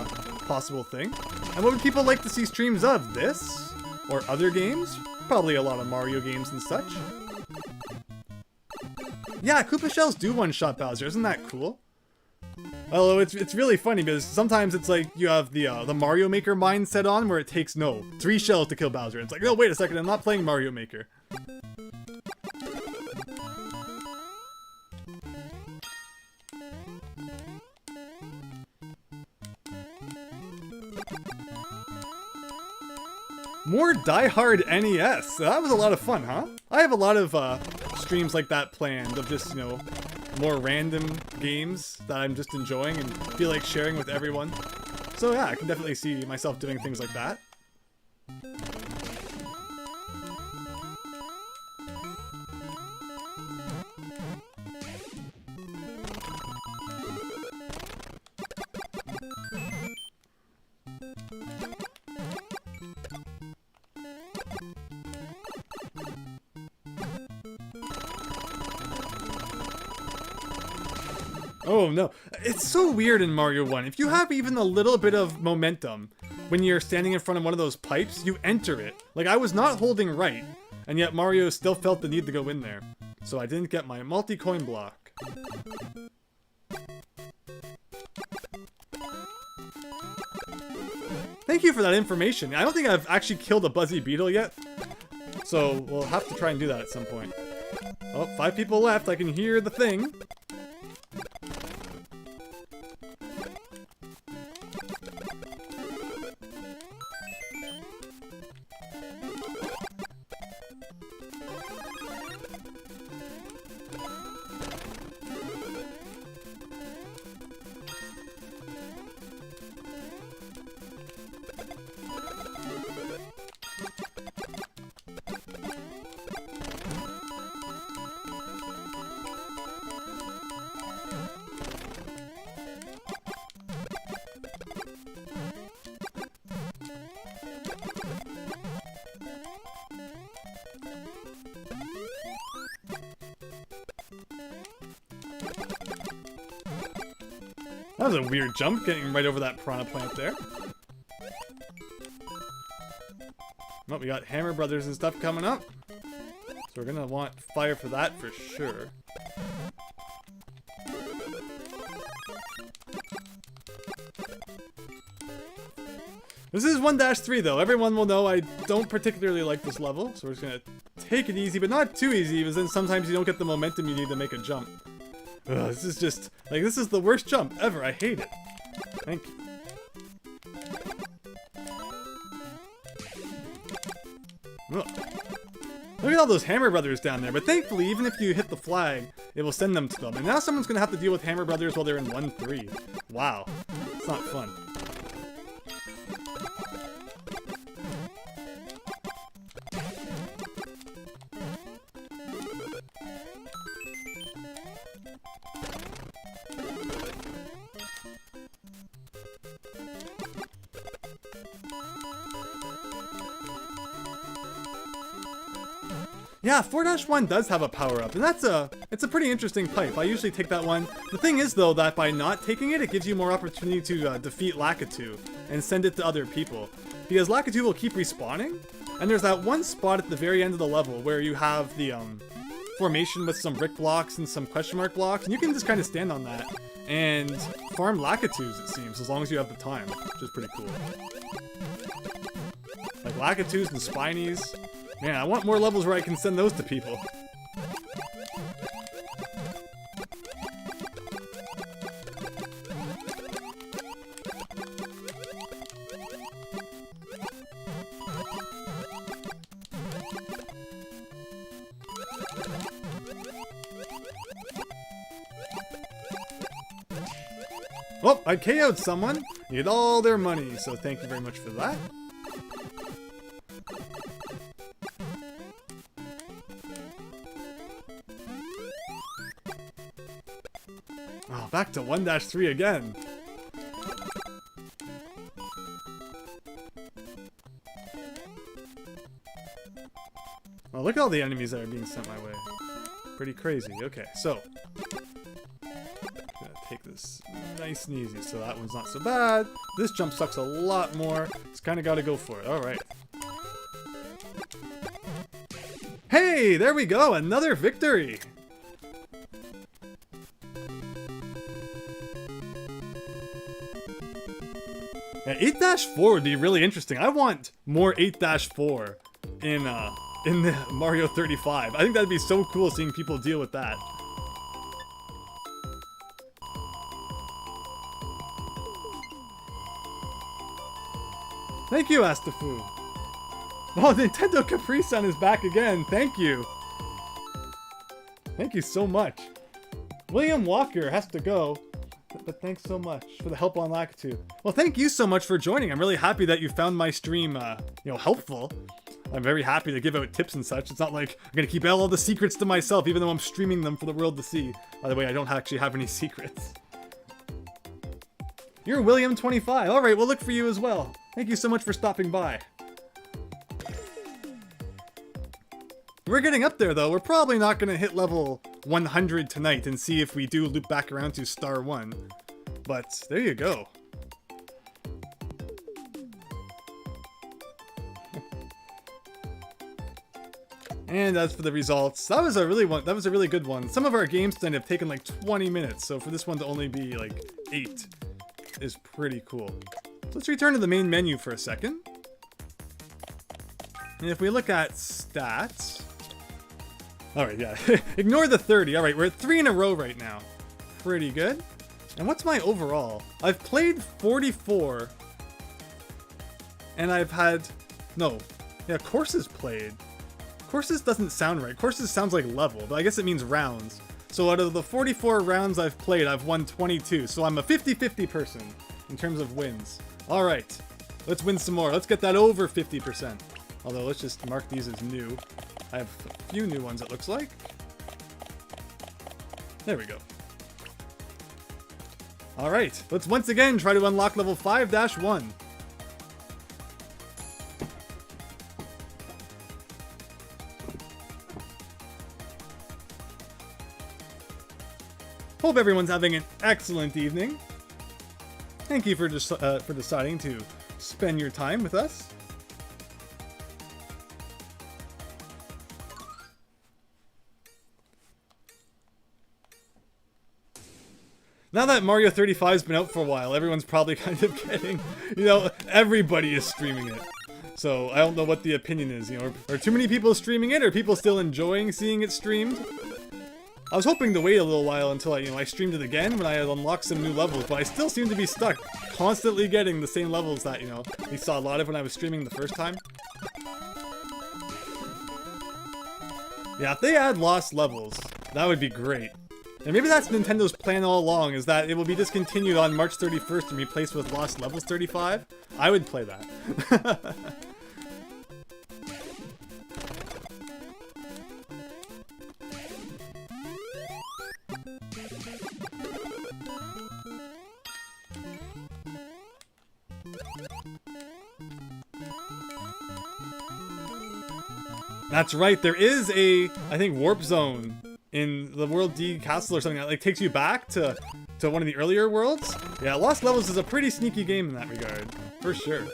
possible thing. And what would people like to see streams of? This? Or other games? Probably a lot of Mario games and such. Yeah, Koopa Shells do one-shot Bowser. Isn't that cool? Although it's really funny because sometimes it's like you have the Mario Maker mindset on where it takes 3 shells to kill Bowser. It's like, oh wait a second, I'm not playing Mario Maker. More Die Hard NES. That was a lot of fun, huh? I have a lot of streams like that planned of just, you know, more random games that I'm just enjoying and feel like sharing with everyone. So yeah, I can definitely see myself doing things like that. Oh no. It's so weird in Mario 1. If you have even a little bit of momentum when you're standing in front of one of those pipes, you enter it. Like, I was not holding right, and yet Mario still felt the need to go in there. So I didn't get my multi-coin block. Thank you for that information. I don't think I've actually killed a Buzzy Beetle yet. So we'll have to try and do that at some point. Oh, 5 people left. I can hear the thing. That was a weird jump, getting right over that piranha plant there. Well, we got Hammer Brothers and stuff coming up. So we're gonna want fire for that for sure. This is 1-3 though. Everyone will know I don't particularly like this level, so we're just gonna take it easy, but not too easy, because then sometimes you don't get the momentum you need to make a jump. Ugh, this is just, like, this is the worst jump ever. I hate it. Thank you. Ugh. Look at all those Hammer Brothers down there, but thankfully, even if you hit the flag, it will send them to them. And now someone's gonna have to deal with Hammer Brothers while they're in 1-3. Wow. It's not fun. Yeah, 4-1 does have a power-up, and it's a pretty interesting pipe. I usually take that one. The thing is, though, that by not taking it, it gives you more opportunity to defeat Lakitu and send it to other people. Because Lakitu will keep respawning, and there's that one spot at the very end of the level where you have the formation with some brick blocks and some question mark blocks, and you can just kind of stand on that and farm Lakitus, it seems, as long as you have the time, which is pretty cool. Like Lakitus and Spinies. Man, I want more levels where I can send those to people. Oh, I KO'd someone. Need all their money, so thank you very much for that. Oh, back to 1-3 again. Oh, look at all the enemies that are being sent my way. Pretty crazy. Okay, so gonna take this nice and easy, so that one's not so bad. This jump sucks a lot more. Just kind of got to go for it. All right. Hey, there we go. Another victory. Yeah, 8-4 would be really interesting. I want more 8-4 in the Mario 35. I think that'd be so cool seeing people deal with that. Thank you, Astafu. Oh, Nintendo Capri-san is back again. Thank you. Thank you so much. William Walker has to go. But thanks so much for the help on Lakitu. Well, thank you so much for joining. I'm really happy that you found my stream, helpful. I'm very happy to give out tips and such. It's not like I'm gonna keep all the secrets to myself, even though I'm streaming them for the world to see. By the way, I don't actually have any secrets. You're William25. All right, we'll look for you as well. Thank you so much for stopping by. We're getting up there, though. We're probably not gonna hit level 100 tonight and see if we do loop back around to star 1. But there you go. And as for the results, that was a really good one. Some of our games tonight have taken like 20 minutes, so for this one to only be like 8 is pretty cool. So let's return to the main menu for a second. And if we look at stats... Alright, yeah. Ignore the 30. Alright, we're at 3 in a row right now. Pretty good. And what's my overall? I've played 44. And I've had... No. Yeah, courses played. Courses doesn't sound right. Courses sounds like level, but I guess it means rounds. So out of the 44 rounds I've played, I've won 22. So I'm a 50-50 person in terms of wins. Alright, let's win some more. Let's get that over 50%. Although, let's just mark these as new. I have a few new ones, it looks like. There we go. Alright, let's once again try to unlock level 5-1. Hope everyone's having an excellent evening. Thank you for deciding to spend your time with us. Now that Mario 35's been out for a while, everyone's probably kind of getting, you know, everybody is streaming it. So I don't know what the opinion is, you know, are too many people streaming it? Are people still enjoying seeing it streamed? I was hoping to wait a little while until I streamed it again when I had unlocked some new levels, but I still seem to be stuck, constantly getting the same levels that, we saw a lot of when I was streaming the first time. Yeah, if they add lost levels, that would be great. And maybe that's Nintendo's plan all along, is that it will be discontinued on March 31st and replaced with Lost Levels 35. I would play that. That's right, there is a, I think, warp zone in the World D Castle or something that like takes you back to one of the earlier worlds. Yeah, Lost Levels is a pretty sneaky game in that regard, for sure.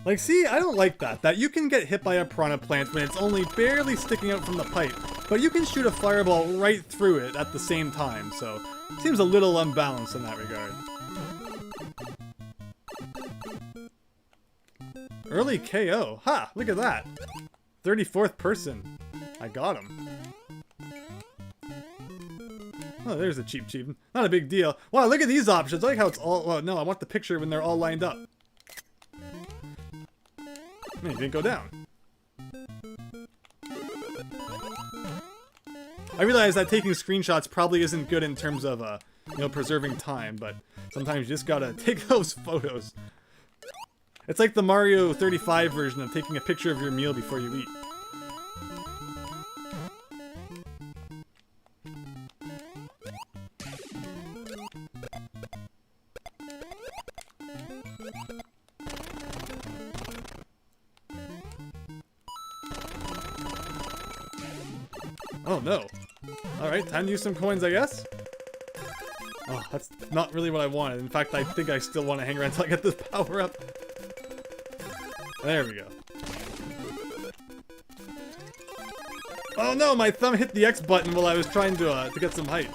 Like, see, I don't like that. That you can get hit by a piranha plant when it's only barely sticking out from the pipe, but you can shoot a fireball right through it at the same time, so it seems a little unbalanced in that regard. Early KO. Ha! Look at that. 34th person. I got him. Oh, there's a cheap. Not a big deal. Wow, look at these options. I like how it's all... Well, no, I want the picture when they're all lined up. Man, you didn't go down. I realize that taking screenshots probably isn't good in terms of, preserving time, but sometimes you just gotta take those photos. It's like the Mario 35 version of taking a picture of your meal before you eat. Oh no. Alright, time to use some coins, I guess. Oh, that's not really what I wanted. In fact, I think I still want to hang around until I get this power up. There we go. Oh no, my thumb hit the X button while I was trying to get some height.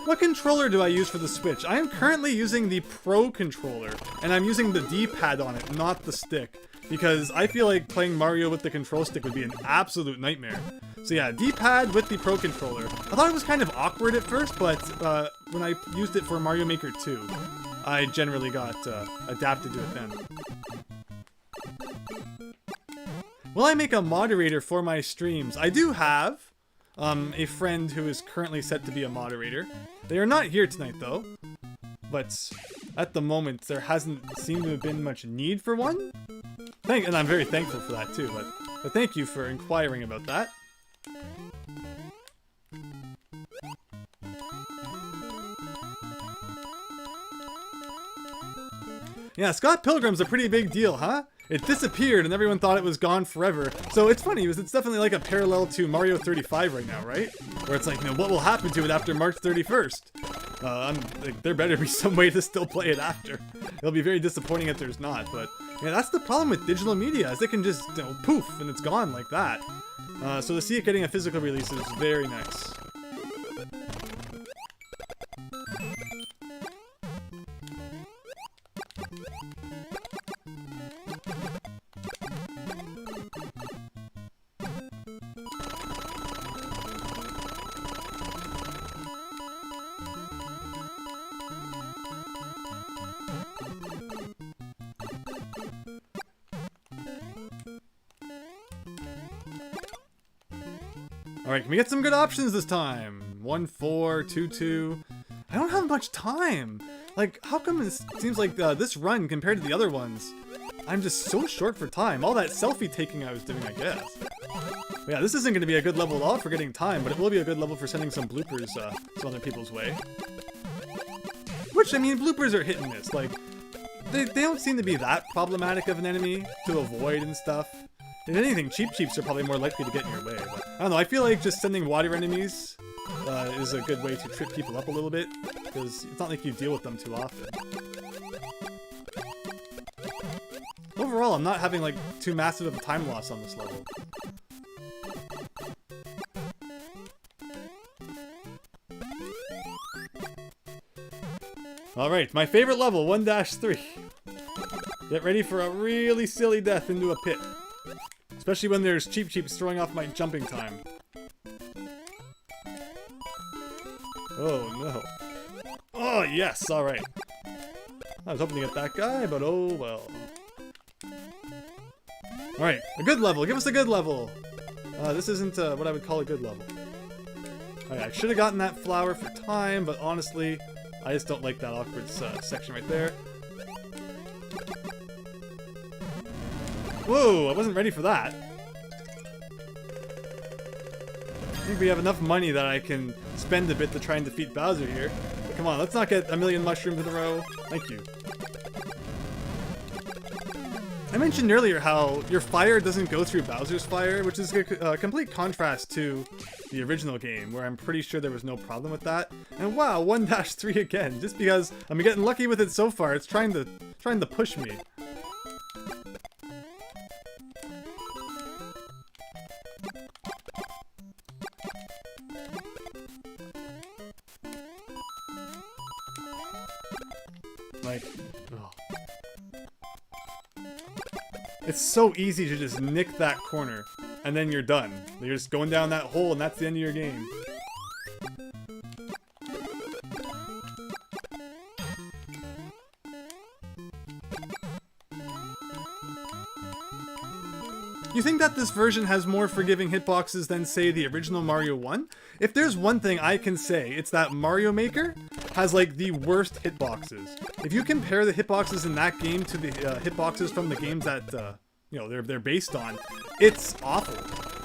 What controller do I use for the Switch? I am currently using the Pro controller, and I'm using the D-pad on it, not the stick. Because I feel like playing Mario with the control stick would be an absolute nightmare. So yeah, D-pad with the Pro controller. I thought it was kind of awkward at first, but when I used it for Mario Maker 2, I generally got adapted to it then. Will I make a moderator for my streams? I do have a friend who is currently set to be a moderator. They are not here tonight though, but at the moment, there hasn't seemed to have been much need for one. And I'm very thankful for that too, but thank you for inquiring about that. Yeah, Scott Pilgrim's a pretty big deal, huh? It disappeared and everyone thought it was gone forever. So it's funny, because it's definitely like a parallel to Mario 35 right now, right? Where it's like, you know, what will happen to it after March 31st? Like, there better be some way to still play it after. It'll be very disappointing if there's not, but yeah, that's the problem with digital media, is it can just, you know, poof, and it's gone like that. So to see it getting a physical release is very nice. Alright, can we get some good options this time? 1, 4, 2, 2. I don't have much time. Like, how come it seems like this run compared to the other ones, I'm just so short for time. All that selfie taking I was doing, I guess. But yeah, this isn't going to be a good level at all for getting time, but it will be a good level for sending some bloopers some other people's way. Which, I mean, bloopers are hit and miss. Like, they don't seem to be that problematic of an enemy to avoid and stuff. If anything, Cheeps are probably more likely to get in your way, but I don't know, I feel like just sending water enemies is a good way to trip people up a little bit, because it's not like you deal with them too often. Overall, I'm not having like too massive of a time loss on this level. Alright, my favorite level, 1-3. Get ready for a really silly death into a pit. Especially when there's Cheeps throwing off my jumping time. Oh no. Oh yes, alright. I was hoping to get that guy, but oh well. Alright, a good level. Give us a good level. This isn't what I would call a good level. Alright, I should have gotten that flower for time, but honestly, I just don't like that awkward section right there. Whoa, I wasn't ready for that. I think we have enough money that I can spend a bit to try and defeat Bowser here. But come on, let's not get a million mushrooms in a row. Thank you. I mentioned earlier how your fire doesn't go through Bowser's fire, which is a complete contrast to the original game, where I'm pretty sure there was no problem with that. And wow, 1-3 again, just because I'm getting lucky with it so far. It's trying to push me. Like, oh. It's so easy to just nick that corner, and then you're done. You're just going down that hole, and that's the end of your game. You think that this version has more forgiving hitboxes than, say, the original Mario 1? If there's one thing I can say, it's that Mario Maker has, like, the worst hitboxes. If you compare the hitboxes in that game to the hitboxes from the games that, you know, they're based on, it's awful.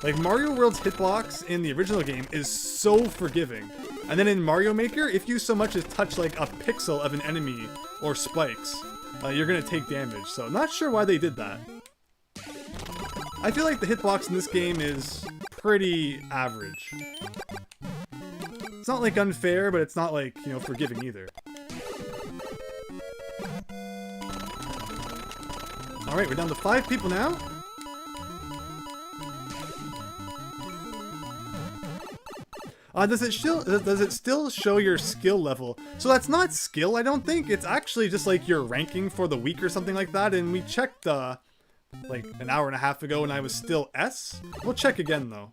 Like, Mario World's hitbox in the original game is so forgiving. And then in Mario Maker, if you so much as touch, like, a pixel of an enemy or spikes, you're gonna take damage. So, not sure why they did that. I feel like the hitbox in this game is pretty average. It's not like unfair, but it's not like, you know, forgiving either. Alright, we're down to 5 people now. Does it still show your skill level? So that's not skill, I don't think. It's actually just like your ranking for the week or something like that, and we checked, like an hour and a half ago and I was still S. We'll check again though.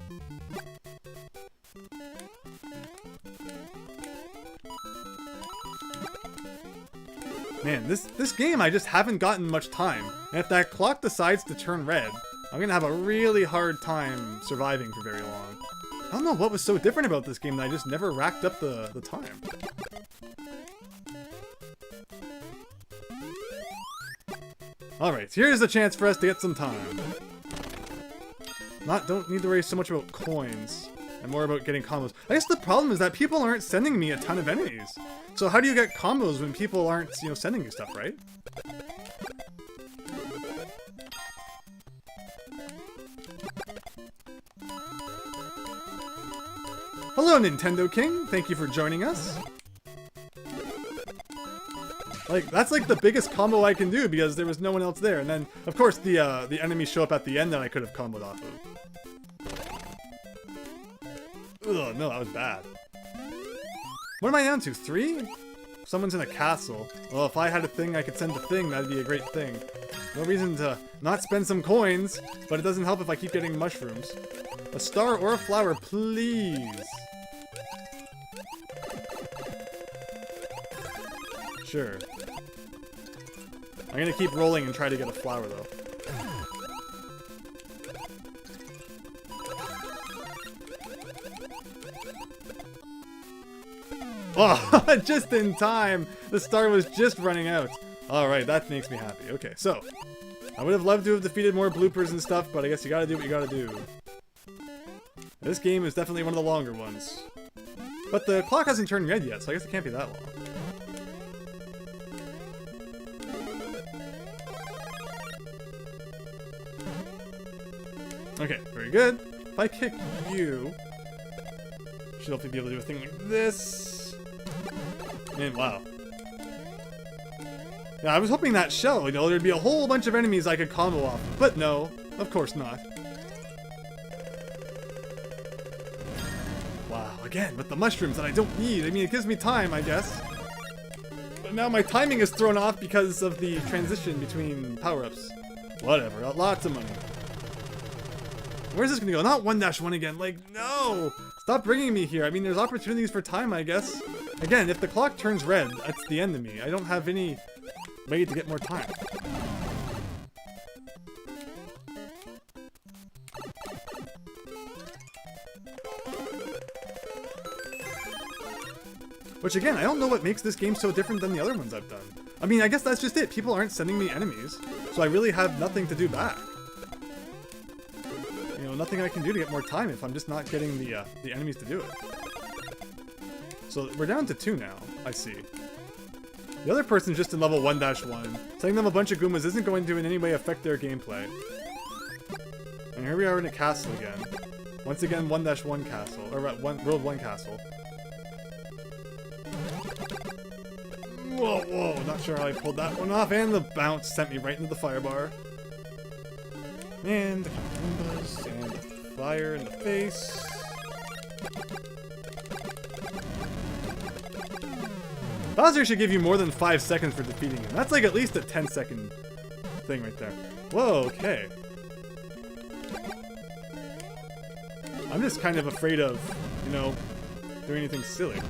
Man, this game I just haven't gotten much time. And if that clock decides to turn red, I'm gonna have a really hard time surviving for very long. I don't know what was so different about this game that I just never racked up the time. Alright, here's a chance for us to get some time. Don't need to worry so much about coins, and more about getting combos. I guess the problem is that people aren't sending me a ton of enemies. So how do you get combos when people aren't, you know, sending you stuff, right? Hello, Nintendo King. Thank you for joining us. Like, that's like the biggest combo I can do because there was no one else there. And then, of course, the enemies show up at the end that I could have comboed off of. Ugh, no, that was bad. What am I down to? 3? Someone's in a castle. Well, if I had a thing I could send a thing, that'd be a great thing. No reason to not spend some coins, but it doesn't help if I keep getting mushrooms. A star or a flower, please. Sure. I'm gonna keep rolling and try to get a flower, though. Oh, just in time! The star was just running out. Alright, that makes me happy. Okay, so. I would have loved to have defeated more bloopers and stuff, but I guess you gotta do what you gotta do. This game is definitely one of the longer ones. But the clock hasn't turned red yet, so I guess it can't be that long. Okay, very good. If I kick you, should hopefully be able to do a thing like this. And wow. Yeah, I was hoping that shell, you know, there'd be a whole bunch of enemies I could combo off of, but no, of course not. Wow, again, with the mushrooms that I don't need. I mean, it gives me time, I guess. But now my timing is thrown off because of the transition between power-ups. Whatever, lots of money. Where's this gonna go? Not 1-1 again. Like, no! Stop bringing me here. I mean, there's opportunities for time, I guess. Again, if the clock turns red, that's the end of me. I don't have any way to get more time. Which, again, I don't know what makes this game so different than the other ones I've done. I mean, I guess that's just it. People aren't sending me enemies, so I really have nothing to do back. You know, nothing I can do to get more time if I'm just not getting the enemies to do it. So we're down to 2 now, I see. The other person's just in level 1-1. Sending them a bunch of Goombas isn't going to in any way affect their gameplay. And here we are in a castle again. Once again, 1-1 castle, or World 1 castle. Whoa, whoa, not sure how I pulled that one off, and the bounce sent me right into the fire bar. And the Goombas, and the fire in the face. Bowser should give you more than 5 seconds for defeating him. That's like at least a 10-second thing right there. Whoa, okay. I'm just kind of afraid of, you know, doing anything silly.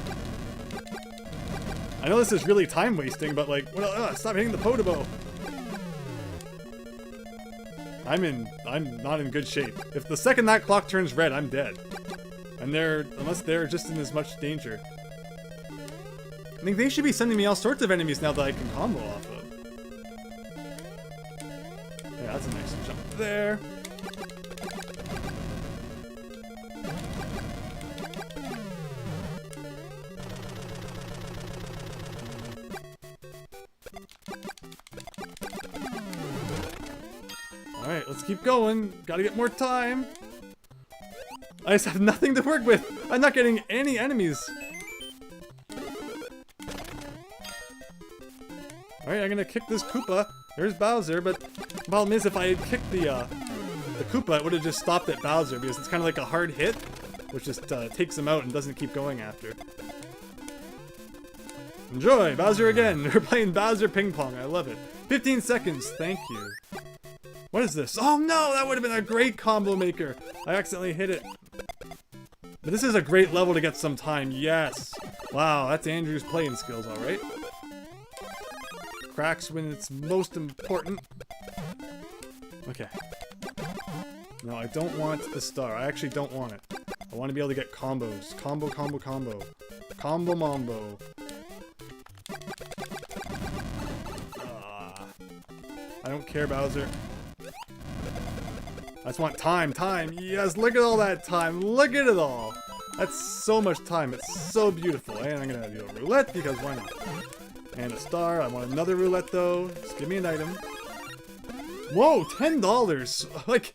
I know this is really time wasting, but like, stop hitting the Podobo. I'm not in good shape. If the second that clock turns red, I'm dead. And unless they're just in as much danger. I think they should be sending me all sorts of enemies now that I can combo off of. Yeah, that's a nice jump there. Alright, let's keep going. Gotta get more time. I just have nothing to work with. I'm not getting any enemies. Alright, I'm gonna kick this Koopa. There's Bowser, but the problem is if I had kicked the Koopa, it would have just stopped at Bowser because it's kind of like a hard hit, which just takes him out and doesn't keep going after. Enjoy! Bowser again! We're playing Bowser Ping Pong. I love it. 15 seconds. Thank you. What is this? Oh no! That would have been a great combo maker! I accidentally hit it. But this is a great level to get some time. Yes! Wow, that's Andrew's playing skills, alright. Cracks when it's most important. Okay. No, I don't want the star. I actually don't want it. I want to be able to get combos. Combo, combo, combo. Combo mambo. I don't care, Bowser. I just want time. Yes, look at all that time. Look at it all. That's so much time. It's so beautiful. And I'm gonna do a roulette because why not? And a star. I want another roulette though. Just give me an item. Whoa, $10. Like,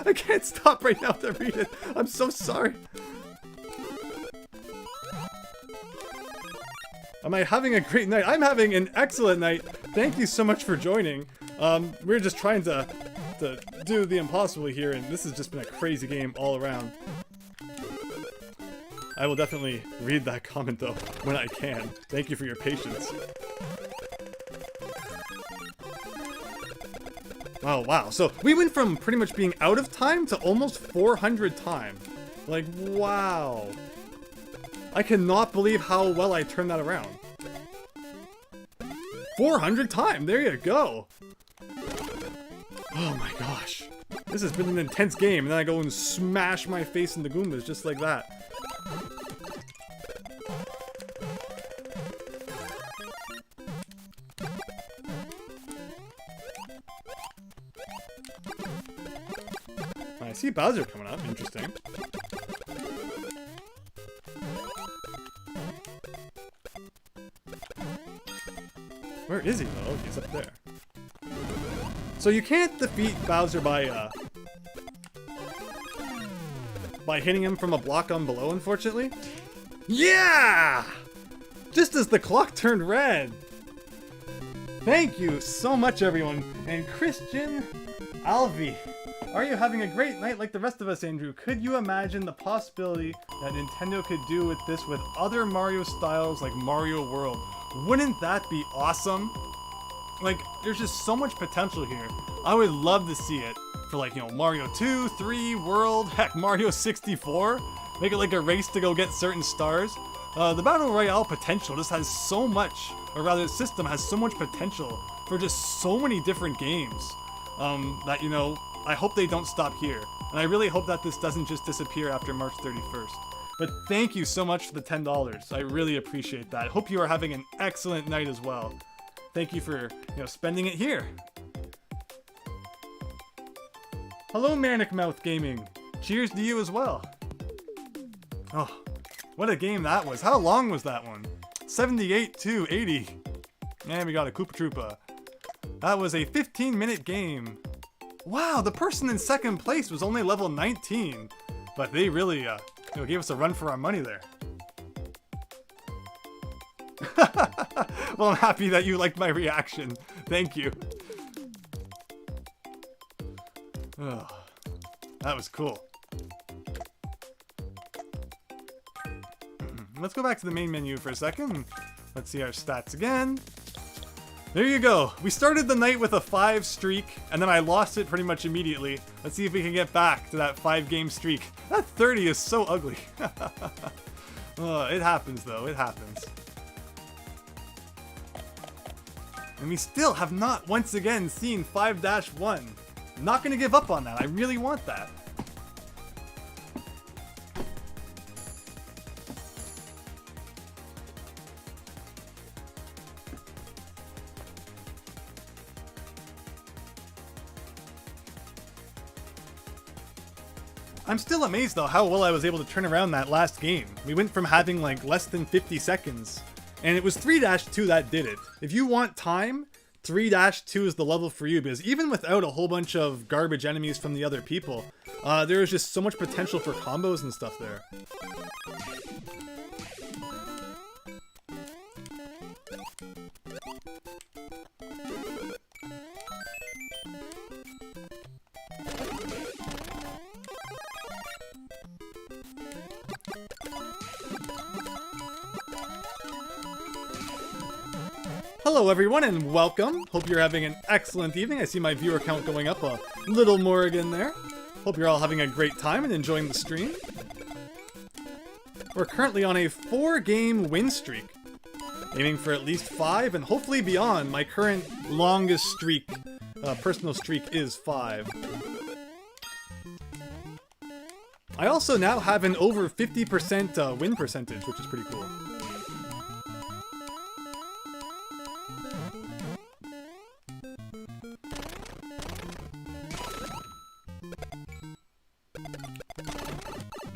I can't stop right now to read it. I'm so sorry. Am I having a great night? I'm having an excellent night. Thank you so much for joining. We're just trying to do the impossible here, and this has just been a crazy game all around. I will definitely read that comment though when I can. Thank you for your patience. Oh wow, so we went from pretty much being out of time to almost 400 time. Like, wow. I cannot believe how well I turned that around. 400 time, there you go. Oh my gosh. This has been an intense game, and then I go and smash my face into Goombas just like that. I see Bowser coming up, interesting. Where is he though? He's up there. So you can't defeat Bowser by hitting him from a block on below, unfortunately. Yeah! Just as the clock turned red. Thank you so much, everyone. And Christian Alvi, are you having a great night like the rest of us, Andrew? Could you imagine the possibility that Nintendo could do with this with other Mario styles like Mario World? Wouldn't that be awesome? Like, there's just so much potential here. I would love to see it for, like, you know, Mario 2, 3, World, heck, Mario 64. Make it like a race to go get certain stars. The Battle Royale potential just has so much, or rather the system has so much potential for just so many different games. That, you know, I hope they don't stop here. And I really hope that this doesn't just disappear after March 31st. But thank you so much for the $10. I really appreciate that. I hope you are having an excellent night as well. Thank you for, you know, spending it here. Hello, Manic Mouth Gaming. Cheers to you as well. Oh, what a game that was. How long was that one? 78 to 80. And we got a Koopa Troopa. That was a 15-minute game. Wow, the person in second place was only level 19. But they really, you know, gave us a run for our money there. Well, I'm happy that you liked my reaction. Thank you. Oh, that was cool. Let's go back to the main menu for a second. Let's see our stats again. There you go. We started the night with a 5 streak, and then I lost it pretty much immediately. Let's see if we can get back to that 5-game streak. That 30 is so ugly. It happens, though. It happens. And we still have not once again seen 5-1. I'm not going to give up on that. I really want that. I'm still amazed though how well I was able to turn around that last game. We went from having like less than 50 seconds, and it was 3-2 that did it. If you want time, 3-2 is the level for you, because even without a whole bunch of garbage enemies from the other people, there is just so much potential for combos and stuff there. Hello everyone and welcome. Hope you're having an excellent evening. I see my viewer count going up a little more again there. Hope you're all having a great time and enjoying the stream. We're currently on a 4-game win streak. Aiming for at least 5 and hopefully beyond. My current longest streak, personal streak, is 5. I also now have an over 50% win percentage, which is pretty cool.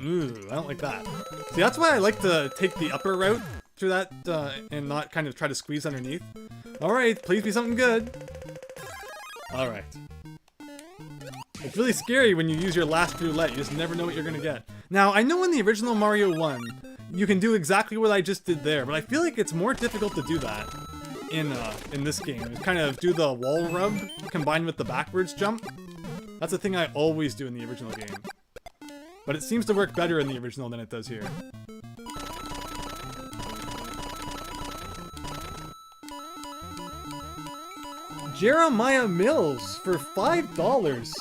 Ooh, I don't like that. See, that's why I like to take the upper route through that and not kind of try to squeeze underneath. Alright, please be something good. Alright. It's really scary when you use your last roulette. You just never know what you're gonna get. Now, I know in the original Mario 1, you can do exactly what I just did there, but I feel like it's more difficult to do that in this game. It's kind of do the wall rub combined with the backwards jump. That's a thing I always do in the original game. But it seems to work better in the original than it does here. Jeremiah Mills for $5.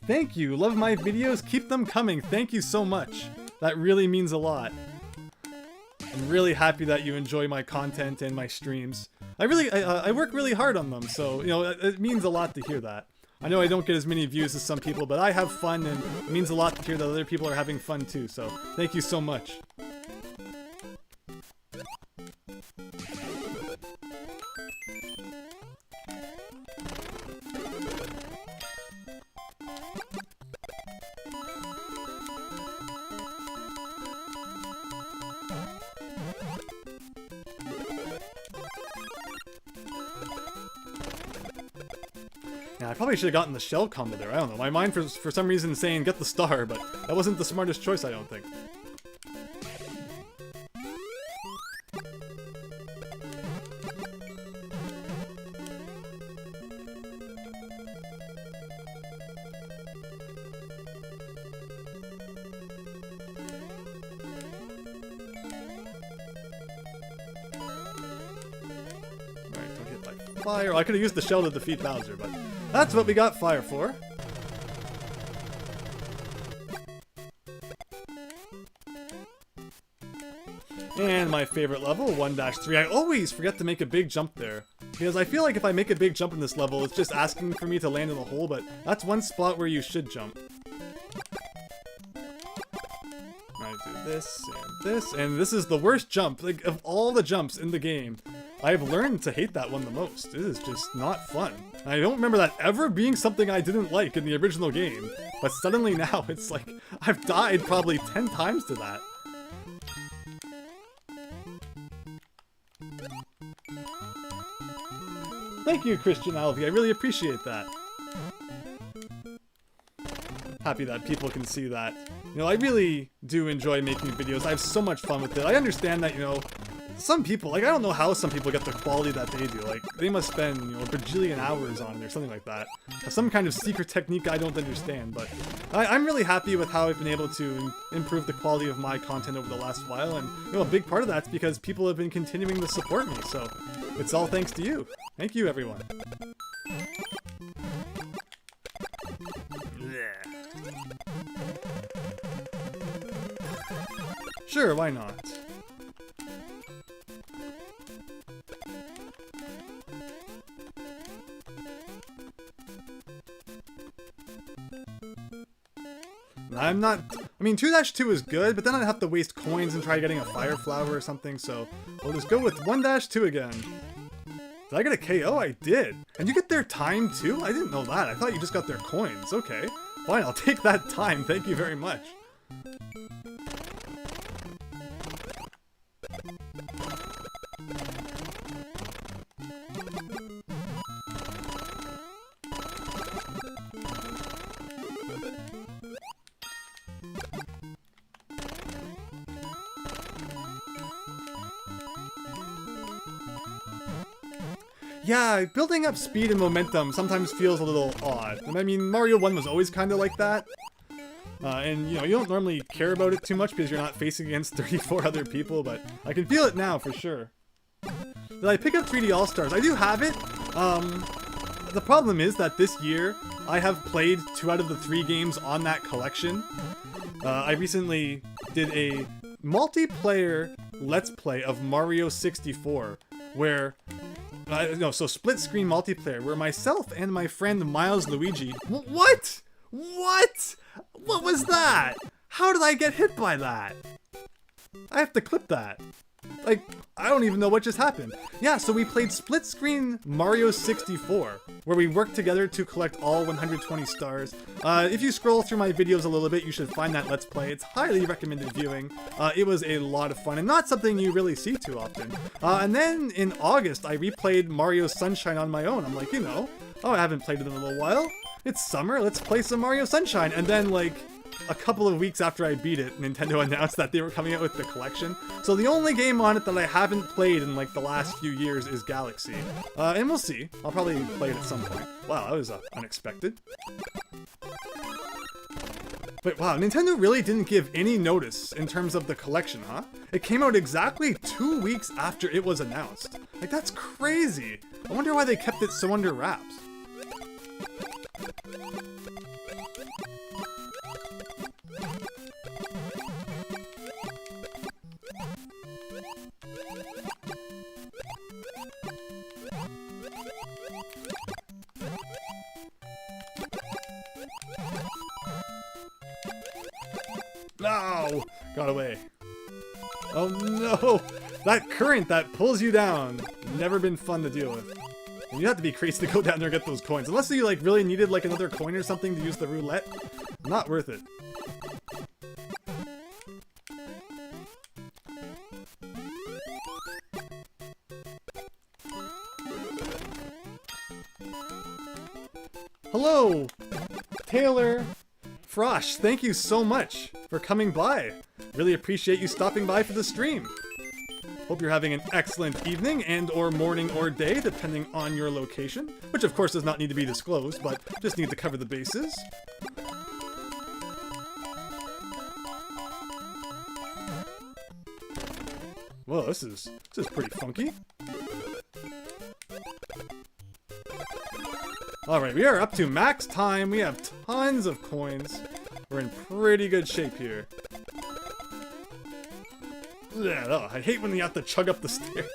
Thank you. Love my videos. Keep them coming. Thank you so much. That really means a lot. I'm really happy that you enjoy my content and my streams. I work really hard on them, so, you know, it means a lot to hear that. I know I don't get as many views as some people, but I have fun, and it means a lot to hear that other people are having fun too, so thank you so much. Yeah, I probably should have gotten the shell combo there. I don't know. My mind for some reason is saying get the star, but that wasn't the smartest choice, I don't think. Alright, don't hit by fire. I could have used the shell to defeat Bowser, but that's what we got fire for. And my favorite level, 1-3. I always forget to make a big jump there, because I feel like if I make a big jump in this level, it's just asking for me to land in the hole, but that's one spot where you should jump. I do this, and this is the worst jump. Like, of all the jumps in the game, I've learned to hate that one the most. It is just not fun. I don't remember that ever being something I didn't like in the original game, but suddenly now it's like I've died probably 10 times to that. Thank you, Christian Alvey. I really appreciate that. Happy that people can see that. You know, I really do enjoy making videos. I have so much fun with it. I understand that, you know, some people, like, I don't know how some people get the quality that they do. Like, they must spend, you know, a bajillion hours on it or something like that. Some kind of secret technique I don't understand, but I'm really happy with how I've been able to improve the quality of my content over the last while, and, you know, a big part of that's because people have been continuing to support me, so it's all thanks to you. Thank you, everyone. Sure, why not? I'm not... I mean, 2-2 is good, but then I'd have to waste coins and try getting a fire flower or something, so we'll just go with 1-2 again. Did I get a KO? I did. And you get their time too? I didn't know that. I thought you just got their coins. Okay. Fine, I'll take that time. Thank you very much. Yeah, building up speed and momentum sometimes feels a little odd. I mean, Mario 1 was always kind of like that. And, you know, you don't normally care about it too much because you're not facing against 34 other people, but I can feel it now for sure. Did I pick up 3D All-Stars? I do have it. The problem is that this year, I have played 2 out of the 3 games on that collection. I recently did a multiplayer Let's Play of Mario 64, where... so split-screen multiplayer, where myself and my friend Milesluigi... What? What? What was that? How did I get hit by that? I have to clip that. Like, I don't even know what just happened. Yeah, so we played split screen Mario 64, where we worked together to collect all 120 stars. If you scroll through my videos a little bit, you should find that Let's Play. It's highly recommended viewing. It was a lot of fun and not something you really see too often. And then in August, I replayed Mario Sunshine on my own. I'm like, you know, oh, I haven't played it in a little while. It's summer, let's play some Mario Sunshine. And then, like, a couple of weeks after I beat it, Nintendo announced that they were coming out with the collection. So the only game on it that I haven't played in like the last few years is Galaxy. And we'll see. I'll probably play it at some point. Wow, that was unexpected. But wow, Nintendo really didn't give any notice in terms of the collection, huh? It came out exactly 2 weeks after it was announced. Like, that's crazy. I wonder why they kept it so under wraps. No! Got away. Oh no! That current that pulls you down. Never been fun to deal with. And you have to be crazy to go down there and get those coins. Unless you like really needed like another coin or something to use the roulette. Not worth it. Hello! Taylor Frosh, thank you so much for coming by. Really appreciate you stopping by for the stream. Hope you're having an excellent evening and or morning or day, depending on your location, which of course does not need to be disclosed, but just need to cover the bases. Whoa, this is pretty funky. Alright, we are up to max time. We have tons of coins. We're in pretty good shape here. Yeah, oh, I hate when you have to chug up the stairs.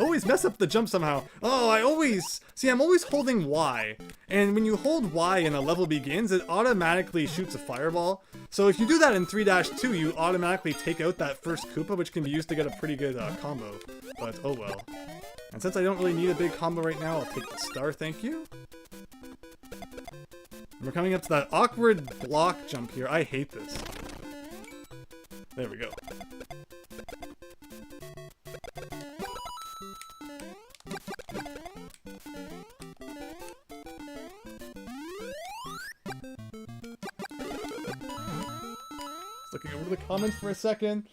Always mess up the jump somehow. Oh, I'm always holding Y. And when you hold Y and a level begins, it automatically shoots a fireball. So if you do that in 3-2, you automatically take out that first Koopa, which can be used to get a pretty good combo. But oh well. And since I don't really need a big combo right now, I'll take the star, thank you. We're coming up to that awkward block jump here. I hate this. There we go. Looking over the comments for a second.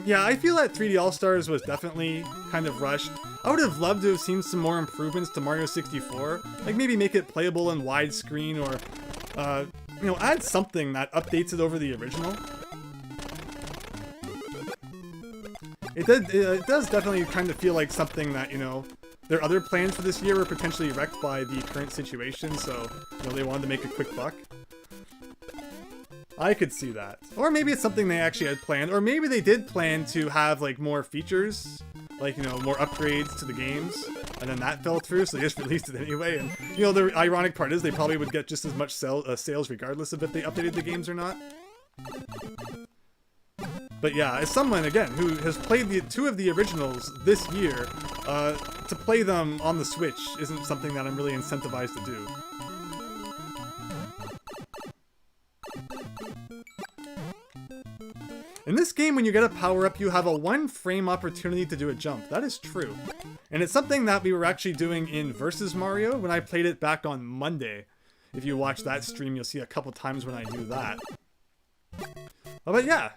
Yeah, I feel that 3D All-Stars was definitely kind of rushed. I would have loved to have seen some more improvements to Mario 64. Like maybe make it playable in widescreen or, you know, add something that updates it over the original. It does definitely kind of feel like something that, you know, their other plans for this year were potentially wrecked by the current situation, so, you know, they wanted to make a quick buck. I could see that. Or maybe it's something they actually had planned, or maybe they did plan to have, like, more features, like, you know, more upgrades to the games, and then that fell through, so they just released it anyway, and, you know, the ironic part is they probably would get just as much sales regardless of if they updated the games or not. But yeah, as someone, again, who has played the two of the originals this year, to play them on the Switch isn't something that I'm really incentivized to do. In this game, when you get a power-up, you have a 1-frame opportunity to do a jump. That is true. And it's something that we were actually doing in Versus Mario when I played it back on Monday. If you watch that stream, you'll see a couple times when I do that. But yeah,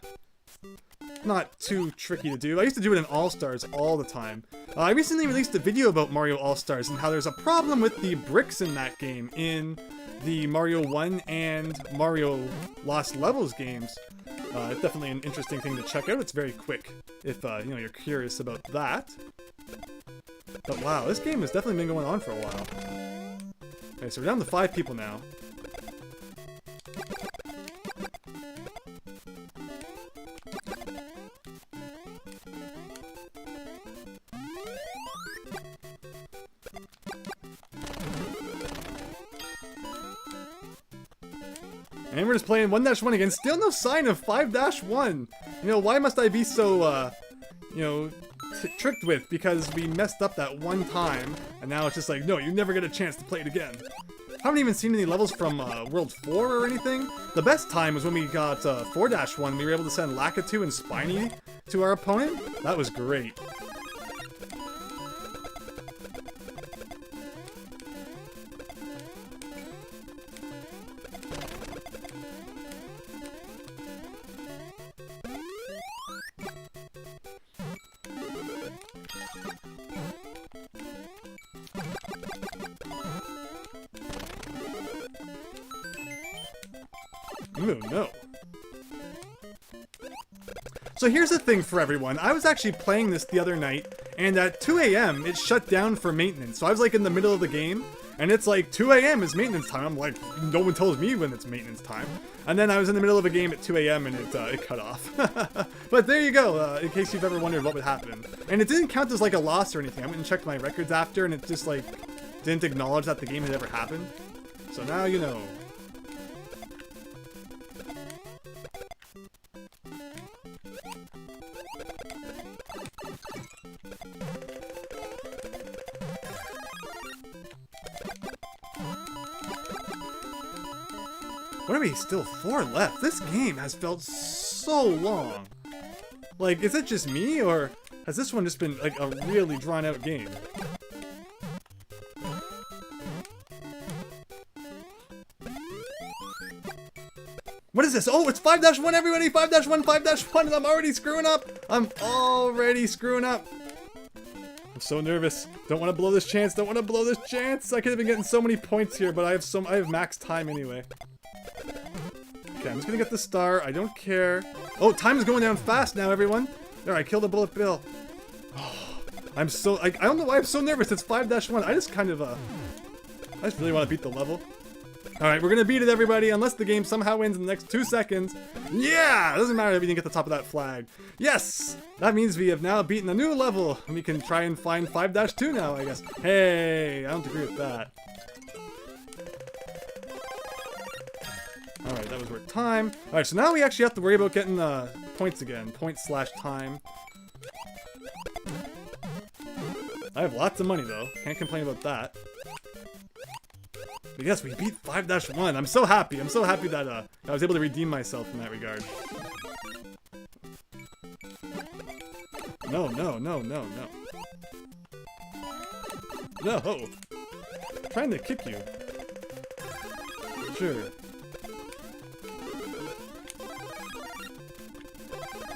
not too tricky to do. I used to do it in All-Stars all the time. I recently released a video about Mario All-Stars and how there's a problem with the bricks in that game in the Mario 1 and Mario Lost Levels games. It's definitely an interesting thing to check out. It's very quick if you know, you're curious about that. But wow, this game has definitely been going on for a while. Okay, so we're down to 5 people now. And we're just playing 1-1 again. Still no sign of 5-1. You know, why must I be so, you know, tricked with because we messed up that one time, and now it's just like, no, you never get a chance to play it again. I haven't even seen any levels from World 4 or anything. The best time was when we got 4-1. We were able to send Lakitu and Spiny to our opponent. That was great. Ooh, no. So here's the thing for everyone. I was actually playing this the other night, and at 2 a.m. it shut down for maintenance. So I was like in the middle of the game, and it's like 2 a.m. is maintenance time. I'm like, no one tells me when it's maintenance time. And then I was in the middle of a game at 2 a.m. and it cut off. But there you go, in case you've ever wondered what would happen. And it didn't count as like a loss or anything. I went and checked my records after, and it just like didn't acknowledge that the game had ever happened. So now you know. What are we? Still 4 left. This game has felt so long. Like, is it just me, or has this one just been like a really drawn out game? What is this? Oh, it's 5-1, everybody! 5-1, 5-1, and I'm already screwing up! I'm already screwing up! I'm so nervous. Don't want to blow this chance. Don't want to blow this chance. I could have been getting so many points here, but I have max time anyway. Okay, I'm just gonna get the star. I don't care. Oh, time is going down fast now, everyone. There, I killed a bullet bill. Oh, I'm so... I don't know why I'm so nervous. It's 5-1. I just kind of, I just really want to beat the level. Alright, we're gonna beat it, everybody, unless the game somehow wins in the next 2 seconds. Yeah! It doesn't matter if we didn't get the top of that flag. Yes! That means we have now beaten a new level, and we can try and find 5-2 now, I guess. Hey, I don't agree with that. Alright, that was worth time. Alright, so now we actually have to worry about getting the points again. Points/time. I have lots of money, though. Can't complain about that. But yes, we beat 5-1. I'm so happy. I'm so happy that I was able to redeem myself in that regard. No, no, no, no, no. No! I'm trying to kick you. Sure.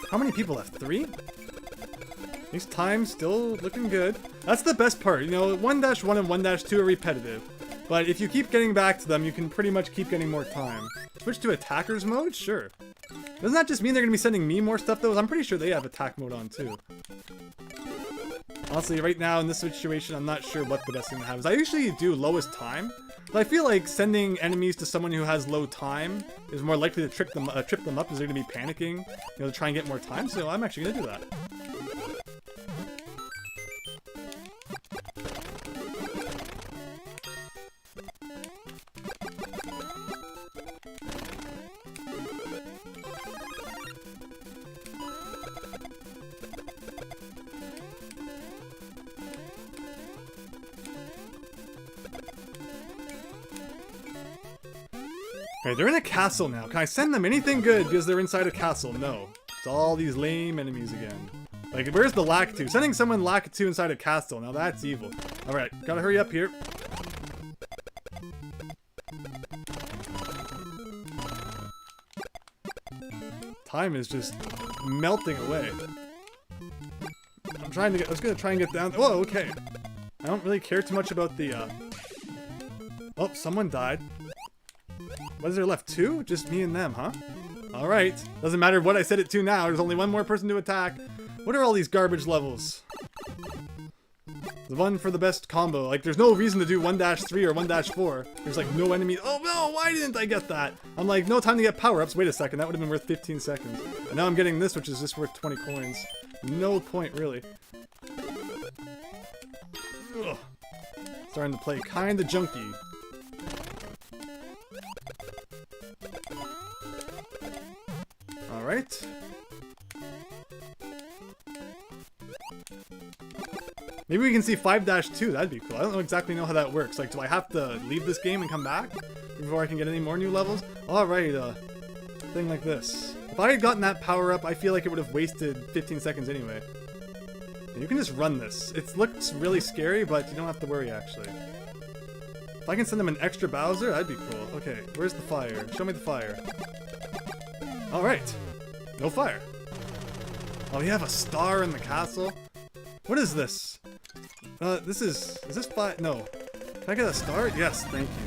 How many people left? 3? These times still looking good. That's the best part. You know, 1-1 and 1-2 are repetitive. But if you keep getting back to them, you can pretty much keep getting more time. Switch to attackers mode? Sure. Doesn't that just mean they're going to be sending me more stuff, though? I'm pretty sure they have attack mode on, too. Honestly, right now in this situation, I'm not sure what the best thing to have is. I usually do lowest time, but I feel like sending enemies to someone who has low time is more likely to trip them up because they're going to be panicking, you know, to try and get more time, so I'm actually going to do that. Okay, they're in a castle now. Can I send them anything good because they're inside a castle? No. It's all these lame enemies again. Like, where's the Lakitu? Sending someone Lakitu inside a castle. Now that's evil. Alright, gotta hurry up here. Time is just melting away. I'm trying to get... I was gonna try and get down... Oh, okay. I don't really care too much about the, Oh, someone died. What is there left? 2? Just me and them, huh? Alright. Doesn't matter what I set it to now. There's only one more person to attack. What are all these garbage levels? The one for the best combo. Like, there's no reason to do 1-3 or 1-4. There's, like, no enemy. Oh, no! Why didn't I get that? I'm like, no time to get power-ups. Wait a second. That would have been worth 15 seconds. And now I'm getting this, which is just worth 20 coins. No point, really. Ugh. Starting to play kinda junky. Alright. Maybe we can see 5-2. That'd be cool. I don't exactly know how that works. Like, do I have to leave this game and come back before I can get any more new levels? Alright, thing like this. If I had gotten that power up, I feel like it would have wasted 15 seconds anyway. And you can just run this. It looks really scary, but you don't have to worry, actually. If I can send them an extra Bowser, that'd be cool. Okay, where's the fire? Show me the fire. Alright. No fire. Oh, you have a star in the castle? What is this? Is this fire? No. Can I get a star? Yes, thank you.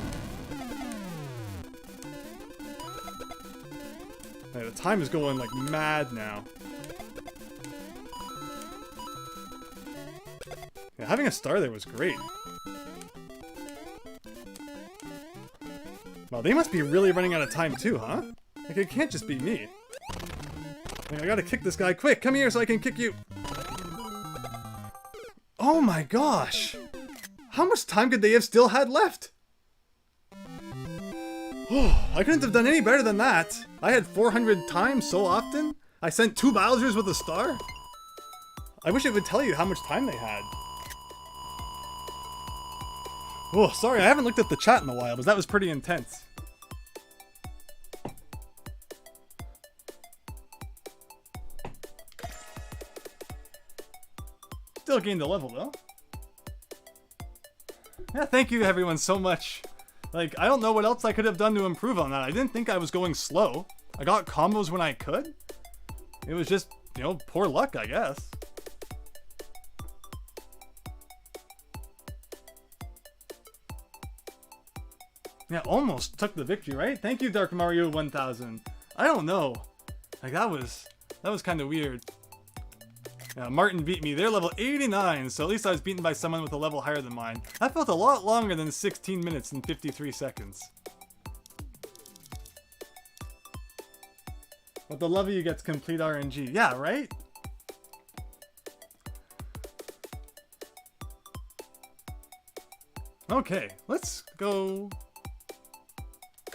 Hey, the time is going like mad now. Yeah, having a star there was great. Wow, they must be really running out of time too, huh? Like, it can't just be me. Like, I gotta kick this guy. Quick, come here so I can kick you. Oh my gosh! How much time could they have still had left? Oh, I couldn't have done any better than that. I had 400 times so often. I sent 2 Bowsers with a star. I wish it would tell you how much time they had. Oh, sorry, I haven't looked at the chat in a while, but that was pretty intense. Still gained a level, though. Yeah, thank you everyone so much. Like, I don't know what else I could have done to improve on that. I didn't think I was going slow. I got combos when I could. It was just, you know, poor luck, I guess. Yeah, almost took the victory, right? Thank you, Dark Mario 1000. I don't know. Like, that was kind of weird. Yeah, Martin beat me. They're level 89, so at least I was beaten by someone with a level higher than mine. That felt a lot longer than 16 minutes and 53 seconds. But the level you get's complete RNG. Yeah, right? Okay, let's go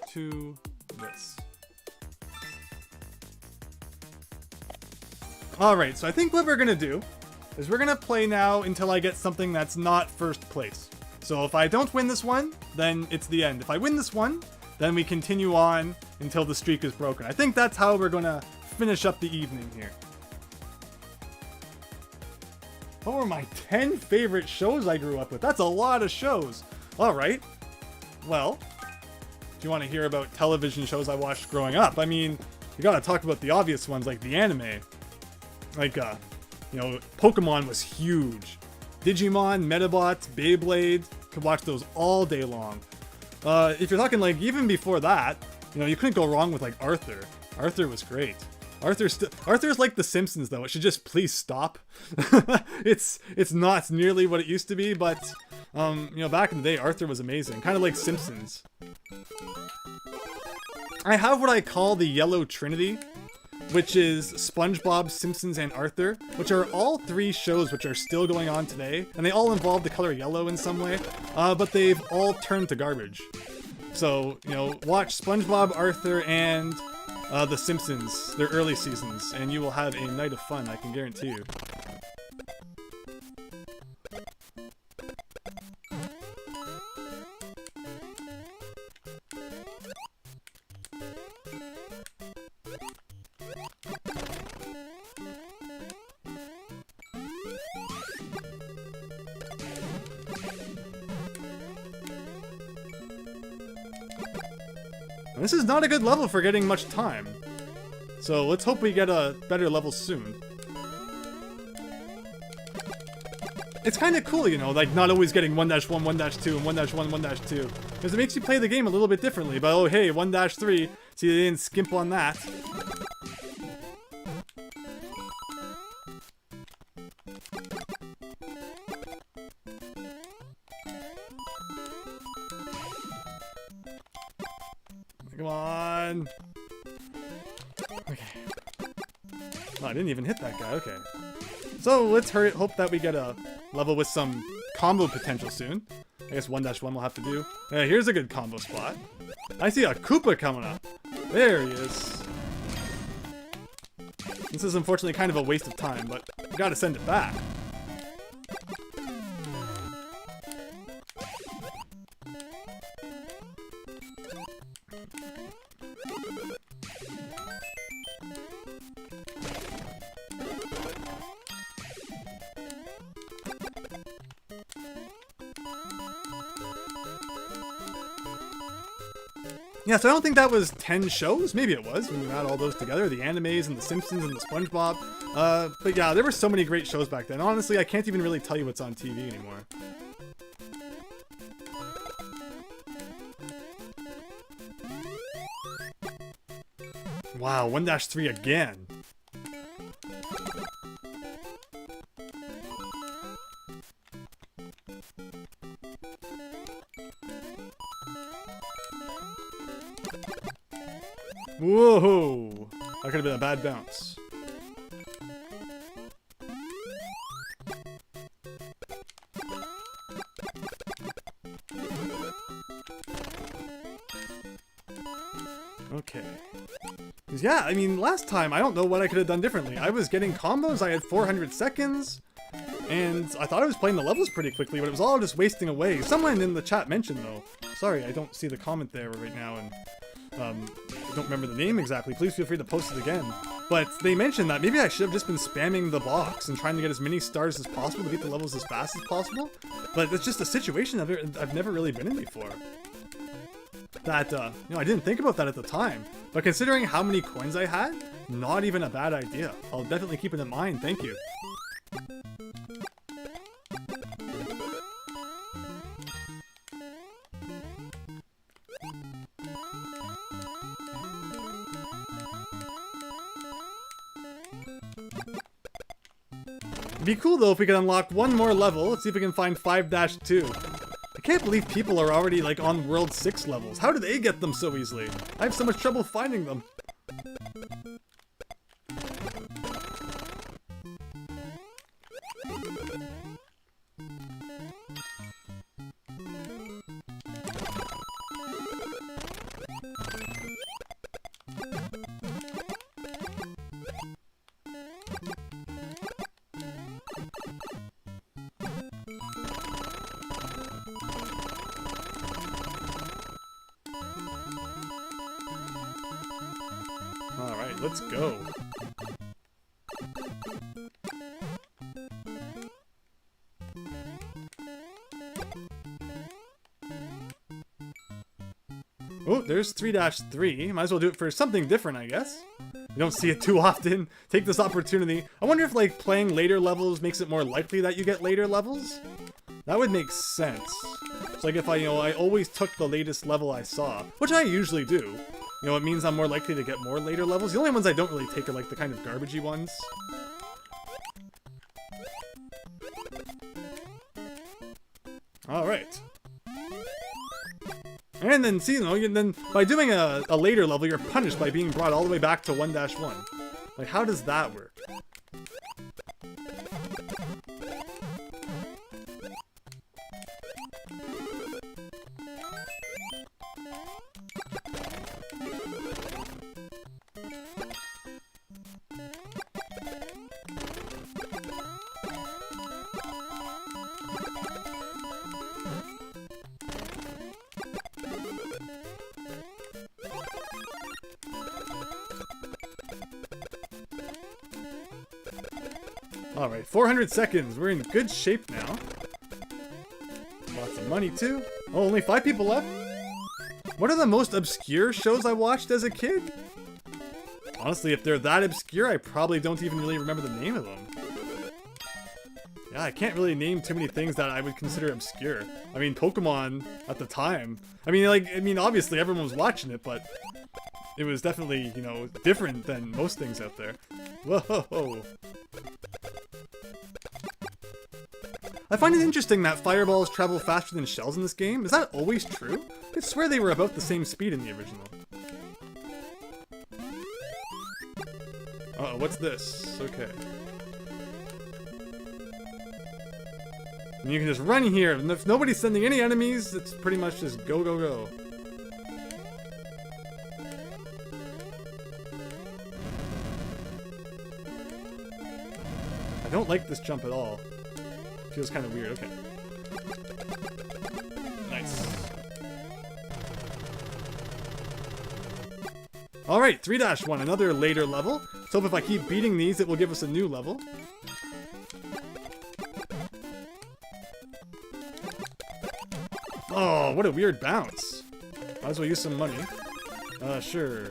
to this. Alright, so I think what we're gonna do is we're gonna play now until I get something that's not first place. So if I don't win this one, then it's the end. If I win this one, then we continue on until the streak is broken. I think that's how we're gonna finish up the evening here. What were my 10 favorite shows I grew up with? That's a lot of shows. Alright, well, if you want to hear about television shows I watched growing up, I mean, you gotta talk about the obvious ones like the anime. Like, you know, Pokemon was huge. Digimon, Metabots, Beyblade, could watch those all day long. If you're talking like even before that, you know, you couldn't go wrong with like Arthur. Arthur was great. Arthur's like The Simpsons though. It should just please stop. It's not nearly what it used to be, but you know, back in the day, Arthur was amazing. Kind of like Simpsons. I have what I call the Yellow Trinity, which is SpongeBob, Simpsons, and Arthur, which are all 3 shows which are still going on today, and they all involve the color yellow in some way, but they've all turned to garbage. So, you know, watch SpongeBob, Arthur, and The Simpsons, their early seasons, and you will have a night of fun, I can guarantee you. This is not a good level for getting much time. So let's hope we get a better level soon. It's kind of cool, you know, like not always getting 1-1, 1-2, and 1-1, 1-2. Because it makes you play the game a little bit differently. But oh hey, 1-3. See, they didn't skimp on that. Come on. Okay. Oh, I didn't even hit that guy. Okay. So let's hope that we get a level with some combo potential soon. I guess 1-1 we'll have to do. Here's a good combo spot. I see a Koopa coming up. There he is. This is unfortunately kind of a waste of time, but we gotta send it back. Yeah, so I don't think that was 10 shows. Maybe it was when you add all those together, the animes and the Simpsons and the SpongeBob. But yeah, there were so many great shows back then. Honestly, I can't even really tell you what's on TV anymore. Wow, 1-3 again. Whoa! That could have been a bad bounce. Okay. Yeah, I mean, last time, I don't know what I could have done differently. I was getting combos, I had 400 seconds, and I thought I was playing the levels pretty quickly, but it was all just wasting away. Someone in the chat mentioned, though. Sorry, I don't see the comment there right now, and I don't remember the name exactly. Please feel free to post it again. But they mentioned that maybe I should have just been spamming the box and trying to get as many stars as possible to beat the levels as fast as possible. But it's just a situation I've never really been in before. That, you know, I didn't think about that at the time. But considering how many coins I had, not even a bad idea. I'll definitely keep it in mind, thank you. It'd be cool though if we could unlock one more level. Let's see if we can find 5-2. I can't believe people are already like on World 6 levels. How do they get them so easily? I have so much trouble finding them. Alright, let's go. Oh, there's 3-3. Might as well do it for something different, I guess. You don't see it too often. Take this opportunity. I wonder if, like, playing later levels makes it more likely that you get later levels? That would make sense. It's like if I always took the latest level I saw, which I usually do. You know, it means I'm more likely to get more later levels. The only ones I don't really take are, like, the kind of garbagey ones. Alright. And then, see, you know, then by doing a later level, you're punished by being brought all the way back to 1-1. Like, how does that work? Alright, 400 seconds. We're in good shape now. Lots of money, too. Oh, only 5 people left? What are the most obscure shows I watched as a kid? Honestly, if they're that obscure, I probably don't even really remember the name of them. Yeah, I can't really name too many things that I would consider obscure. I mean, Pokemon at the time. I mean, obviously everyone was watching it, but it was definitely, you know, different than most things out there. Whoa! I find it interesting that fireballs travel faster than shells in this game. Is that always true? I swear they were about the same speed in the original. Uh-oh, what's this? Okay. And you can just run here, and if nobody's sending any enemies, it's pretty much just go, go, go. I don't like this jump at all. Feels kind of weird. Okay. Nice. Alright, 3-1, another later level. So if I keep beating these, it will give us a new level. Oh, what a weird bounce. Might as well use some money. Sure.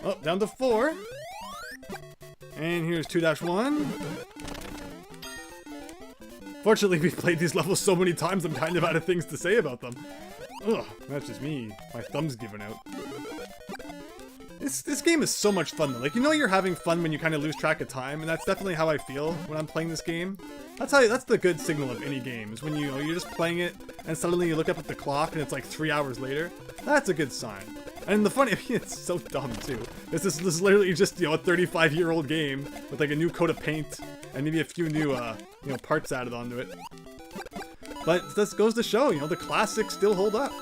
Oh, down to 4. And here's 2-1. Fortunately, we've played these levels so many times, I'm kind of out of things to say about them. Ugh, that's just me. My thumb's giving out. This game is so much fun though. Like, you know you're having fun when you kind of lose track of time, and that's definitely how I feel when I'm playing this game. That's the good signal of any game, is when you're just playing it, and suddenly you look up at the clock and it's like 3 hours later. That's a good sign. And the funny, it's so dumb too. This is literally just, you know, a 35-year-old game with like a new coat of paint and maybe a few new, you know, parts added onto it. But this goes to show, you know, the classics still hold up.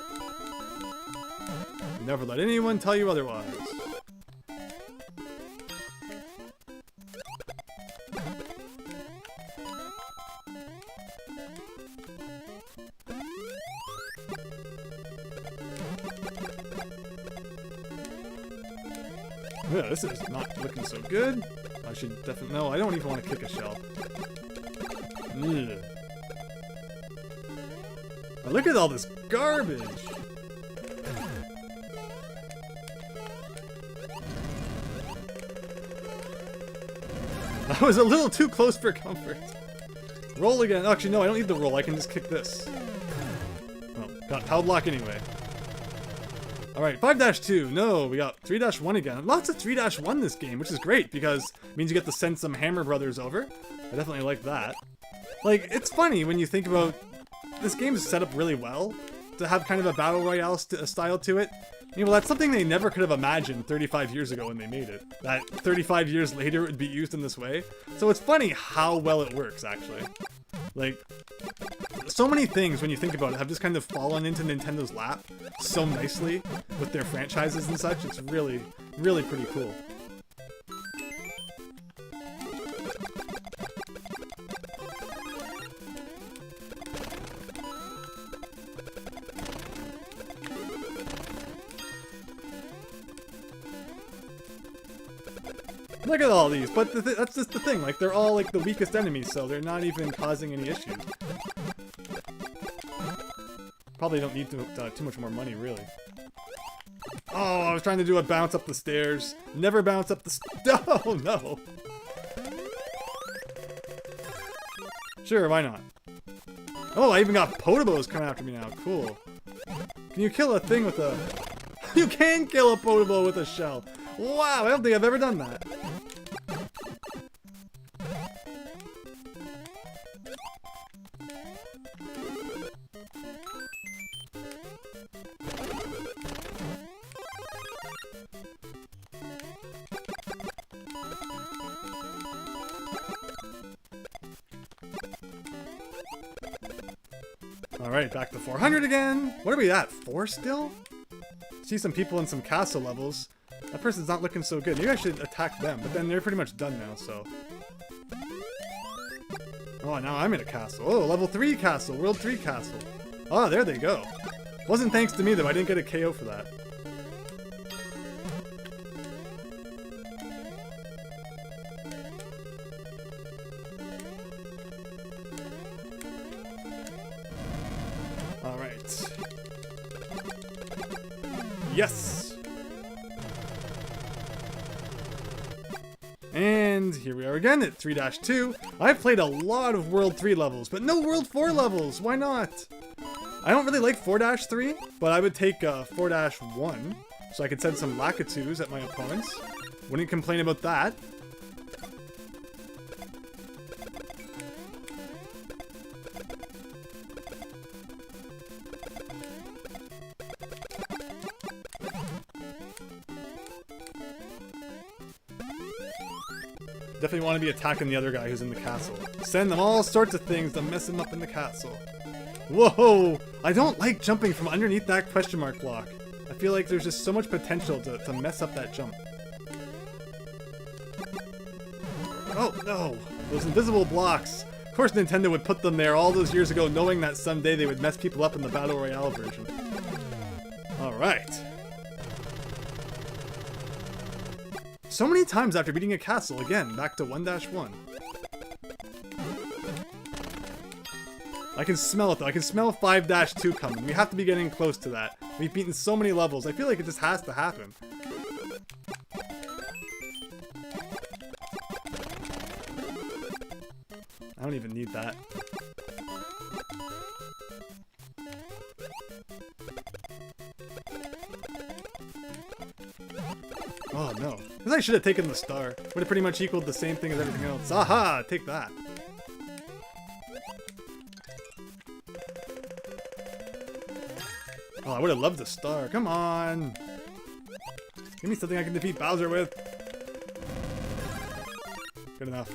Never let anyone tell you otherwise. Yeah, this is not looking so good. I should definitely... No, I don't even want to kick a shell. Ugh. Oh, look at all this garbage! That was a little too close for comfort. Roll again. Actually, no, I don't need the roll. I can just kick this. Oh, got power block anyway. Alright, 5-2. No, we got 3-1 again. Lots of 3-1 this game, which is great because it means you get to send some Hammer Brothers over. I definitely like that. Like, it's funny when you think about... This game is set up really well to have kind of a Battle Royale style to it. You know, that's something they never could have imagined 35 years ago when they made it. That 35 years later it would be used in this way. So it's funny how well it works, actually. Like, so many things, when you think about it, have just kind of fallen into Nintendo's lap so nicely with their franchises and such. It's really, really pretty cool. Look at all these, but that's just the thing, like, they're all, like, the weakest enemies, so they're not even causing any issues. Probably don't need too much more money, really. Oh, I was trying to do a bounce up the stairs. Never bounce up the oh, no! Sure, why not? Oh, I even got Potobos coming after me now, cool. Can you kill a thing with a... You can kill a Potobo with a shell! Wow, I don't think I've ever done that. Alright, back to 400 again. What are we at? 4 still? See some people in some castle levels. That person's not looking so good. Maybe I should attack them, but then they're pretty much done now, so... Oh, now I'm in a castle. Oh, level 3 castle. World 3 castle. Oh, there they go. Wasn't thanks to me, though. I didn't get a KO for that. Alright. Yes! And here we are again at 3-2. I've played a lot of World 3 levels, but no World 4 levels. Why not? I don't really like 4-3, but I would take 4-1, so I could send some Lakitus at my opponents. Wouldn't complain about that. Definitely want to be attacking the other guy who's in the castle. Send them all sorts of things to mess him up in the castle. Whoa! I don't like jumping from underneath that question mark block. I feel like there's just so much potential to mess up that jump. Oh, no! Those invisible blocks. Of course Nintendo would put them there all those years ago knowing that someday they would mess people up in the Battle Royale version. Alright. So many times after beating a castle, again, back to 1-1. I can smell it though, I can smell 5-2 coming. We have to be getting close to that. We've beaten so many levels, I feel like it just has to happen. I don't even need that. Oh no. Because I should have taken the star. Would have pretty much equaled the same thing as everything else. Aha! Take that. Oh, I would have loved the star. Come on! Give me something I can defeat Bowser with. Good enough.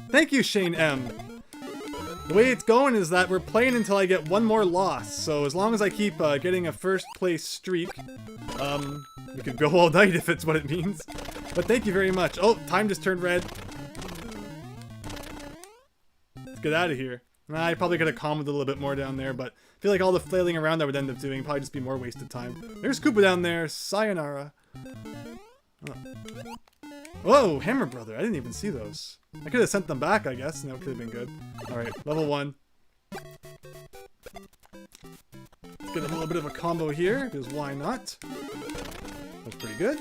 Thank you, Shane M. The way it's going is that we're playing until I get one more loss. So as long as I keep getting a first place streak, we could go all night if it's what it means. But thank you very much. Oh, time just turned red. Let's get out of here. I probably could have calmed a little bit more down there, but I feel like all the flailing around I would end up doing probably just be more wasted time. There's Koopa down there. Sayonara. Oh. Whoa, Hammer Brother. I didn't even see those. I could have sent them back, I guess, and that could have been good. Alright, level 1. Let's get a little bit of a combo here, because why not? That's pretty good.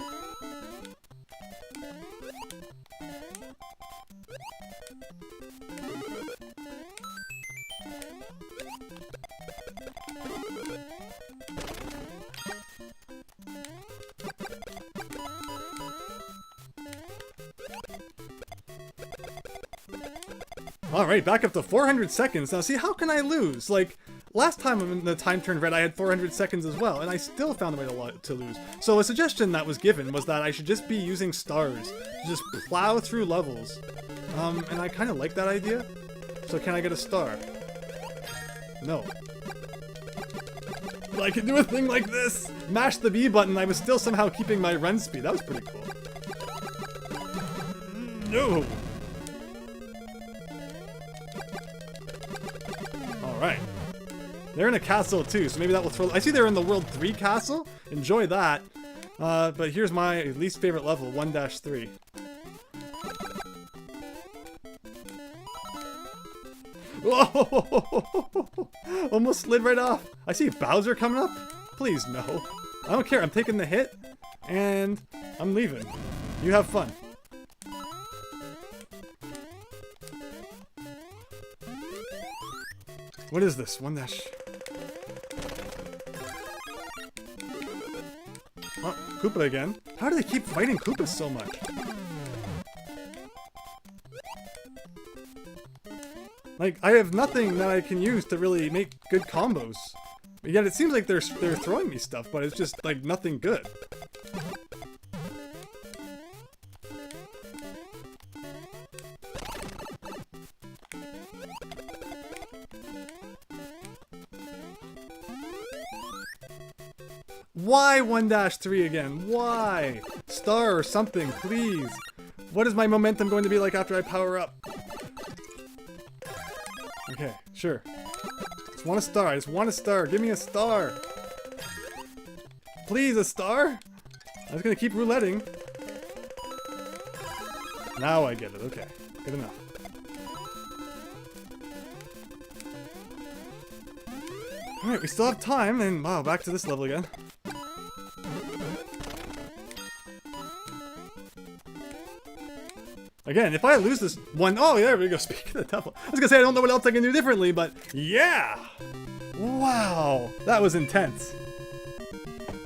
Alright, back up to 400 seconds. Now see, how can I lose? Like, last time when the time turned red I had 400 seconds as well, and I still found a way to lose. So a suggestion that was given was that I should just be using stars to just plow through levels. And I kind of like that idea. So can I get a star? No. But I can do a thing like this! Mash the B button, I was still somehow keeping my run speed. That was pretty cool. No! Alright. They're in a castle too, so maybe that will throw... I see they're in the World 3 castle. Enjoy that. But here's my least favorite level, 1-3. Whoa! Almost slid right off. I see Bowser coming up. Please, no. I don't care. I'm taking the hit, and I'm leaving. You have fun. What is this? 1-. Oh, Koopa again. How do they keep fighting Koopas so much? Like, I have nothing that I can use to really make good combos. But yet it seems like they're throwing me stuff, but it's just, like, nothing good. Why 1-3 again? Why? Star or something, please. What is my momentum going to be like after I power up? Okay, sure. Just want a star. I just want a star. Give me a star. Please, a star? I was gonna keep rouletting. Now I get it. Okay, good enough. Alright, we still have time, and wow, back to this level again. Again, if I lose this one... Oh, there we go. Speaking of the devil. I was gonna say I don't know what else I can do differently, but yeah! Wow! That was intense.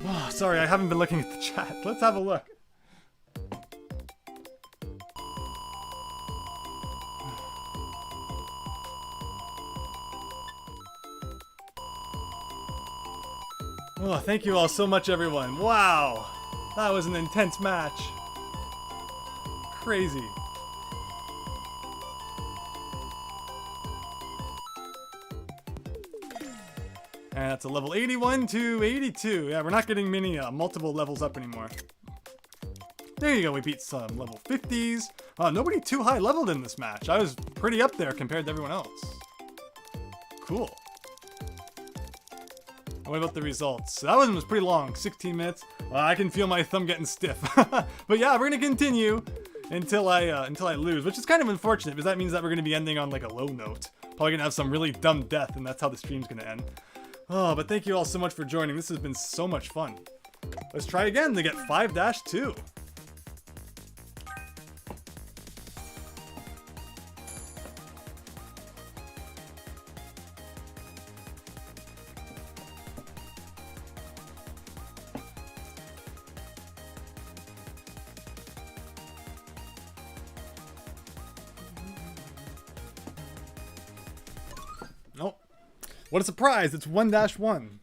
Oh, sorry, I haven't been looking at the chat. Let's have a look. Oh, thank you all so much, everyone. Wow! That was an intense match. Crazy. And that's a level 81 to 82. Yeah, we're not getting many multiple levels up anymore. There you go, we beat some level 50s. Nobody too high leveled in this match. I was pretty up there compared to everyone else. Cool. What about the results? That one was pretty long, 16 minutes. I can feel my thumb getting stiff. But yeah, we're gonna continue until I lose, which is kind of unfortunate because that means that we're gonna be ending on like a low note. Probably gonna have some really dumb death, and that's how the stream's gonna end. Oh, but thank you all so much for joining. This has been so much fun. Let's try again to get 5-2. Oh, what a surprise! It's 1-1.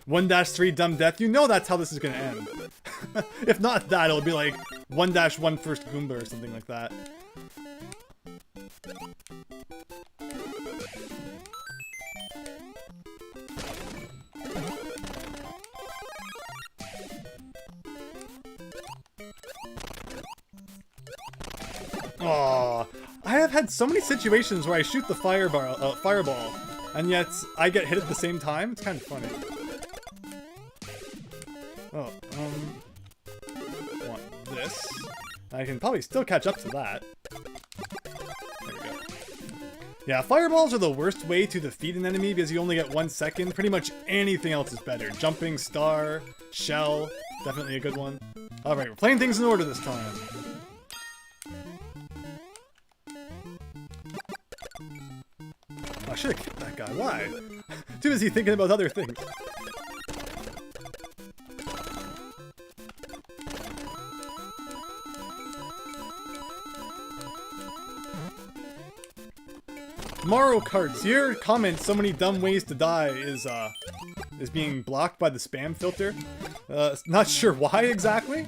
1-3 dumb death. You know that's how this is gonna end. If not that, it'll be like 1-1 first Goomba or something like that. Aww. I have had so many situations where I shoot the fireball, and yet I get hit at the same time. It's kind of funny. Oh, want this. I can probably still catch up to that. There we go. Yeah, fireballs are the worst way to defeat an enemy because you only get 1 second. Pretty much anything else is better. Jumping, star, shell, definitely a good one. Alright, we're playing things in order this time. I should have killed that guy. Why? Too busy thinking about other things. Mario Karts, your comment, so many dumb ways to die, is being blocked by the spam filter. Not sure why exactly,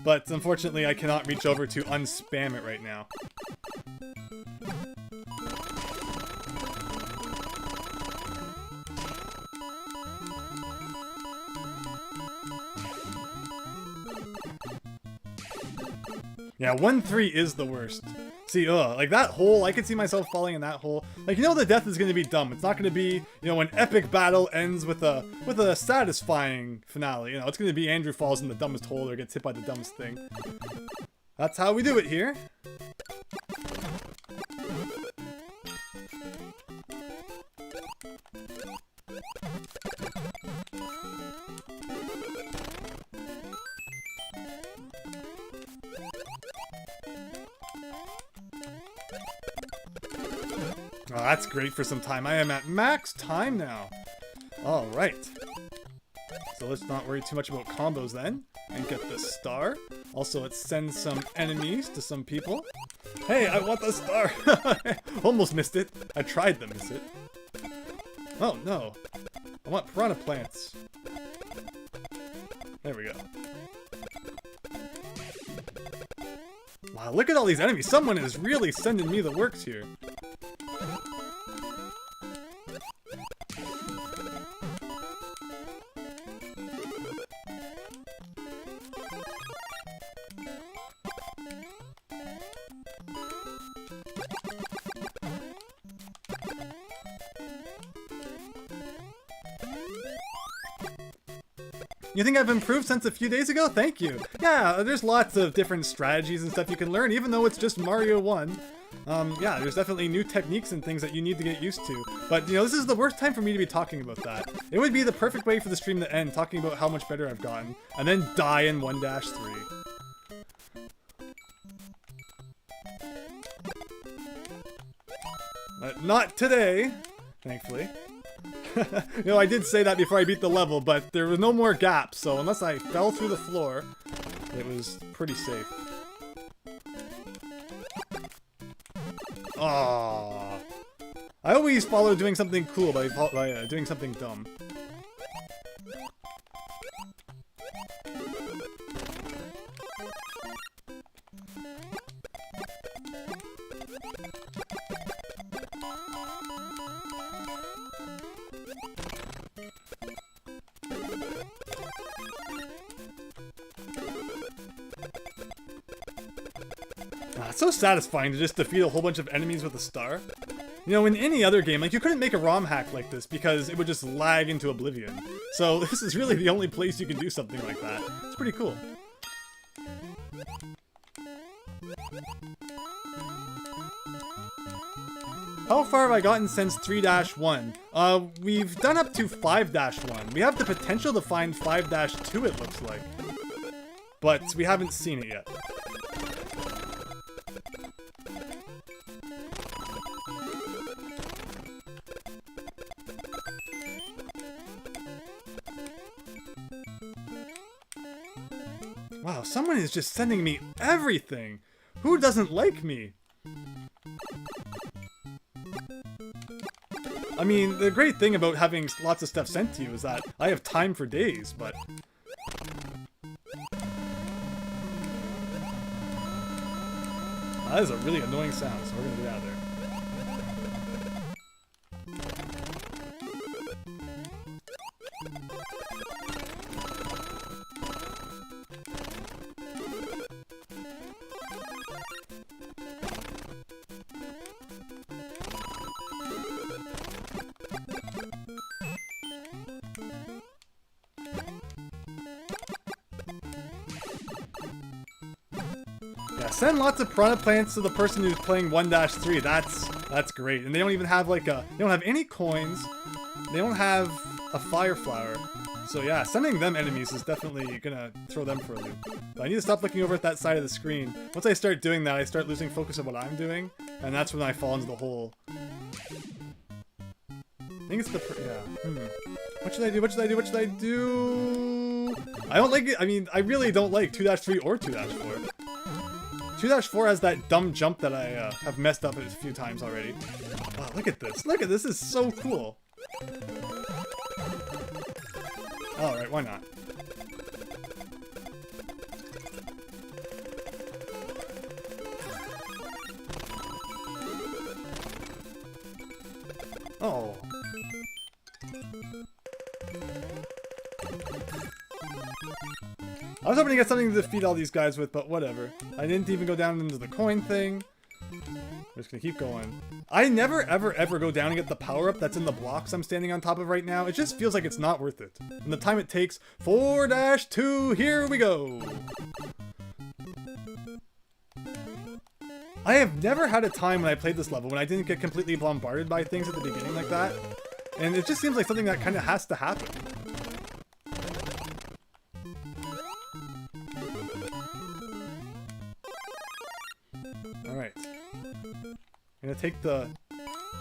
but unfortunately I cannot reach over to unspam it right now. Yeah, 1-3 is the worst. See, like that hole, I could see myself falling in that hole. Like, you know the death is going to be dumb. It's not going to be, you know, an epic battle ends with a satisfying finale. You know, it's going to be Andrew falls in the dumbest hole or gets hit by the dumbest thing. That's how we do it here. Oh, that's great for some time. I am at max time now. Alright. So let's not worry too much about combos then. And get the star. Also, let's send some enemies to some people. Hey, I want the star! Almost missed it. I tried to miss it. Oh, no. I want piranha plants. There we go. Wow, look at all these enemies. Someone is really sending me the works here. You think I've improved since a few days ago? Thank you. Yeah, there's lots of different strategies and stuff you can learn, even though it's just Mario 1. Yeah, there's definitely new techniques and things that you need to get used to. But, you know, this is the worst time for me to be talking about that. It would be the perfect way for the stream to end, talking about how much better I've gotten, and then die in 1-3. Not today, thankfully. You know, I did say that before I beat the level, but there was no more gaps, so unless I fell through the floor, it was pretty safe. Aww. I always follow doing something cool by doing something dumb. It's so satisfying to just defeat a whole bunch of enemies with a star. You know, in any other game, like, you couldn't make a ROM hack like this because it would just lag into oblivion. So this is really the only place you can do something like that. It's pretty cool. How far have I gotten since 3-1? We've done up to 5-1. We have the potential to find 5-2, it looks like. But we haven't seen it yet. Wow, someone is just sending me everything! Who doesn't like me? I mean, the great thing about having lots of stuff sent to you is that I have time for days, but... That is a really annoying sound, so we're gonna get out of there. Send lots of piranha plants to the person who's playing 1-3. That's great. And they don't even have like they don't have any coins. They don't have a fire flower. So yeah, sending them enemies is definitely gonna throw them for a loop. But I need to stop looking over at that side of the screen. Once I start doing that, I start losing focus of what I'm doing, and that's when I fall into the hole. I think it's the What should I do? What should I do? What should I do? I don't like it. I mean, I really don't like 2-3 or 2-4. 2-4 has that dumb jump that I have messed up a few times already. Wow, look at this. Look at this. This is so cool. Alright, why not? Oh. I was hoping to get something to defeat all these guys with, but whatever. I didn't even go down into the coin thing. I'm just gonna keep going. I never, ever go down and get the power-up that's in the blocks I'm standing on top of right now. It just feels like it's not worth it. And the time it takes, 4-2, here we go! I have never had a time when I played this level when I didn't get completely bombarded by things at the beginning like that. And it just seems like something that kind of has to happen. Alright. I'm gonna take the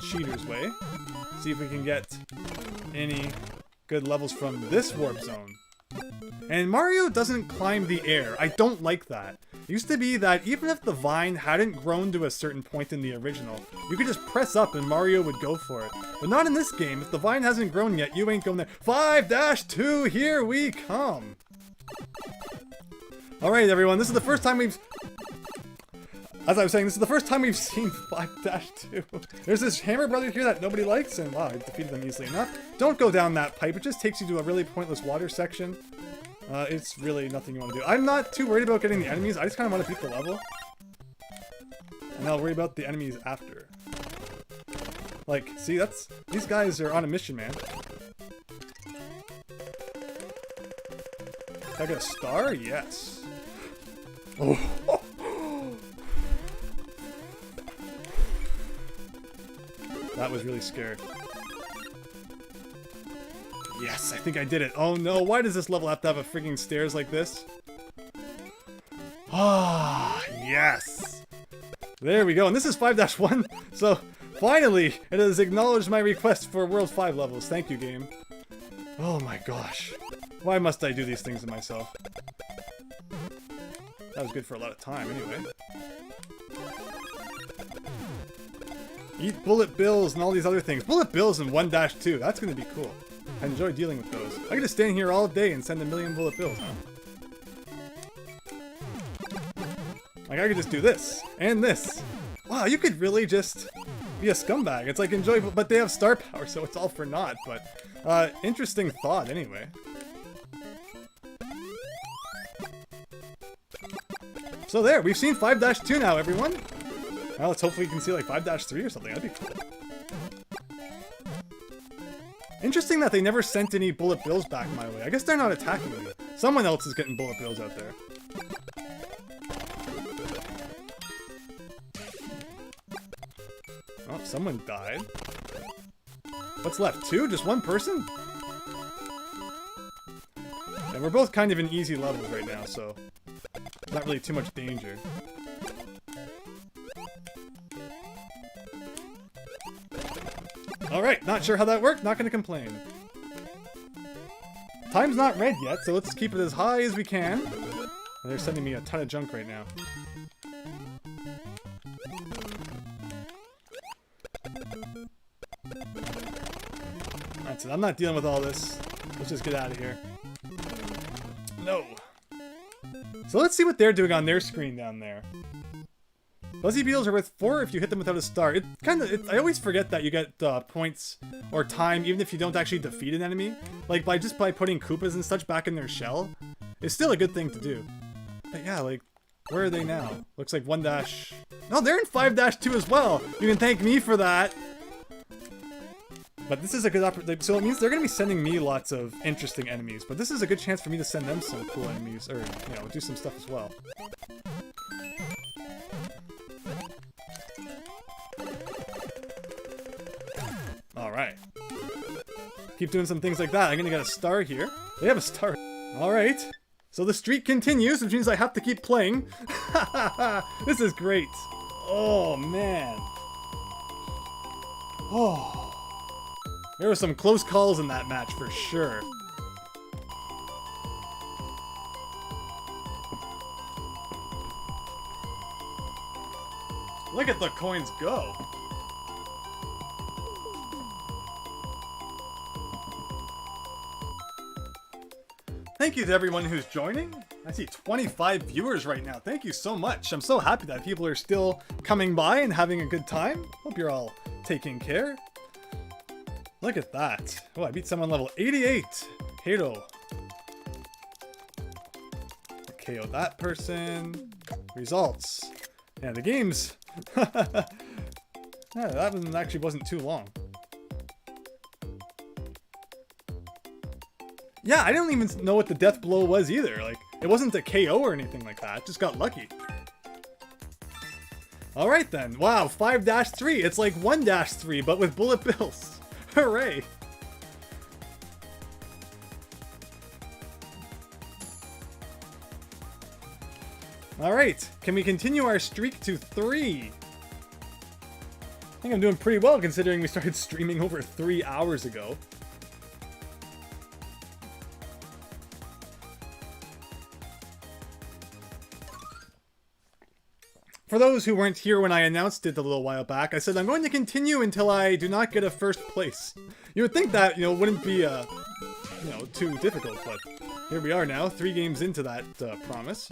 cheater's way. See if we can get any good levels from this warp zone. And Mario doesn't climb the air. I don't like that. It used to be that even if the vine hadn't grown to a certain point in the original, you could just press up and Mario would go for it. But not in this game. If the vine hasn't grown yet, you ain't going there. 5-2, here we come! Alright everyone, this is the first time we've... As I was saying, this is the first time we've seen 5-2. There's this hammer brother here that nobody likes, and wow, I defeated them easily enough. Don't go down that pipe, it just takes you to a really pointless water section. It's really nothing you want to do. I'm not too worried about getting the enemies, I just kind of want to beat the level. And I'll worry about the enemies after. Like, see, that's... These guys are on a mission, man. Did I get a star? Yes. Oh! That was really scary. Yes, I think I did it. Oh no, why does this level have to have a freaking stairs like this? Ah, yes! There we go, and this is 5-1, so finally it has acknowledged my request for World 5 levels. Thank you, game. Oh my gosh. Why must I do these things to myself? That was good for a lot of time, anyway. Eat bullet bills and all these other things. Bullet bills in 1-2. That's going to be cool. I enjoy dealing with those. I could just stand here all day and send a million bullet bills, huh? Like, I could just do this. And this. Wow, you could really just be a scumbag. It's like enjoyable, but they have star power, so it's all for naught. But, interesting thought, anyway. So there, we've seen 5-2 now, everyone. Now let's hopefully we can see like 5-3 or something. That'd be cool. Interesting that they never sent any bullet bills back my way. I guess they're not attacking me. Someone else is getting bullet bills out there. Oh, someone died. What's left? 2? Just 1 person? And we're both kind of in easy levels right now, so not really too much danger. Alright, not sure how that worked, not gonna complain. Time's not red yet, so let's keep it as high as we can. And they're sending me a ton of junk right now. That's it, I'm not dealing with all this. Let's just get out of here. No. So let's see what they're doing on their screen down there. Fuzzy beetles are worth 4 if you hit them without a star. I always forget that you get points or time even if you don't actually defeat an enemy. Like by putting Koopas and such back in their shell. It's still a good thing to do. But yeah, like, where are they now? Looks like 1 dash. No, they're in 5-2 as well. You can thank me for that. But this is a good opportunity. So it means they're going to be sending me lots of interesting enemies. But this is a good chance for me to send them some cool enemies. Or, you know, do some stuff as well. Alright. Keep doing some things like that. I'm going to get a star here. They have a star. Alright. So the streak continues, which means I have to keep playing. This is great. Oh, man. Oh. There were some close calls in that match for sure. Look at the coins go. Thank you to everyone who's joining. I see 25 viewers right now. Thank you so much. I'm so happy that people are still coming by and having a good time. Hope you're all taking care. Look at that. Oh, I beat someone level 88. Hero. KO that person. Results. Yeah, the games. Yeah, that one actually wasn't too long. Yeah, I didn't even know what the death blow was either. Like, it wasn't a KO or anything like that. Just got lucky. Alright then. Wow, 5-3. It's like 1-3, but with bullet bills. Hooray! Alright, can we continue our streak to 3? I think I'm doing pretty well considering we started streaming over 3 hours ago. For those who weren't here when I announced it a little while back, I said I'm going to continue until I do not get a first place. You would think that, you know, wouldn't be, too difficult, but here we are now, 3 games into that promise.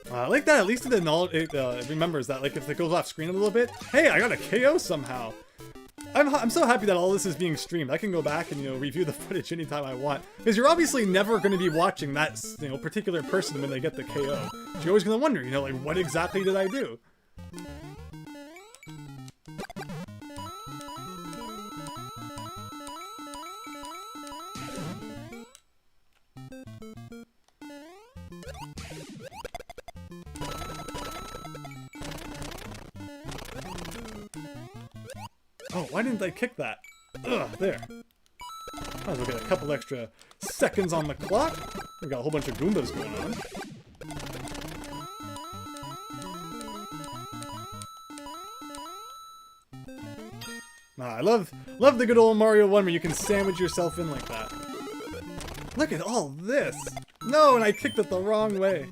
I like that at least it remembers that, like, if it goes off screen a little bit, hey, I got a KO somehow. I'm so happy that all this is being streamed. I can go back and, you know, review the footage anytime I want. Because you're obviously never going to be watching that, you know, particular person when they get the KO. So you're always going to wonder, you know, like, what exactly did I do? Oh, why didn't I kick that? Ugh, there. Might as well get a couple extra seconds on the clock. We've got a whole bunch of Goombas going on. I love the good old Mario 1 where you can sandwich yourself in like that. Look at all this! No, and I kicked it the wrong way.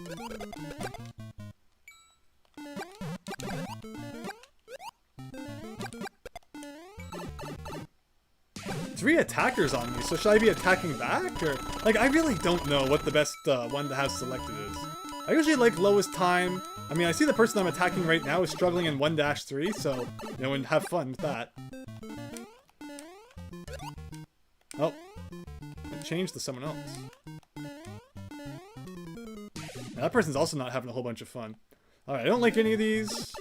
It's 3 attackers on me, so should I be attacking back? Or, like, I really don't know what the best one to have selected is. I usually like lowest time. I mean, I see the person I'm attacking right now is struggling in 1-3, so, you know, and have fun with that. Oh. It changed to someone else. Yeah, that person's also not having a whole bunch of fun. Alright, I don't like any of these.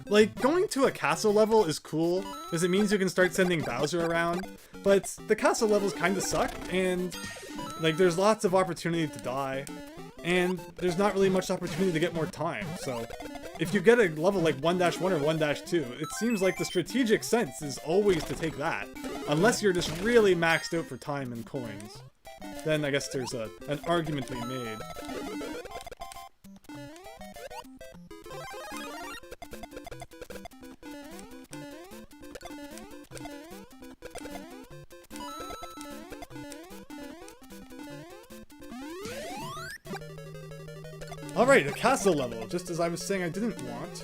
Like, going to a castle level is cool, because it means you can start sending Bowser around, but the castle levels kind of suck, and, like, there's lots of opportunity to die, and there's not really much opportunity to get more time, so if you get a level like 1-1 or 1-2, it seems like the strategic sense is always to take that, unless you're just really maxed out for time and coins. Then I guess there's an argument to be made. Alright, a castle level, just as I was saying I didn't want.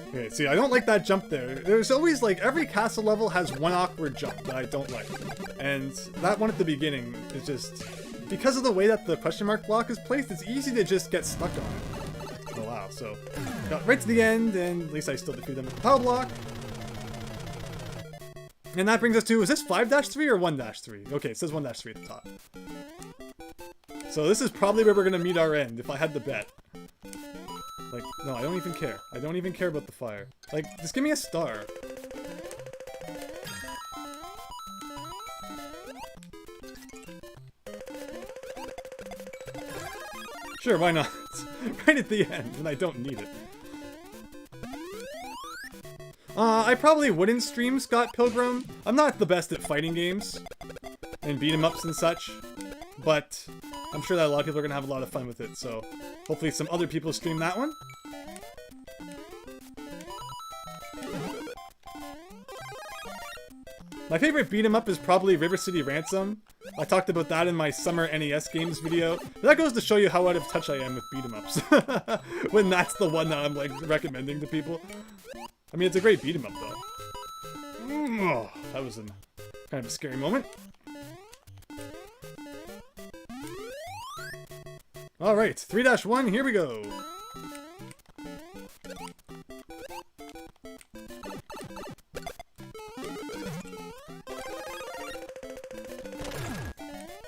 Okay, see, I don't like that jump there. There's always, like, every castle level has one awkward jump that I don't like. And that one at the beginning is just... Because of the way that the question mark block is placed, it's easy to just get stuck on it. Oh wow, so... Got right to the end, and at least I still defeat them with the power block. And that brings us to, is this 5-3 or 1-3? Okay, it says 1-3 at the top. So this is probably where we're gonna meet our end, if I had to bet. Like, no, I don't even care. I don't even care about the fire. Like, just give me a star. Sure, why not? Right at the end, and I don't need it. I probably wouldn't stream Scott Pilgrim. I'm not the best at fighting games and beat-em-ups and such, but I'm sure that a lot of people are going to have a lot of fun with it, so hopefully some other people stream that one. My favorite beat-em-up is probably River City Ransom. I talked about that in my Summer NES Games video. That goes to show you how out of touch I am with beat-em-ups. When that's the one that I'm, like, recommending to people. I mean, it's a great beat-em-up, though. Oh, that was kind of a scary moment. Alright, 3-1, here we go.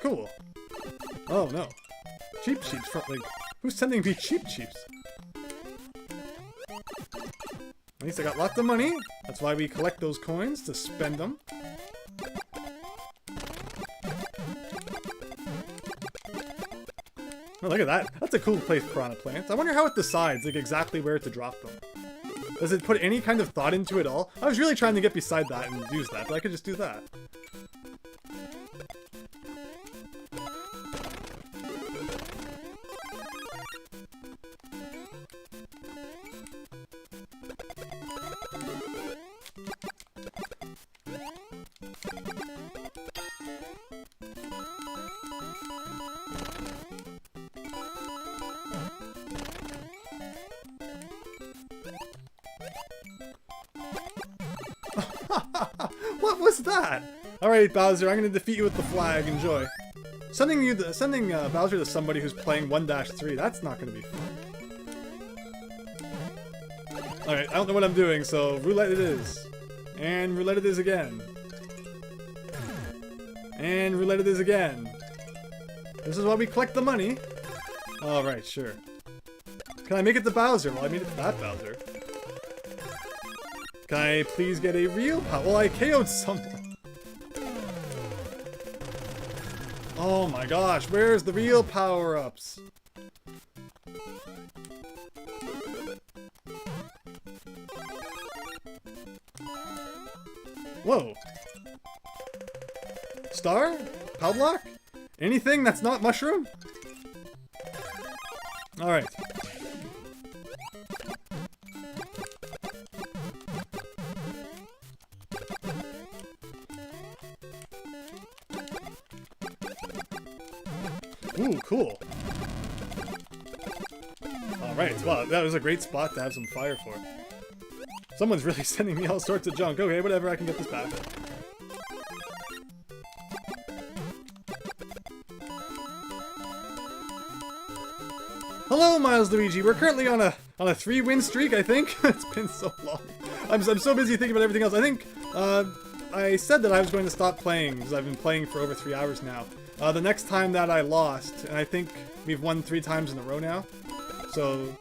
Cool. Oh no. Cheap Sheeps from, like, who's sending me Cheap Sheeps? At least I got lots of money. That's why we collect those coins, to spend them. Oh, look at that. That's a cool place for piranha plants. I wonder how it decides, like, exactly where to drop them. Does it put any kind of thought into it all? I was really trying to get beside that and use that, but I could just do that. What was that? Alright, Bowser, I'm gonna defeat you with the flag. Enjoy. Sending Bowser to somebody who's playing 1-3, that's not gonna be fun. Alright, I don't know what I'm doing, so roulette it is. And roulette it is again. And roulette it is again. This is why we collect the money. Alright, sure. Can I make it to Bowser? Well, I made it to that Bowser. Can I please get a real power? Well, I KO'd someone. Oh my gosh, where's the real power-ups? Whoa. Star? Power block? Anything that's not mushroom? Alright. Ooh, cool. Alright, well, that was a great spot to have some fire for. Someone's really sending me all sorts of junk. Okay, whatever, I can get this back. Hello, Milesluigi. We're currently on a 3-win streak, I think. It's been so long. I'm so busy thinking about everything else. I think I said that I was going to stop playing because I've been playing for over 3 hours now. The next time that I lost, and I think we've won 3 times in a row now. So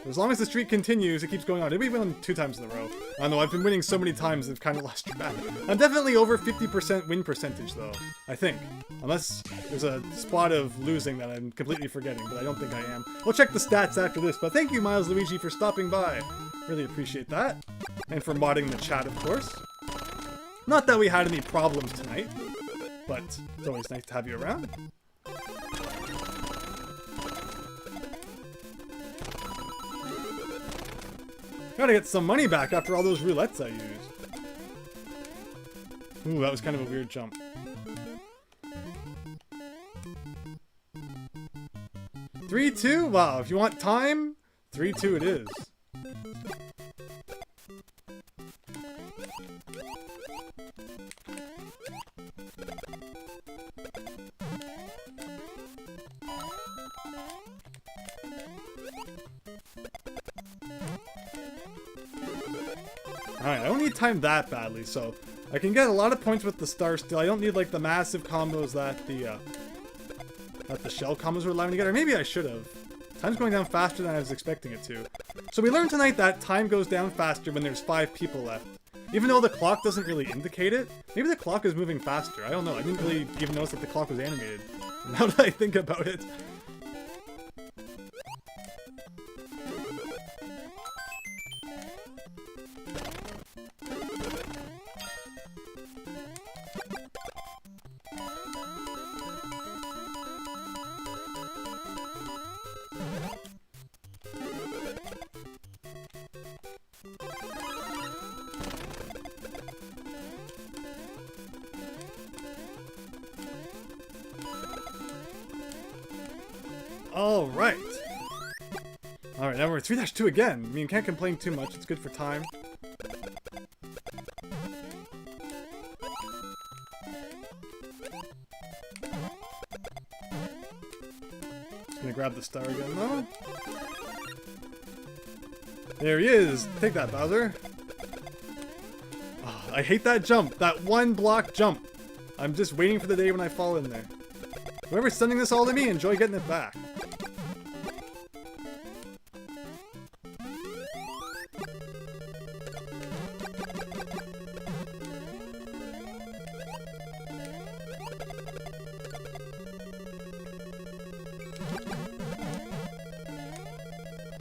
as long as the streak continues, it keeps going on. Did we win 2 times in a row? I don't know, I've been winning so many times I've kind of lost track. I'm definitely over 50% win percentage though, I think. Unless there's a spot of losing that I'm completely forgetting, but I don't think I am. We'll check the stats after this, but thank you Milesluigi for stopping by. Really appreciate that. And for modding the chat, of course. Not that we had any problems tonight, but it's always nice to have you around. Gotta get some money back after all those roulettes I used. Ooh, that was kind of a weird jump. 3-2? Wow, if you want time, 3-2 it is. Alright, I don't need time that badly, so I can get a lot of points with the star still. I don't need like the massive combos that the shell combos were allowing to get, or maybe I should have. Time's going down faster than I was expecting it to. So we learned tonight that time goes down faster when there's 5 people left. Even though the clock doesn't really indicate it, maybe the clock is moving faster. I don't know. I didn't really even notice that the clock was animated. Now that I think about it. Alright. Alright, now we're 3-2 again. I mean, you can't complain too much. It's good for time. Just gonna grab the star again, though. There he is! Take that, Bowser. Oh, I hate that jump. That one block jump. I'm just waiting for the day when I fall in there. Whoever's sending this all to me, enjoy getting it back.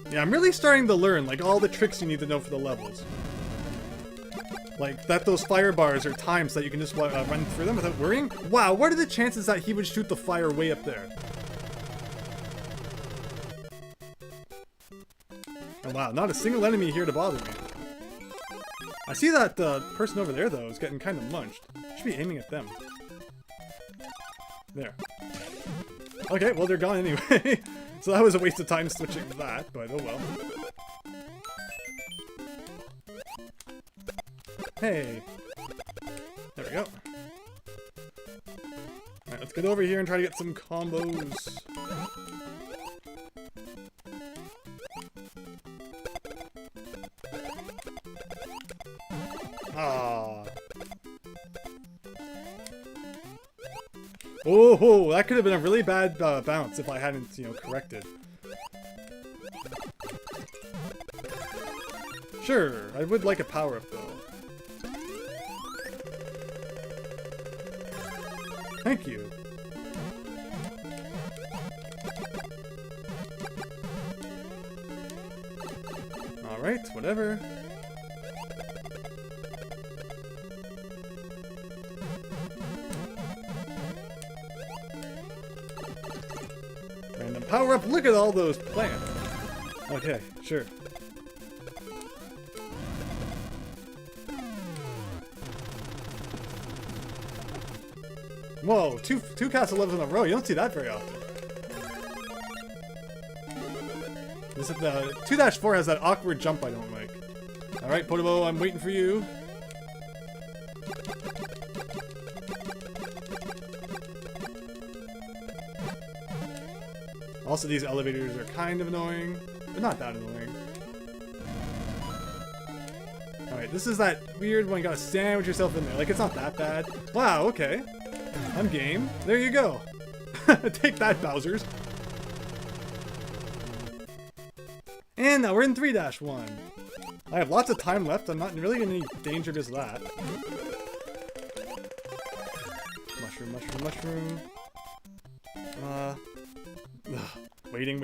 Yeah, I'm really starting to learn, like, all the tricks you need to know for the levels. Like, that those fire bars are timed so that you can just run through them without worrying. Wow, what are the chances that he would shoot the fire way up there? Oh wow, not a single enemy here to bother me. I see that person over there, though, is getting kind of munched. Should be aiming at them. There. Okay, well, they're gone anyway. So that was a waste of time switching to that, but oh well. Hey! There we go. Alright, let's get over here and try to get some combos. Ah. Oh, that could have been a really bad bounce if I hadn't, you know, corrected. Sure, I would like a power-up though. Thank you. Alright, whatever. Random power-up, look at all those plants. Okay, sure. Whoa, two castle levels in a row. You don't see that very often. This is the 2-4 has that awkward jump I don't like. Alright, Podobo, I'm waiting for you. Also, these elevators are kind of annoying, but not that annoying. Alright, this is that weird one. You gotta sandwich yourself in there. Like, it's not that bad. Wow, okay. I'm game. There you go. Take that, Bowsers. And now we're in 3-1. I have lots of time left. I'm not really in any danger just that. Mushroom, mushroom, mushroom. Waiting.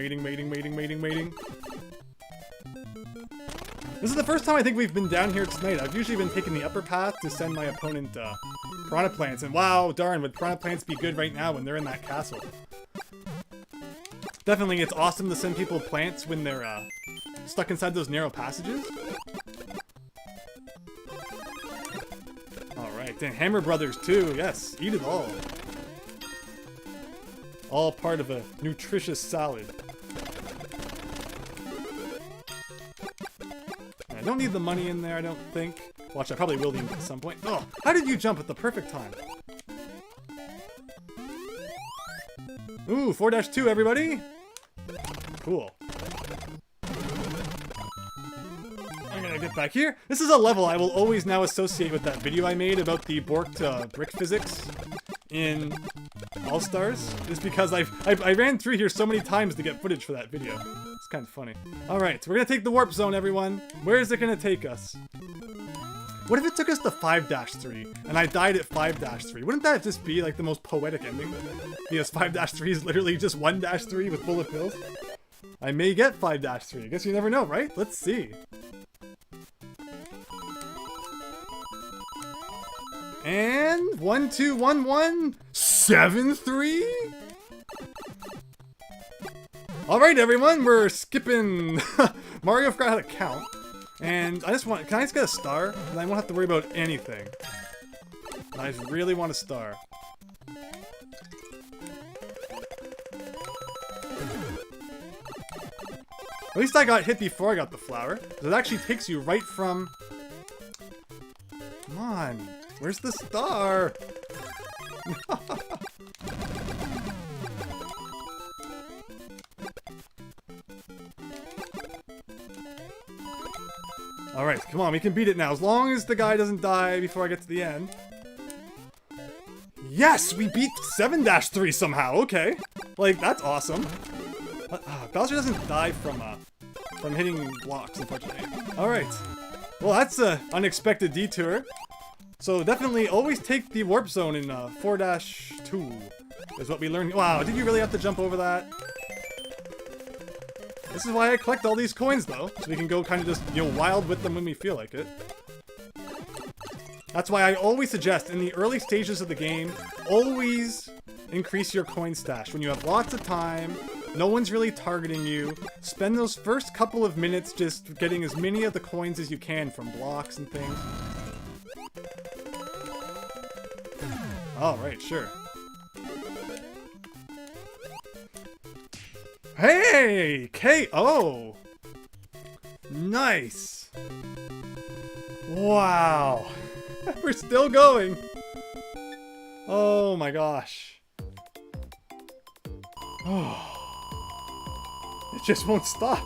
This is the first time I think we've been down here tonight. I've usually been taking the upper path to send my opponent piranha plants. And wow, darn, would piranha plants be good right now when they're in that castle? Definitely, it's awesome to send people plants when they're stuck inside those narrow passages. Alright, then Hammer Brothers too. Yes, eat it all. All part of a nutritious salad. I don't need the money in there, I don't think. Watch, I probably will need it at some point. Oh, how did you jump at the perfect time? Ooh, 4-2, everybody! Cool. I'm gonna get back here. This is a level I will always now associate with that video I made about the borked brick physics in All-Stars. Just because I ran through here so many times to get footage for that video. It's kind of funny. Alright, we're gonna take the warp zone, everyone. Where is it gonna take us? What if it took us to 5-3 and I died at 5-3? Wouldn't that just be like the most poetic ending? Because 5-3 is literally just 1-3 with bullet bills. I may get 5-3. I guess you never know, right? Let's see. And 1-2-1-1 7-3. All right, everyone, we're skipping Mario forgot how to count, and can I just get a star? And I won't have to worry about anything. I just really want a star. At least I got hit before I got the flower. It actually takes you right from... Come on. Where's the star? Alright, come on. We can beat it now. As long as the guy doesn't die before I get to the end. Yes! We beat 7-3 somehow. Okay. Like, that's awesome. Bowser doesn't die from hitting blocks, unfortunately. Alright. Well, that's an unexpected detour. So definitely always take the warp zone in 4-2 is what we learned. Wow, did you really have to jump over that? This is why I collect all these coins, though. So we can go kind of just, wild with them when we feel like it. That's why I always suggest, in the early stages of the game, always increase your coin stash. When you have lots of time, no one's really targeting you, spend those first couple of minutes just getting as many of the coins as you can from blocks and things. Alright, sure. Hey! KO! Nice! Wow! We're still going! Oh my gosh. Oh. It just won't stop.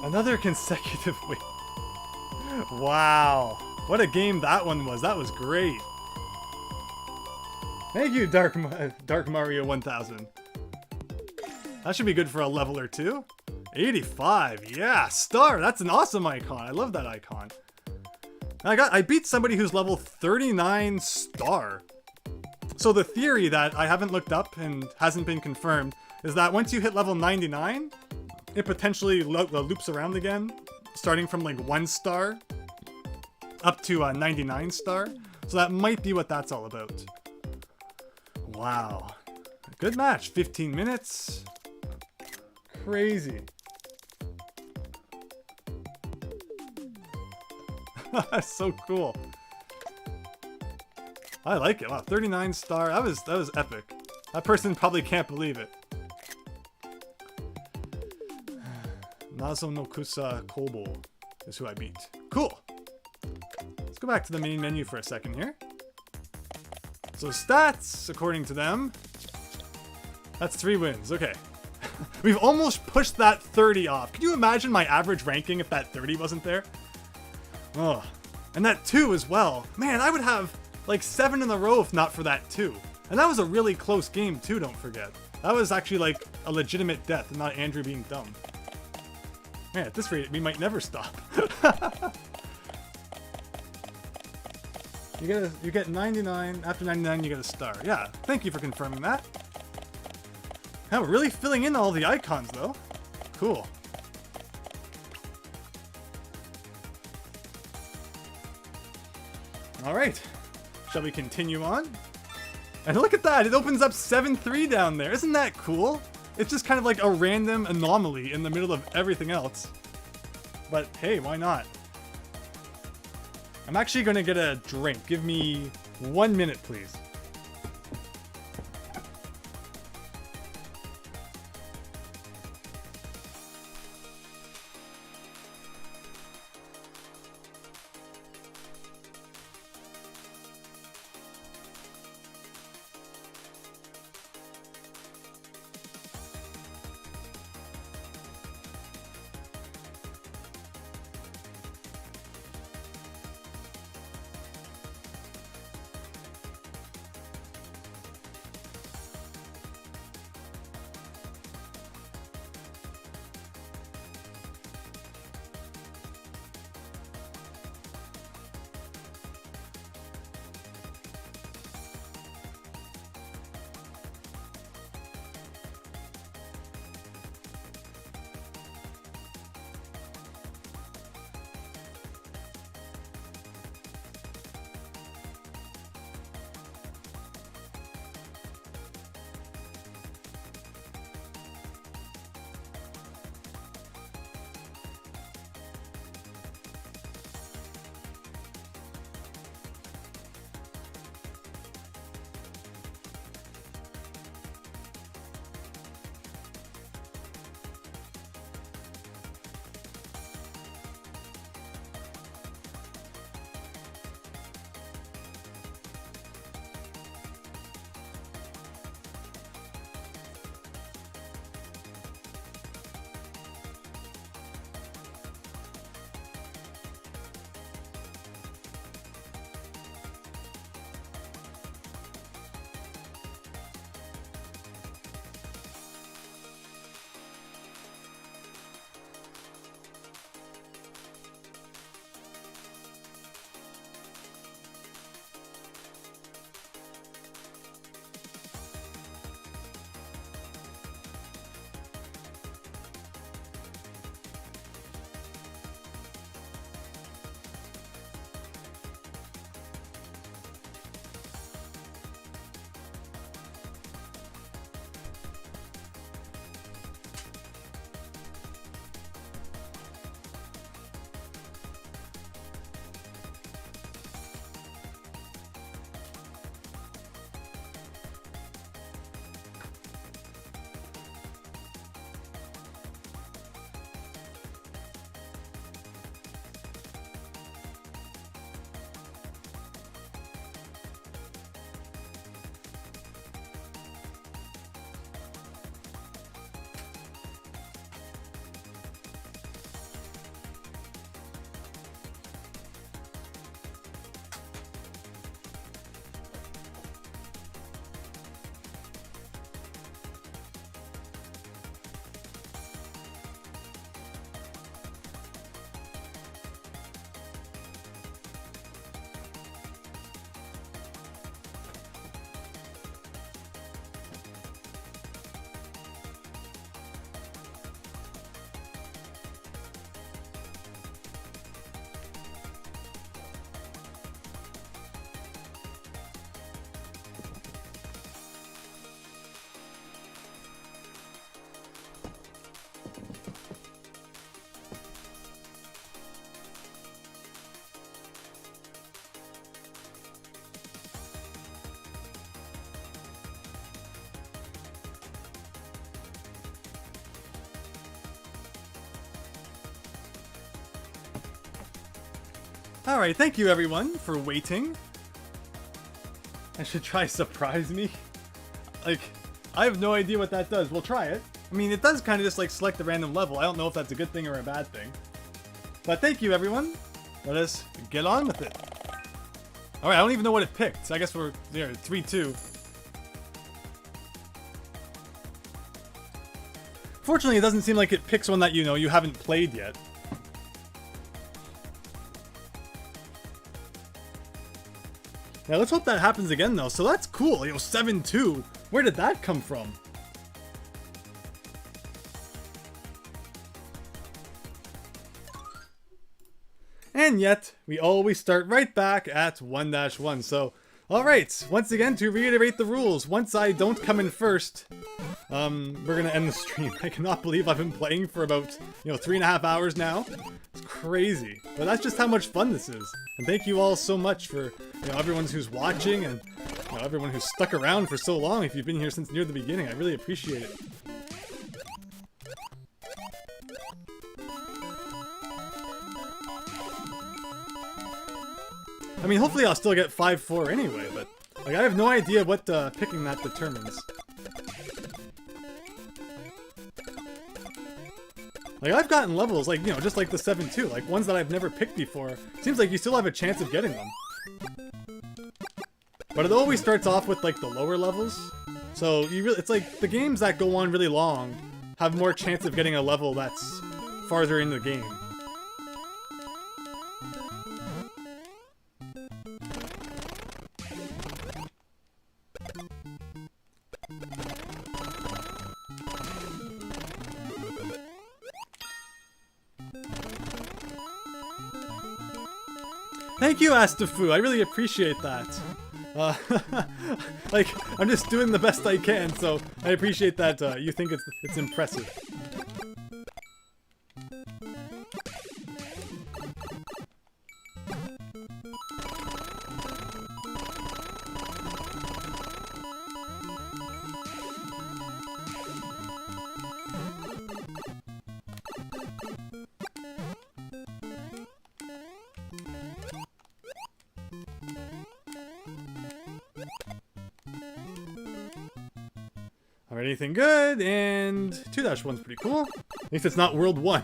Another consecutive win. Wow. What a game that one was. That was great. Thank you, Dark Mario 1000. That should be good for a level or two. 85. Yeah, star. That's an awesome icon. I love that icon. I beat somebody who's level 39 star. So the theory that I haven't looked up and hasn't been confirmed is that once you hit level 99, it potentially loops around again, starting from like 1 star up to 99 star. So that might be what that's all about. Wow. Good match. 15 minutes. Crazy. That's so cool. I like it. Wow, 39 star. That was epic. That person probably can't believe it. Nazo no Kusa Kobo is who I beat. Cool. Let's go back to the main menu for a second here. So stats, according to them, that's 3 wins. Okay. We've almost pushed that 30 off. Can you imagine my average ranking if that 30 wasn't there? Oh. And that 2 as well. Man, I would have like 7 in a row if not for that 2. And that was a really close game too, don't forget. That was actually like a legitimate death and not Andrew being dumb. Man, at this rate, we might never stop. You get 99. After 99, you get a star. Yeah, thank you for confirming that. Yeah, we're really filling in all the icons, though. Cool. All right. Shall we continue on? And look at that. It opens up 7-3 down there. Isn't that cool? It's just kind of like a random anomaly in the middle of everything else. But hey, why not? I'm actually going to get a drink. Give me 1 minute, please. Alright, thank you everyone for waiting. I should try surprise me. Like, I have no idea what that does. We'll try it. I mean, it does kind of just like select a random level. I don't know if that's a good thing or a bad thing. But thank you, everyone. Let us get on with it. Alright, I don't even know what it picked. So I guess we're there, 3-2. Fortunately, it doesn't seem like it picks one that you haven't played yet. Yeah, let's hope that happens again, though. So that's cool. 7-2. Where did that come from? And yet, we always start right back at 1-1. So, alright, once again, to reiterate the rules, once I don't come in first, we're gonna end the stream. I cannot believe I've been playing for about, 3.5 hours now. It's crazy. But that's just how much fun this is. And thank you all so much for, everyone who's watching and, everyone who's stuck around for so long. If you've been here since near the beginning, I really appreciate it. I mean, hopefully I'll still get 5-4 anyway, but like I have no idea what picking that determines. Like I've gotten levels like, just like the 7-2, like ones that I've never picked before. Seems like you still have a chance of getting them. But it always starts off with like the lower levels. So it's like the games that go on really long have more chance of getting a level that's farther in the game. Thank you, Astafu. I really appreciate that. Like, I'm just doing the best I can, so I appreciate that you think it's impressive. Alright, anything good, and 2-1's pretty cool. At least it's not World 1.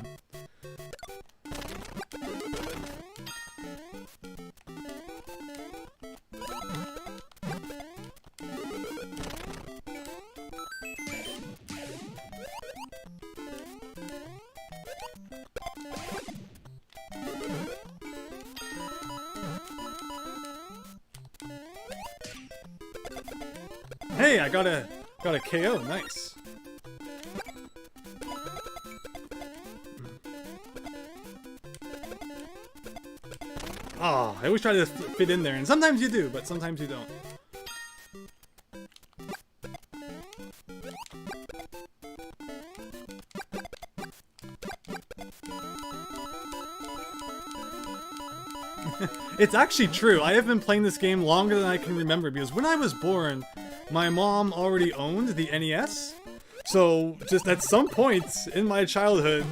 Hey, I got a KO, nice. Oh, I always try to fit in there, and sometimes you do, but sometimes you don't. It's actually true. I have been playing this game longer than I can remember, because when I was born, my mom already owned the NES. So, just at some point in my childhood,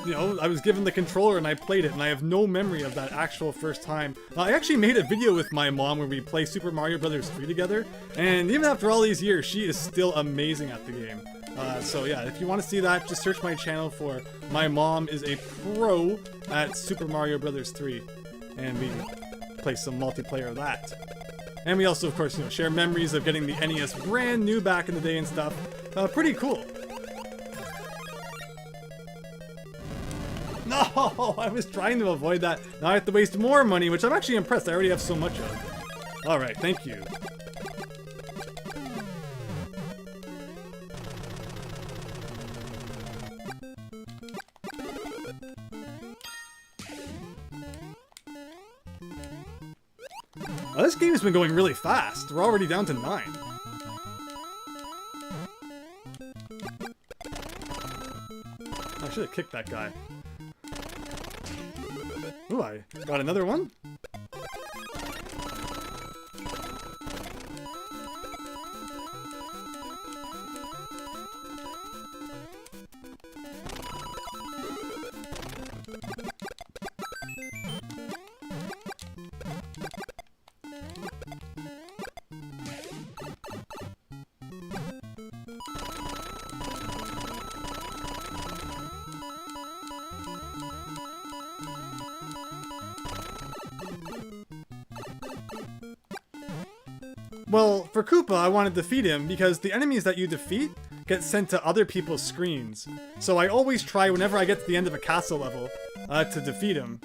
I was given the controller and I played it, and I have no memory of that actual first time. I actually made a video with my mom where we play Super Mario Bros. 3 together, and even after all these years, she is still amazing at the game. So yeah, if you want to see that, just search my channel for My Mom is a Pro at Super Mario Bros. 3, and we play some multiplayer of that. And we also, of course, share memories of getting the NES brand new back in the day and stuff. Pretty cool. No, I was trying to avoid that. Now I have to waste more money, which I'm actually impressed. I already have so much of. Alright, thank you. Well, this game has been going really fast. We're already down to 9. I should have kicked that guy. Ooh, I got another one. Well, for Koopa, I want to defeat him because the enemies that you defeat get sent to other people's screens. So I always try whenever I get to the end of a castle level to defeat him.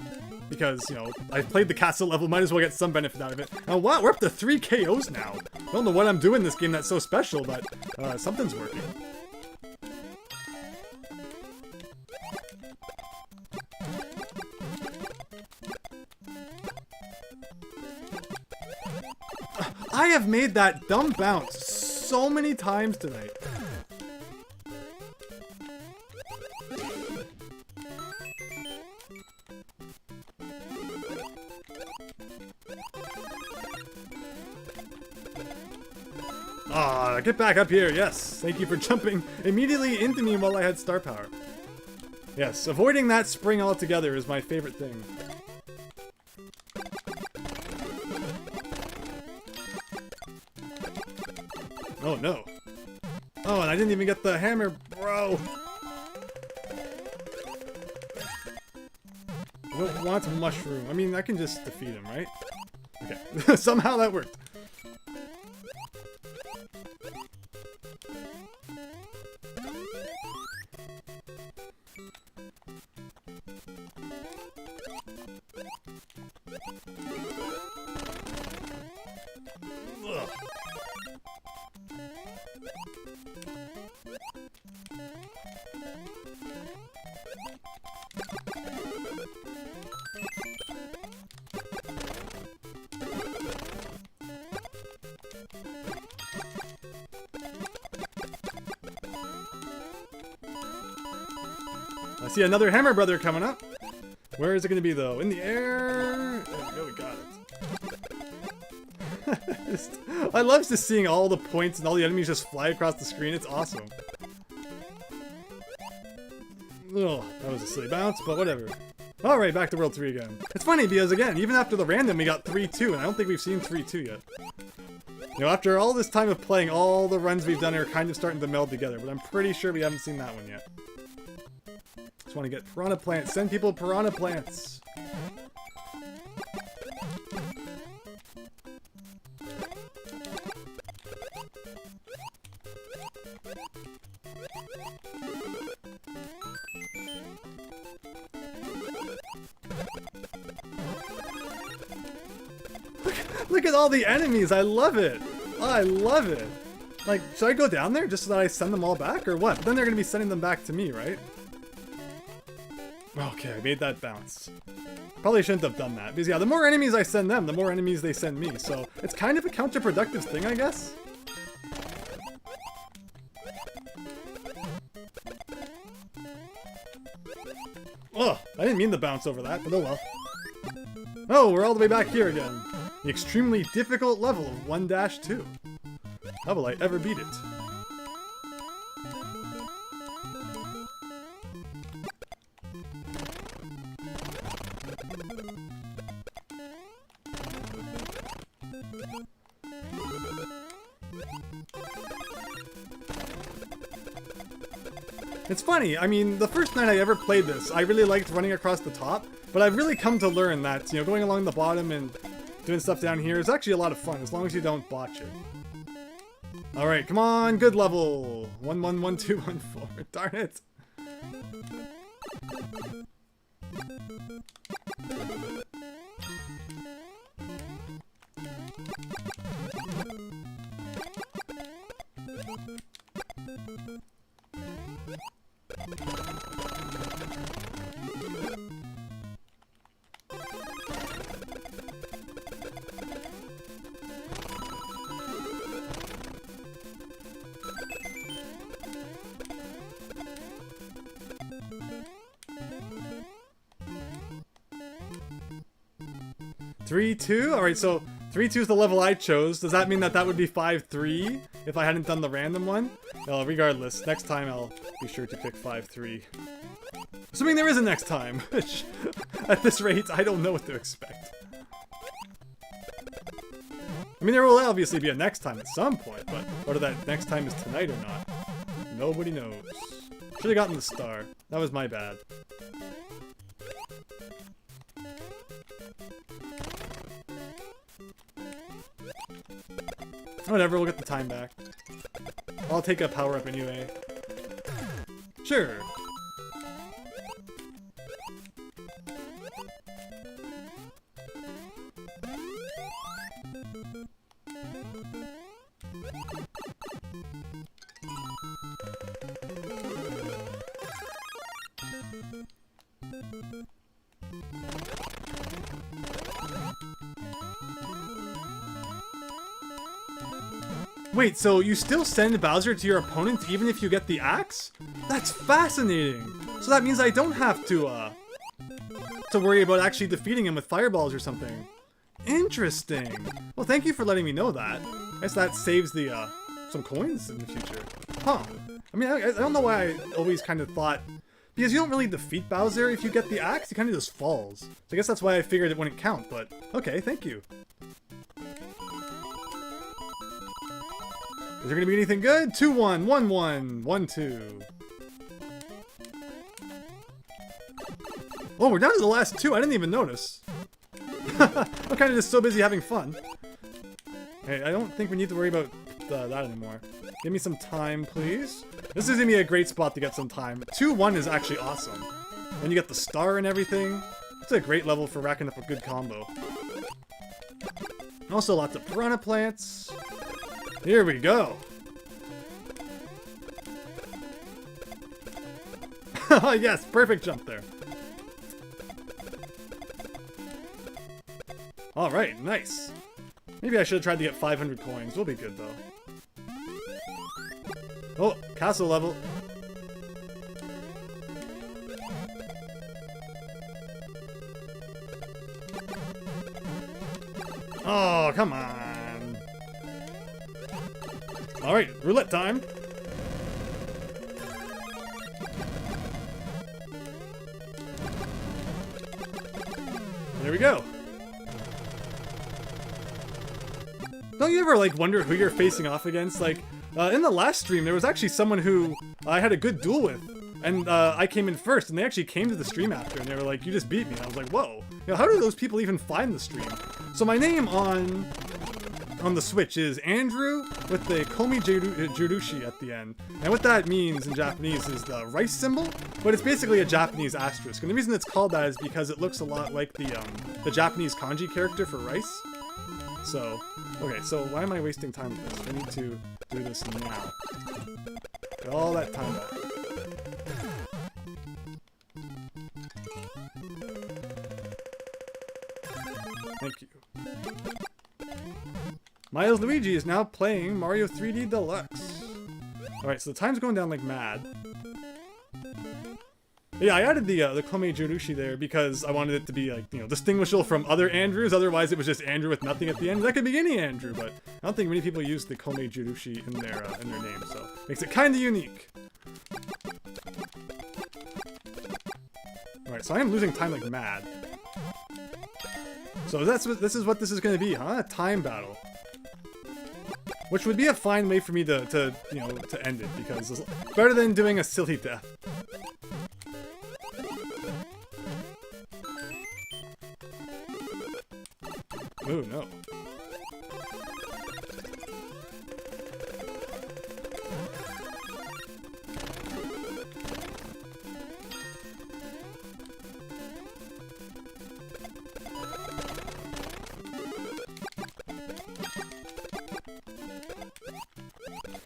Because, you know, I played the castle level, might as well get some benefit out of it. Oh wow, we're up to 3 KOs now. I don't know what I'm doing in this game that's so special, but something's working. I have made that dumb bounce so many times tonight. Ah, get back up here, yes. Thank you for jumping immediately into me while I had star power. Yes, avoiding that spring altogether is my favorite thing. Oh no. Oh, and I didn't even get the hammer, bro. I don't want mushroom. I mean, I can just defeat him, right? Okay, somehow that worked. Ugh. I see another Hammer Brother coming up. Where is it going to be, though? In the air? There we go, we got it. I love just seeing all the points and all the enemies just fly across the screen. It's awesome. Oh, that was a silly bounce, but whatever. Alright, back to World 3 again. It's funny because, again, even after the random, we got 3-2, and I don't think we've seen 3-2 yet. You know, after all this time of playing, all the runs we've done are kind of starting to meld together, but I'm pretty sure we haven't seen that one yet. Just want to get piranha plants. Send people piranha plants. Look at all the enemies. I love it. I love it. Like, should I go down there just so that I send them all back or what? But then they're going to be sending them back to me, right? Okay, I made that bounce. Probably shouldn't have done that. Because yeah, the more enemies I send them, the more enemies they send me. So it's kind of a counterproductive thing, I guess. Oh, I didn't mean to bounce over that, but oh well. Oh, we're all the way back here again. The extremely difficult level of 1-2. How will I ever beat it? It's funny, I mean, the first night I ever played this, I really liked running across the top, but I've really come to learn that, you know, going along the bottom and doing stuff down here is actually a lot of fun, as long as you don't botch it. Alright, come on, good level! 1, 1, 1, 2, 1, 4, darn it! Three, 2? Alright, so 3-2 is the level I chose. Does that mean that that would be 5-3 if I hadn't done the random one? Well, regardless, next time I'll be sure to pick 5-3. Assuming there is a next time, which at this rate, I don't know what to expect. I mean, there will obviously be a next time at some point, but whether that next time is tonight or not, nobody knows. Should have gotten the star. That was my bad. Whatever, we'll get the time back. I'll take a power up anyway. Sure. Wait, so you still send Bowser to your opponent even if you get the axe? That's fascinating! So that means I don't have to worry about actually defeating him with fireballs or something. Interesting! Well, thank you for letting me know that. I guess that saves the, some coins in the future. Huh. I mean, I don't know why I always kind of thought... Because you don't really defeat Bowser if you get the axe, he kind of just falls. So I guess that's why I figured it wouldn't count, but... Okay, thank you. Is there gonna be anything good? 2-1, 1-1, 1-2. Oh, we're down to the last two. I didn't even notice. I'm kind of just so busy having fun. Hey, I don't think we need to worry about that anymore. Give me some time, please. This is gonna be a great spot to get some time. 2-1 is actually awesome. Then you get the star and everything. It's a great level for racking up a good combo. Also, lots of piranha plants. Here we go. Yes, perfect jump there. Alright, nice. Maybe I should have tried to get 500 coins. We'll be good, though. Oh, castle level. Oh, come on. Alright, roulette time. There we go. Don't you ever, like, wonder who you're facing off against? Like, in the last stream, there was actually someone who I had a good duel with. And I came in first, and they actually came to the stream after, and they were like, you just beat me. And I was like, whoa. You know, how do those people even find the stream? So my name on the Switch is Andrew with the Komi Jirushi at the end. And what that means in Japanese is the rice symbol, but it's basically a Japanese asterisk. And the reason it's called that is because it looks a lot like the Japanese kanji character for rice. So, okay, so why am I wasting time with this? I need to do this now. Get all that time back. Thank you. Milesluigi is now playing Mario 3D Deluxe. Alright, so the time's going down like mad. Yeah, I added the Komi Jirushi there because I wanted it to be, like, you know, distinguishable from other Andrews. Otherwise, it was just Andrew with nothing at the end. That could be any Andrew, but I don't think many people use the Komi Jirushi in their name, so makes it kind of unique. Alright, so I am losing time like mad. So this is what this is going to be, huh? A time battle. Which would be a fine way for me to you know, to end it, because it's better than doing a silly death. Oh no.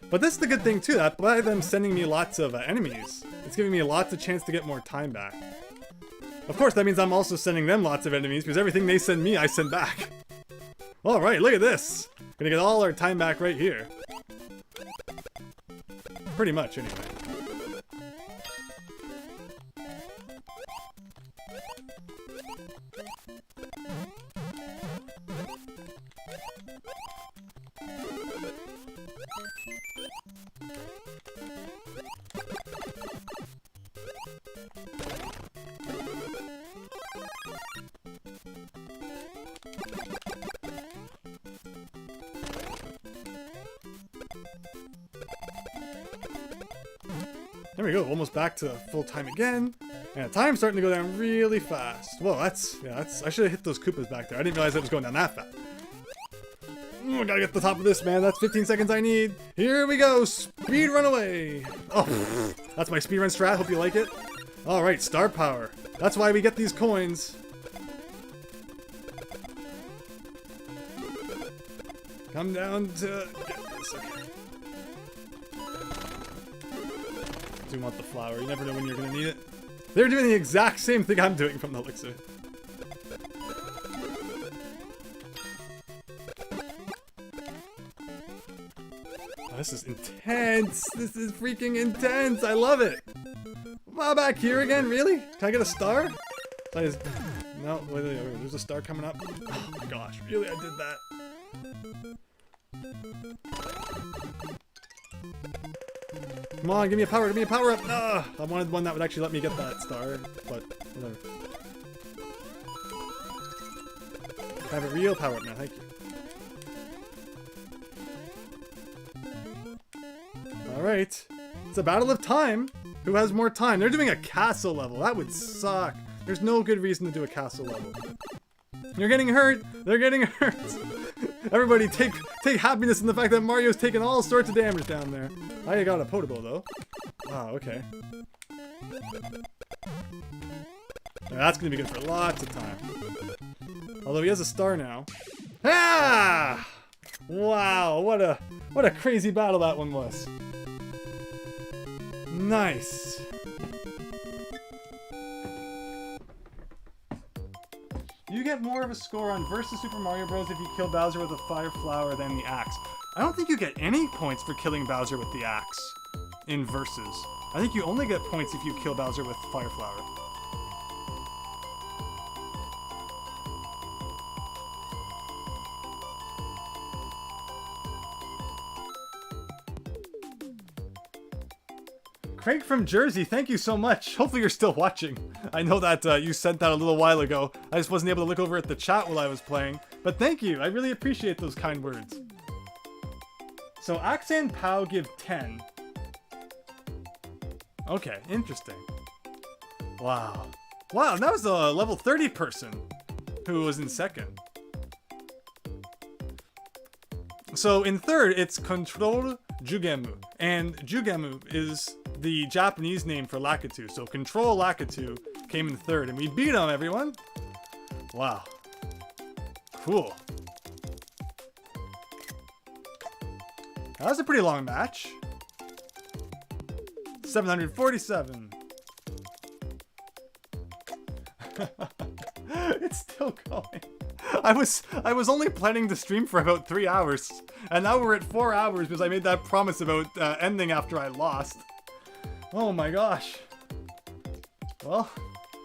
But this is the good thing too, that by them sending me lots of enemies, it's giving me lots of chance to get more time back. Of course, that means I'm also sending them lots of enemies, because everything they send me, I send back. Alright, look at this! Gonna get all our time back right here. Pretty much, anyway. There we go, almost back to full time again. And time's starting to go down really fast. Whoa, that's I should have hit those Koopas back there. I didn't realize it was going down that fast. I gotta get to the top of this, man. That's 15 seconds I need. Here we go. Speed run away. Oh, that's my speedrun strat. Hope you like it. All right, star power. That's why we get these coins. Come down to get this. Okay. Do want the flower. You never know when you're gonna need it. They're doing the exact same thing I'm doing from the looks of it. Oh, this is intense. This is freaking intense. I love it. Wow, back here again? Really? Can I get a star? No, wait, there's a star coming up. Oh my gosh, really? I did that. Come on, give me a power up. I wanted one that would actually let me get that star, but whatever. I have a real power up now, thank you. Alright. It's a battle of time. Who has more time? They're doing a castle level. That would suck. There's no good reason to do a castle level. You're getting hurt. They're getting hurt. Everybody take happiness in the fact that Mario's taking all sorts of damage down there. I got a potable though. Oh, okay. Now, that's gonna be good for lots of time. Although he has a star now. Ah! Wow, what a crazy battle that one was. Nice. You get more of a score on versus Super Mario Bros. If you kill Bowser with a fire flower than the axe. I don't think you get any points for killing Bowser with the axe in versus. I think you only get points if you kill Bowser with fire flower. Craig from Jersey, thank you so much. Hopefully you're still watching. I know that you sent that a little while ago. I just wasn't able to look over at the chat while I was playing. But thank you. I really appreciate those kind words. So Axe and Pow give 10. Okay, interesting. Wow. Wow, that was a level 30 person who was in second. So in third, it's Control Jugemu. And Jugemu is the Japanese name for Lakitu. So Control Lakitu came in third, and we beat him, everyone. Wow. Cool. That was a pretty long match. 747. It's still going. I was only planning to stream for about 3 hours, and now we're at 4 hours because I made that promise about ending after I lost. Oh my gosh. Well,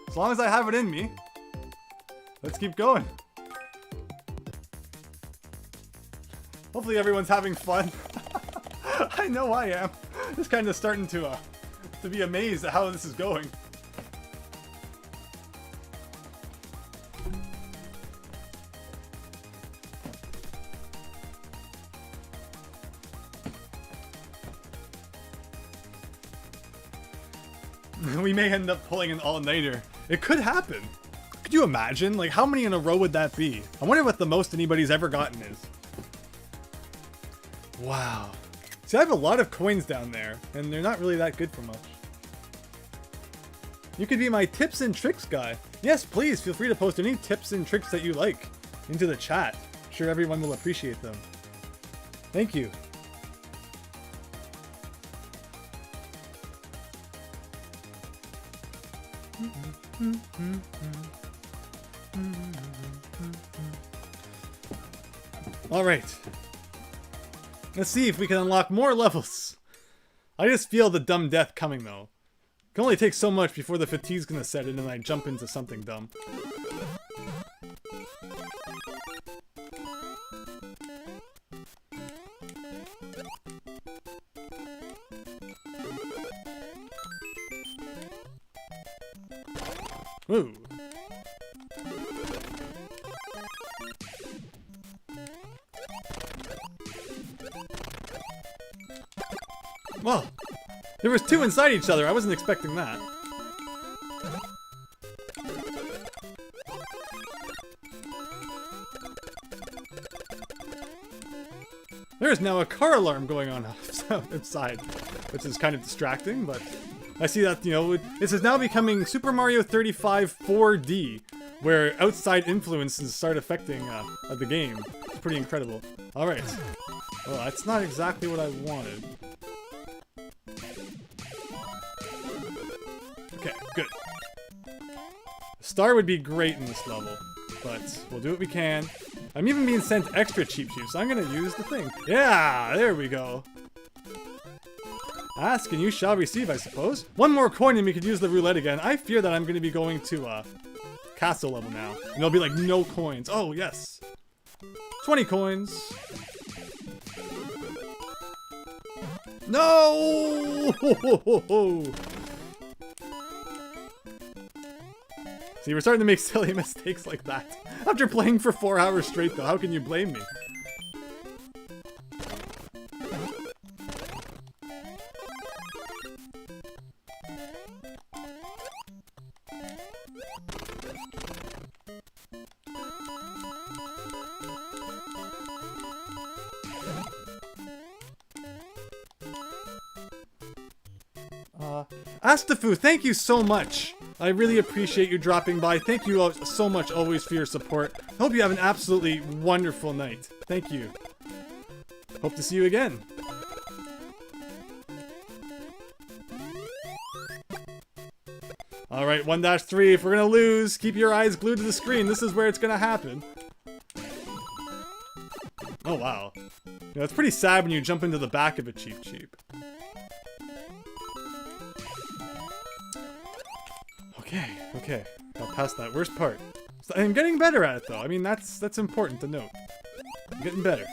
as long as I have it in me, let's keep going. Hopefully everyone's having fun. I know I am. Just kind of starting to be amazed at how this is going. We may end up pulling an all-nighter. It could happen. Could you imagine? Like, how many in a row would that be? I wonder what the most anybody's ever gotten is. Wow. See, I have a lot of coins down there, and they're not really that good for much. You could be my tips and tricks guy. Yes, please, feel free to post any tips and tricks that you like into the chat. I'm sure everyone will appreciate them. Thank you. Alright. Let's see if we can unlock more levels. I just feel the dumb death coming though. It can only take so much before the fatigue's gonna set in and I jump into something dumb. Ooh. Well, there was two inside each other. I wasn't expecting that. is now a car alarm going on outside, which is kind of distracting, but I see that, you know, this is now becoming Super Mario 35 4D, where outside influences start affecting the game. It's pretty incredible. Alright. Well, that's not exactly what I wanted. Okay, good. A star would be great in this level, but we'll do what we can. I'm even being sent extra cheap shoes, so I'm gonna use the thing. Yeah, there we go. Ask and you shall receive, I suppose. One more coin and we could use the roulette again. I fear that I'm gonna be going to castle level now, and there'll be like no coins. Oh yes, 20 coins. No! See, we're starting to make silly mistakes like that. After playing for 4 hours straight, though, how can you blame me? Astafu, thank you so much. I really appreciate you dropping by. Thank you so much always for your support. I hope you have an absolutely wonderful night. Thank you. Hope to see you again. Alright, 1-3. If we're gonna lose, keep your eyes glued to the screen. This is where it's gonna happen. Oh, wow. You know, it's pretty sad when you jump into the back of a Cheep. Okay, got past that worst part. So I'm getting better at it, though. I mean, that's important to note. I'm getting better.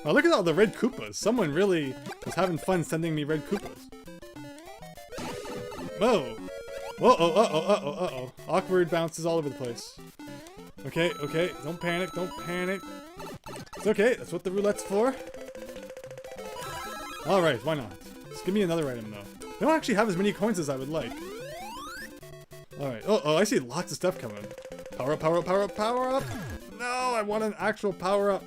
Oh, look at all the red Koopas. Someone really was having fun sending me red Koopas. Whoa. Uh-oh. Awkward bounces all over the place. Okay. Don't panic. It's okay. That's what the roulette's for. Alright, why not? Just give me another item, though. I don't actually have as many coins as I would like. Alright. Oh, I see lots of stuff coming. Power up. No, I want an actual power up.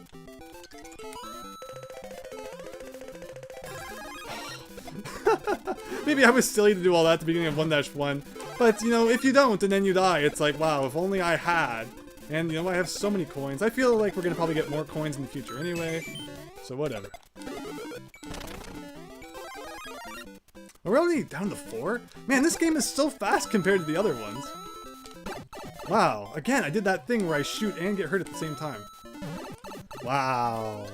Maybe I was silly to do all that at the beginning of 1-1, but, you know, if you don't and then you die, it's like, wow, if only I had. And, you know, I have so many coins. I feel like we're gonna probably get more coins in the future anyway, so whatever. Are we only down to 4? Man, this game is so fast compared to the other ones. Wow, again, I did that thing where I shoot and get hurt at the same time. Wow.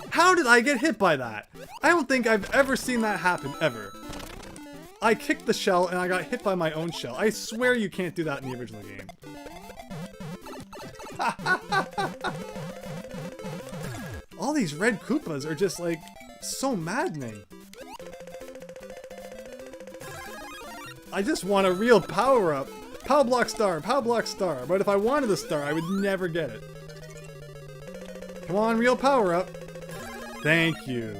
How did I get hit by that? I don't think I've ever seen that happen, ever. I kicked the shell and I got hit by my own shell. I swear you can't do that in the original game. All these red Koopas are just like so maddening. I just want a real power up. Power block star. But if I wanted a star, I would never get it. Come on, real power up. Thank you.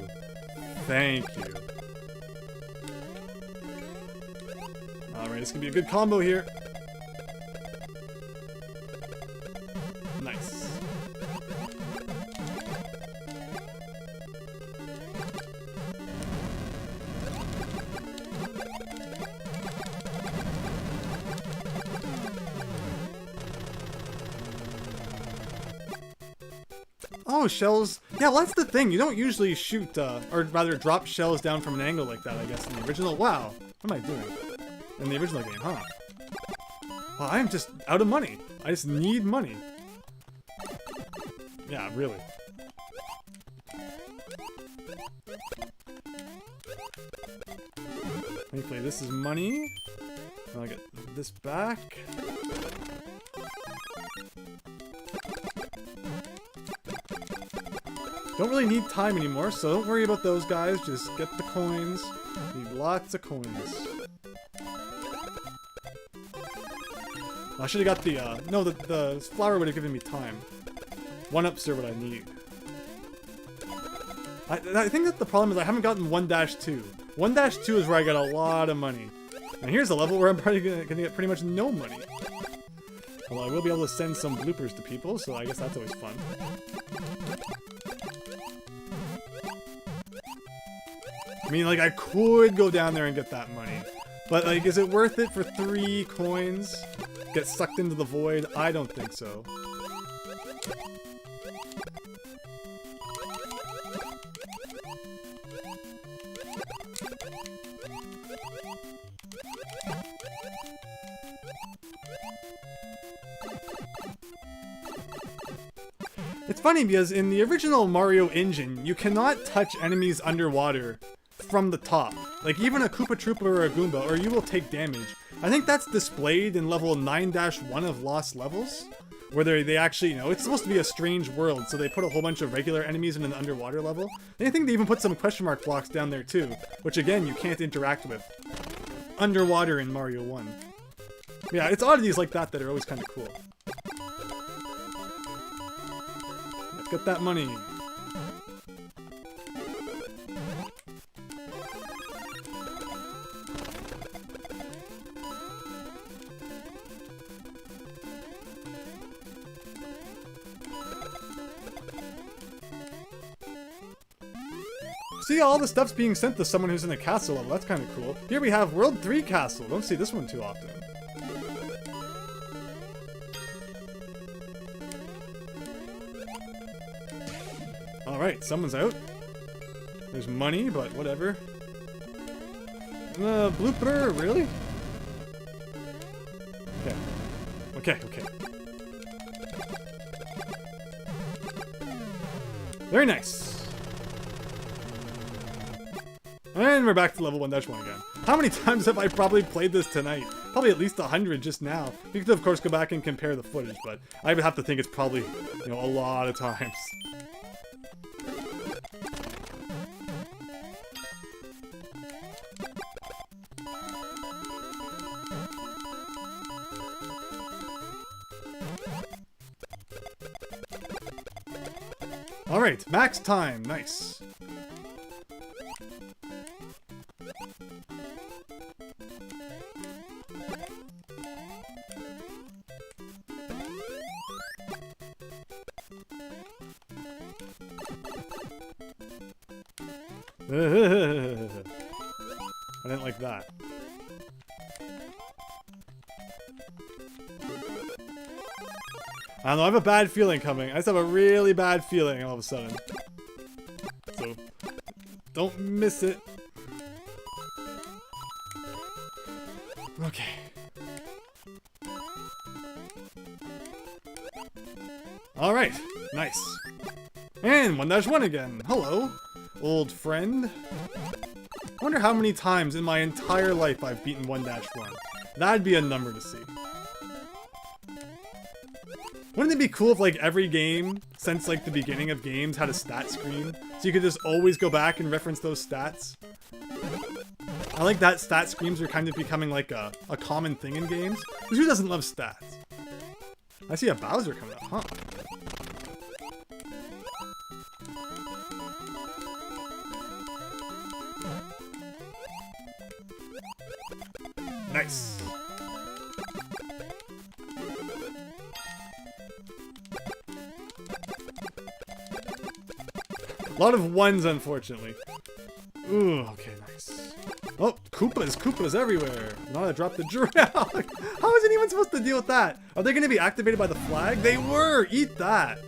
Alright, this can be a good combo here. Nice. Oh, shells. Yeah, well, that's the thing. You don't usually shoot, or rather drop shells down from an angle like that, I guess, in the original. Wow. What am I doing? In the original game, huh? Well, I am just out of money. I just need money. Yeah, really. Thankfully, this is money. I'll get this back. Don't really need time anymore, so don't worry about those guys. Just get the coins. Need lots of coins. I should have got the, no, the flower would have given me time. 1-ups are what I need. I think that the problem is I haven't gotten 1-2. 1-2 is where I get a lot of money. And here's a level where I'm probably gonna get pretty much no money. Although I will be able to send some bloopers to people, so I guess that's always fun. I mean, like, I could go down there and get that money. But, like, is it worth it for 3 coins? Get sucked into the void? I don't think so. It's funny because in the original Mario engine, you cannot touch enemies underwater from the top. Like even a Koopa Troopa or a Goomba, or you will take damage. I think that's displayed in level 9-1 of Lost Levels, where they actually, you know, it's supposed to be a strange world, so they put a whole bunch of regular enemies in an underwater level. And I think they even put some question mark blocks down there too, which again, you can't interact with underwater in Mario 1. Yeah, it's oddities like that that are always kind of cool. Let's get that money. See, all the stuff's being sent to someone who's in a castle level. That's kind of cool. Here we have World 3 Castle. Don't see this one too often. Alright, someone's out. There's money, but whatever. Blooper, really? Okay. Okay. Very nice. And we're back to level 1-1 again. How many times have I probably played this tonight? Probably at least 100 just now. You could of course go back and compare the footage, but I would have to think it's probably, you know, a lot of times. Alright, max time, nice. I didn't like that. I don't know, I have a bad feeling coming. I just have a really bad feeling all of a sudden. So, don't miss it. Okay. Alright, nice. And 1-1 again. Hello, old friend. I wonder how many times in my entire life I've beaten 1-1. That'd be a number to see. Wouldn't it be cool if like every game, since like the beginning of games, had a stat screen? So you could just always go back and reference those stats? I like that stat screens are kind of becoming like a common thing in games. Because who doesn't love stats? I see a Bowser coming up, huh? Nice. A lot of ones, unfortunately. Ooh, okay, nice. Oh, Koopas everywhere. Now I dropped the giraffe. How is anyone supposed to deal with that? Are they going to be activated by the flag? They were! Eat that!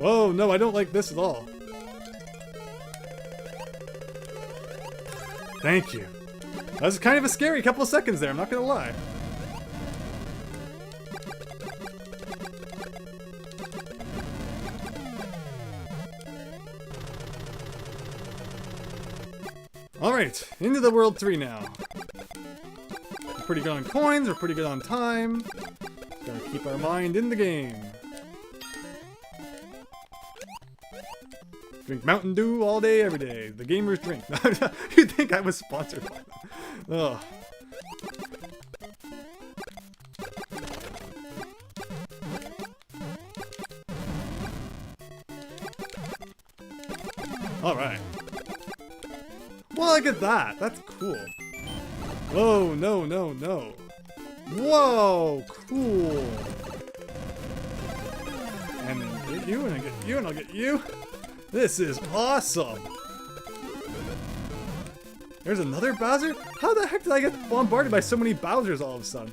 Oh, no, I don't like this at all. Thank you. That was kind of a scary couple of seconds there, I'm not gonna lie. Alright, into the World 3 now. We're pretty good on coins, we're pretty good on time. Just gotta keep our mind in the game. Drink Mountain Dew all day, every day. The gamers drink. You'd think I was sponsored by them. Ugh. Alright. Well, look at that. That's cool. Whoa, no, no, no. Whoa, cool. And then get you, and I get you, and I'll get you. This is awesome. There's another Bowser? How the heck did I get bombarded by so many Bowsers all of a sudden?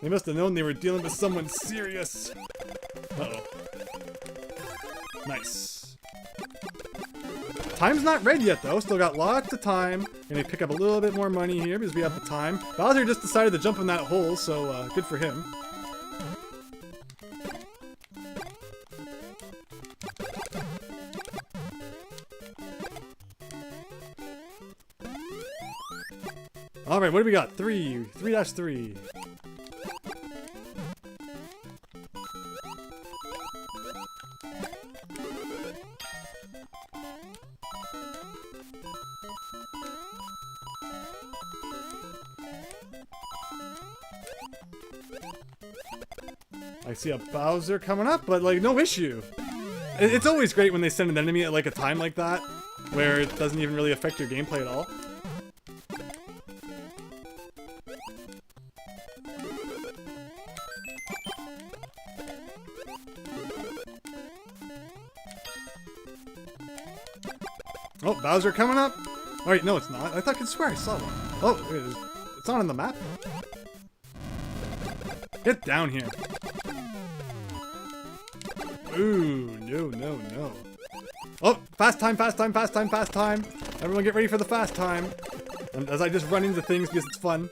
They must have known they were dealing with someone serious. Uh-oh. Nice. Time's not red yet though, still got lots of time. Gonna pick up a little bit more money here because we have the time. Bowser just decided to jump in that hole, so good for him. Alright, what do we got? 3-3. I see a Bowser coming up, but like, no issue. It's always great when they send an enemy at like a time like that, where it doesn't even really affect your gameplay at all. Oh, Bowser coming up! Alright, no it's not. I thought I could swear I saw one. Oh, it's not on the map. Get down here. Ooh, no, no, no. Oh, fast time, fast time, fast time, fast time. Everyone get ready for the fast time. And as I just run into things because it's fun.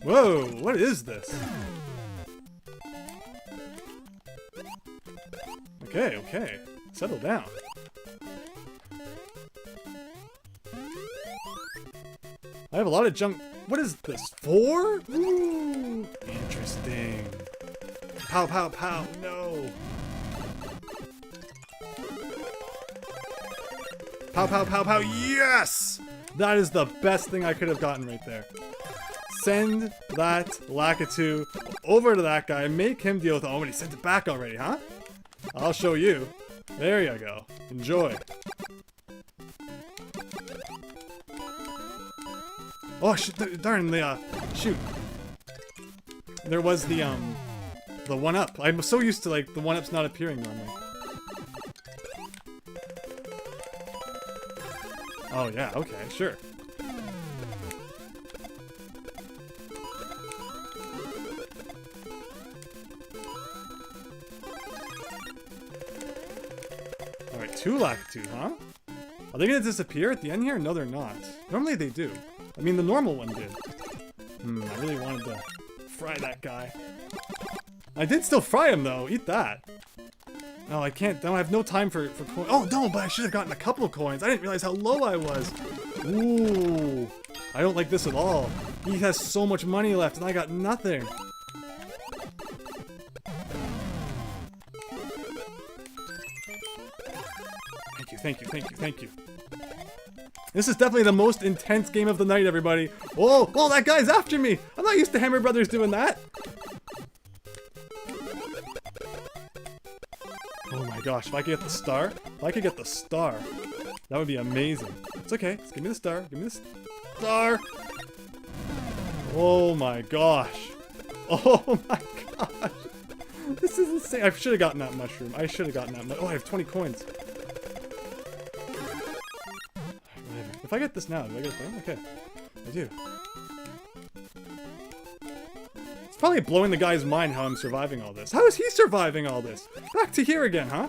Whoa, what is this? Okay, okay. Settle down. I have a lot of junk. What is this? 4? Ooh, interesting. Pow, pow, pow. No. Pow, pow, pow, pow. Yes! That is the best thing I could have gotten right there. Send that Lakitu over to that guy. Make him deal with it. Oh, but he sent it back already, huh? I'll show you. There you go. Enjoy. Oh, darn, shoot. There was the 1-up. I'm so used to, like, the 1-ups not appearing normally. Oh, yeah, okay, sure. Alright, 2 Lakitu, huh? Are they gonna disappear at the end here? No, they're not. Normally they do. I mean, the normal one did. I really wanted to fry that guy. I did still fry him, though. Eat that. No, I can't. No, I have no time for coins. Oh, no, but I should have gotten a couple of coins. I didn't realize how low I was. Ooh. I don't like this at all. He has so much money left, and I got nothing. Thank you, thank you, thank you, thank you. This is definitely the most intense game of the night, everybody. Oh, oh, that guy's after me. I'm not used to Hammer Brothers doing that. Oh my gosh, if I could get the star, that would be amazing. It's okay, just give me the star, give me the star. Oh my gosh. Oh my gosh. This is insane. I should have gotten that mushroom. I should have gotten that mushroom. Oh, I have 20 coins. If I get this now, do I get a thing? Okay, I do. probably blowing the guy's mind how I'm surviving all this. How is he surviving all this? Back to here again, huh?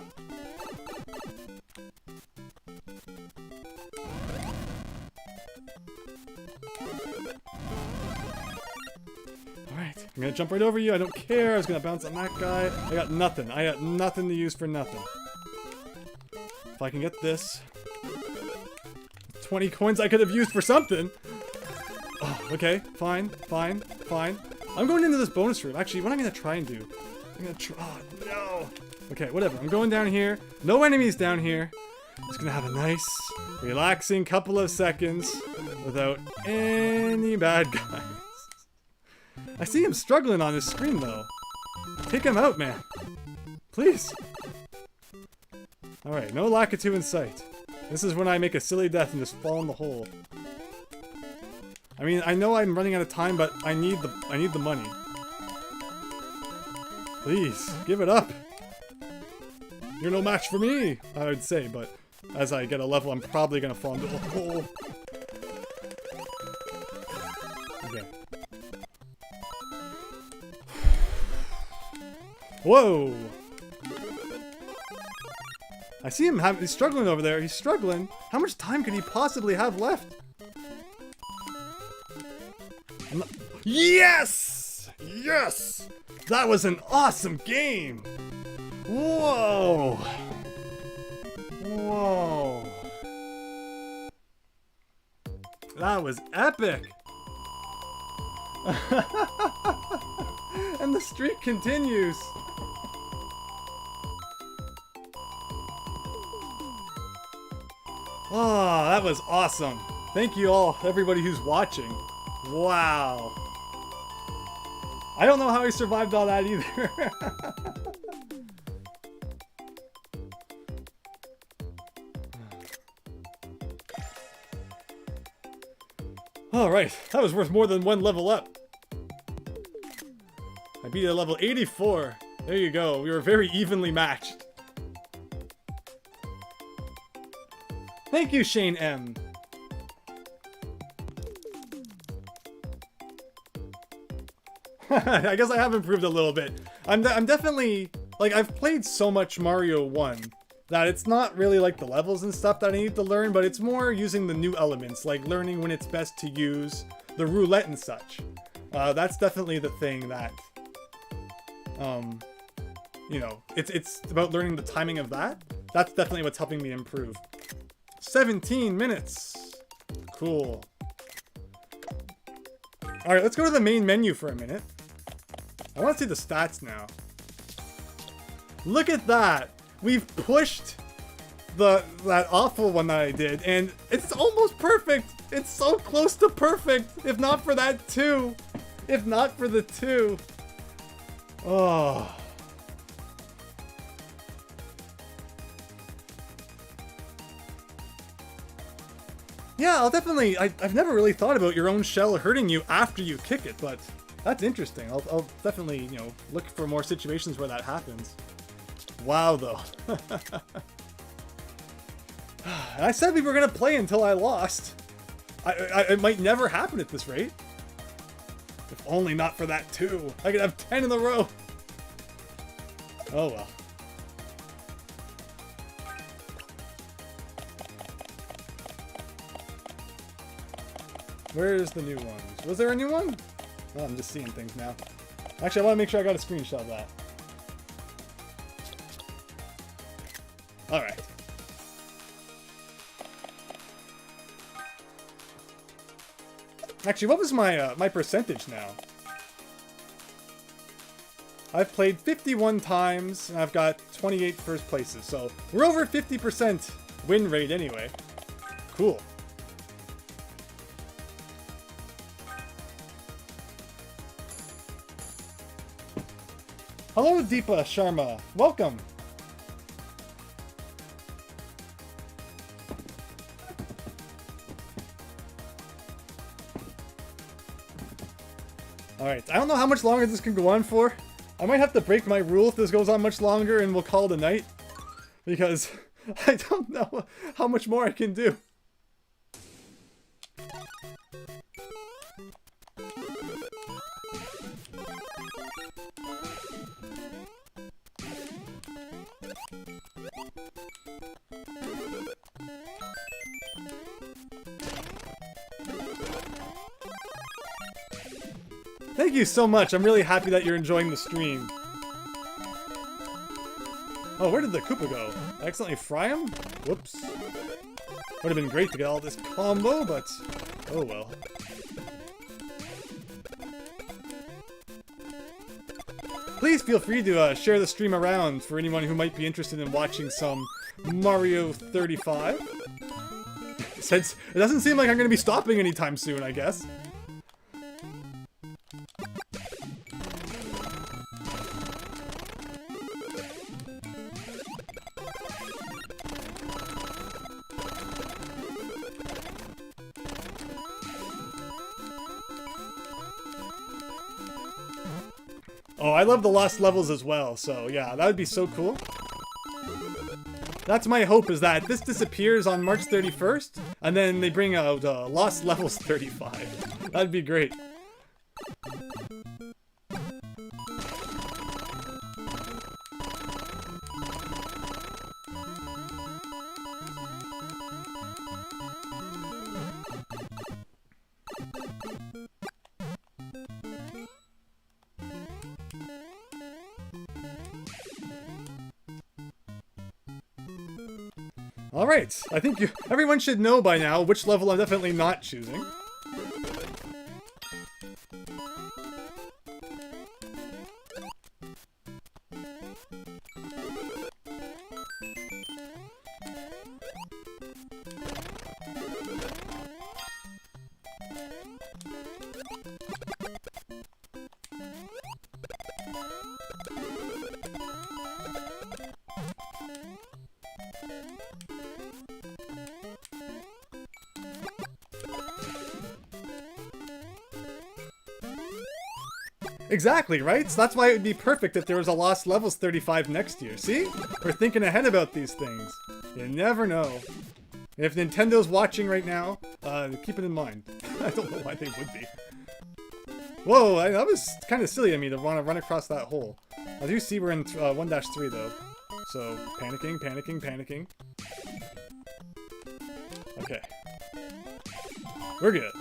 Alright, I'm gonna jump right over you. I don't care. I was gonna bounce on that guy. I got nothing. I got nothing to use for nothing. If I can get this. 20 coins I could have used for something. Oh, okay, fine. I'm going into this bonus room. Actually, what I'm gonna try and do, I'm gonna try. Oh, no. Okay, whatever. I'm going down here. No enemies down here. Just gonna have a nice, relaxing couple of seconds without any bad guys. I see him struggling on his screen though. Take him out, man. Please. Alright, no Lakitu in sight. This is when I make a silly death and just fall in the hole. I mean, I know I'm running out of time, but I need the money. Please, give it up. You're no match for me, I would say, but as I get a level, I'm probably gonna fall into a hole. Okay. Whoa! I see him he's struggling over there. He's struggling. How much time could he possibly have left? Yes! Yes! That was an awesome game! Whoa! Whoa! That was epic! And the streak continues! Oh, that was awesome. Thank you all, everybody who's watching. Wow. I don't know how he survived all that either. Alright, that was worth more than one level up. I beat a level 84. There you go, we were very evenly matched. Thank you, Shane M. I guess I have improved a little bit. I'm definitely, like, I've played so much Mario 1 that it's not really like the levels and stuff that I need to learn, but it's more using the new elements, like learning when it's best to use the roulette and such. That's definitely the thing that, you know, it's about learning the timing of that. That's definitely what's helping me improve. 17 minutes. Cool. Alright, let's go to the main menu for a minute. I want to see the stats now. Look at that! We've pushed that awful one that I did, and it's almost perfect! It's so close to perfect! If not for that 2. If not for the 2. Oh. Yeah, I'll definitely... I've never really thought about your own shell hurting you after you kick it, but that's interesting. I'll definitely, you know, look for more situations where that happens. Wow, though. I said we were going to play until I lost. It might never happen at this rate. If only not for that 2. I could have 10 in a row. Oh, well. Where's the new ones? Was there a new one? Oh, I'm just seeing things now. Actually, I want to make sure I got a screenshot of that. Alright. Actually, what was my my percentage now? I've played 51 times, and I've got 28 first places, so we're over 50% win rate anyway. Cool. Hello, Deepa Sharma. Welcome. Alright, I don't know how much longer this can go on for. I might have to break my rule if this goes on much longer and we'll call it a night. Because I don't know how much more I can do. Thank you so much. I'm really happy that you're enjoying the stream. Oh, where did the Koopa go? I accidentally fry him? Whoops. Would have been great to get all this combo, but oh well. Please feel free to share the stream around for anyone who might be interested in watching some Mario 35. Since it doesn't seem like I'm going to be stopping anytime soon, I guess. Oh, I love the lost levels as well, so yeah, that would be so cool. That's my hope, is that this disappears on March 31st, and then they bring out Lost Levels 35. That'd be great. Alright, I think everyone should know by now which level I'm definitely not choosing. Exactly, right? So that's why it would be perfect if there was a Lost Levels 35 next year. See? We're thinking ahead about these things. You never know. If Nintendo's watching right now, keep it in mind. I don't know why they would be. Whoa, that was kind of silly of me to want to run across that hole. I do see we're in 1-3 though. So, panicking, panicking, panicking. Okay. We're good.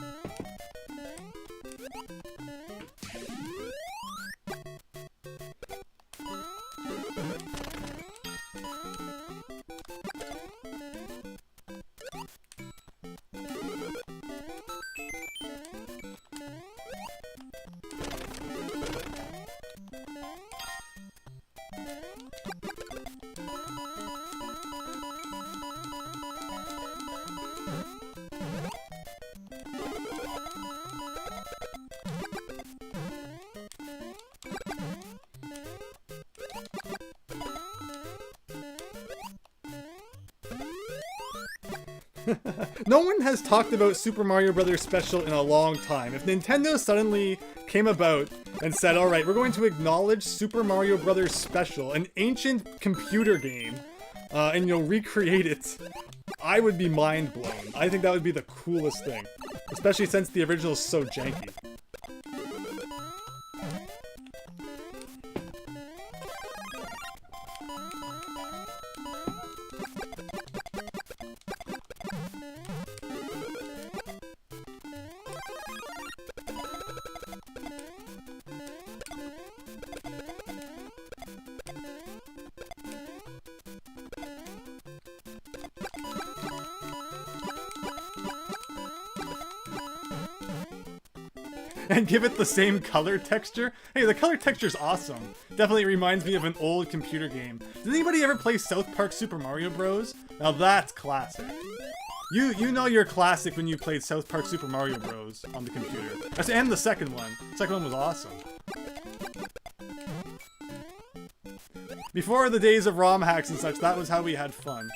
No one has talked about Super Mario Bros. Special in a long time. If Nintendo suddenly came about and said, alright, we're going to acknowledge Super Mario Bros. Special, an ancient computer game, and you'll recreate it, I would be mind blown. I think that would be the coolest thing. Especially since the original is so janky. And give it the same color texture? Hey, the color texture's awesome. Definitely reminds me of an old computer game. Did anybody ever play South Park Super Mario Bros? Now that's classic. You know you're classic when you played South Park Super Mario Bros. On the computer. And the second one. The second one was awesome. Before the days of ROM hacks and such, that was how we had fun.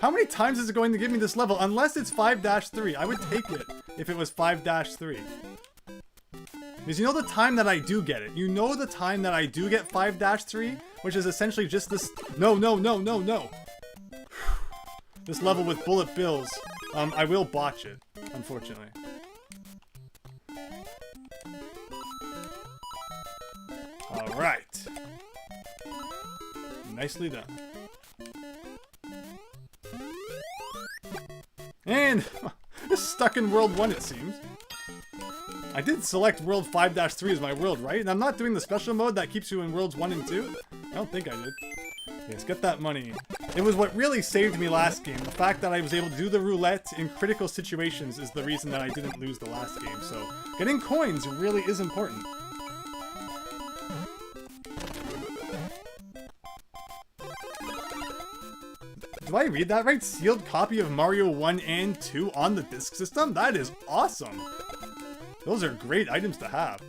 How many times is it going to give me this level? Unless it's 5-3. I would take it if it was 5-3. Because you know the time that I do get it. You know the time that I do get 5-3, which is essentially just this... No, no, no, no, no. This level with bullet bills. I will botch it, unfortunately. Alright. Nicely done. And it's stuck in World 1, it seems. I did select World 5-3 as my world, right? And I'm not doing the special mode that keeps you in Worlds 1 and 2? I don't think I did. Yes, get that money. It was what really saved me last game. The fact that I was able to do the roulette in critical situations is the reason that I didn't lose the last game. So, getting coins really is important. Do I read that right? Sealed copy of Mario 1 and 2 on the disc system? That is awesome! Those are great items to have.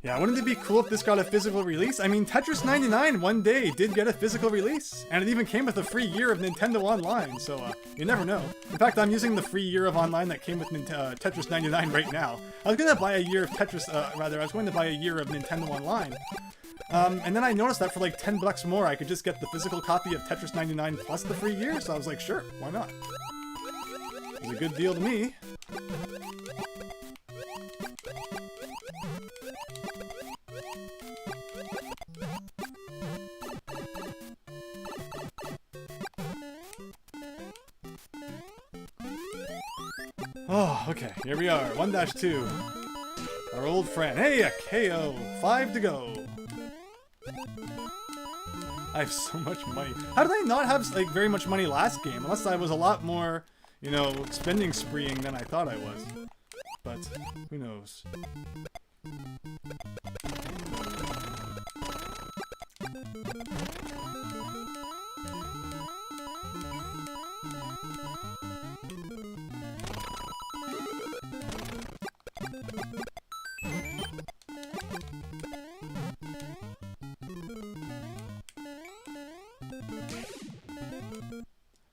Yeah, wouldn't it be cool if this got a physical release? I mean, Tetris 99 one day did get a physical release, and it even came with a free year of Nintendo Online, so you never know. In fact, I'm using the free year of Online that came with Tetris 99 right now. I was gonna buy a year of Tetris, I was going to buy a year of Nintendo Online. And then I noticed that for like 10 bucks more, I could just get the physical copy of Tetris 99 plus the free year, so I was like, sure, why not? It was a good deal to me. Oh, okay, here we are, 1-2. Our old friend. Hey, a KO! 5 to go. I have so much money. How did I not have, like, very much money last game? Unless I was a lot more, you know, spending spreeing than I thought I was. But, who knows?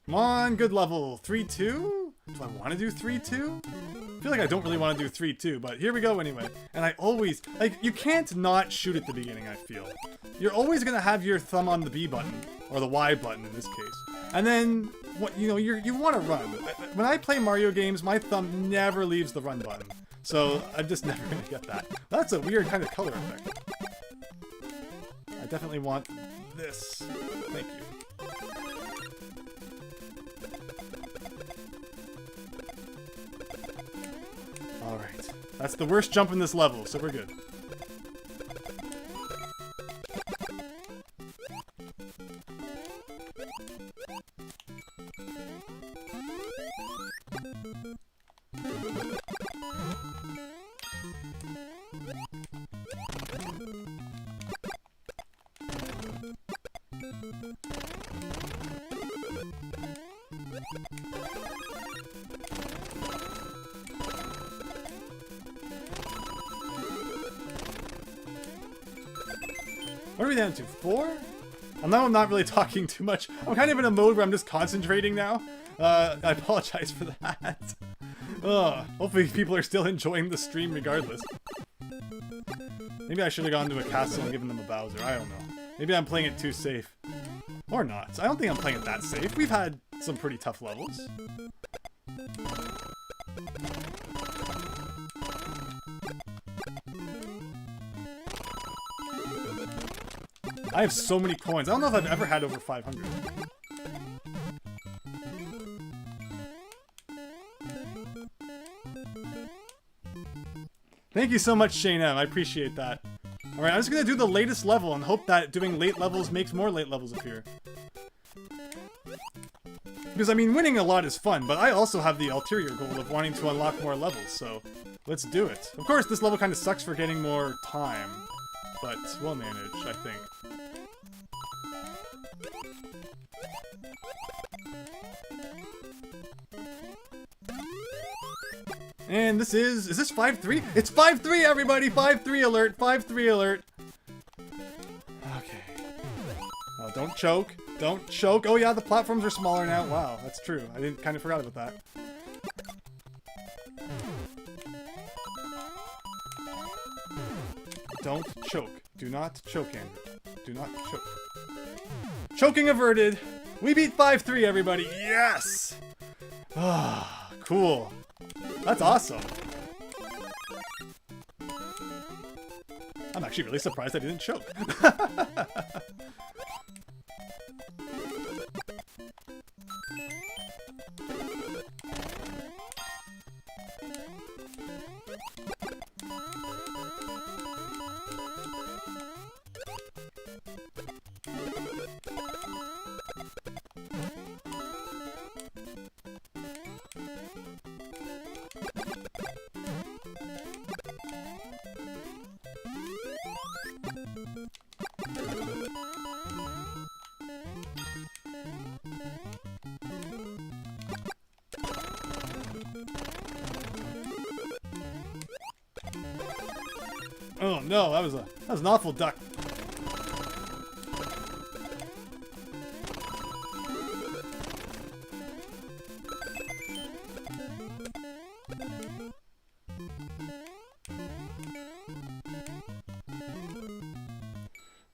Come on, good level. 3-2? Do I want to do 3-2? I feel like I don't really want to do 3-2, but here we go anyway. And I always, like, you can't not shoot at the beginning, I feel. You're always going to have your thumb on the B button, or the Y button in this case. And then, what you know, you want to run. When I play Mario games, my thumb never leaves the run button. So, I'm just never going to get that. That's a weird kind of color effect. I definitely want this. Thank you. Alright. That's the worst jump in this level, so we're good. What are we down to? 4? I know I'm not really talking too much. I'm kind of in a mode where I'm just concentrating now. I apologize for that. Hopefully people are still enjoying the stream regardless. Maybe I should have gone to a castle and given them a Bowser. I don't know. Maybe I'm playing it too safe. Or not. I don't think I'm playing it that safe. We've had some pretty tough levels. I have so many coins. I don't know if I've ever had over 500. Thank you so much, Shane M. I appreciate that. Alright, I'm just gonna do the latest level and hope that doing late levels makes more late levels appear. Because, I mean, winning a lot is fun, but I also have the ulterior goal of wanting to unlock more levels, so let's do it. Of course, this level kind of sucks for getting more time, but we'll manage, I think. And this is this 5-3? It's 5-3, everybody! 5-3 alert! 5-3 alert! Okay. Oh, don't choke. Don't choke. Oh yeah, the platforms are smaller now. Wow, that's true. I kind of forgot about that. Don't choke. Do not choke, Andrew. Do not choke. Choking averted. We beat 5-3, everybody. Yes! Ah, cool. That's awesome. I'm actually really surprised I didn't choke. Oh no, that was an awful duck.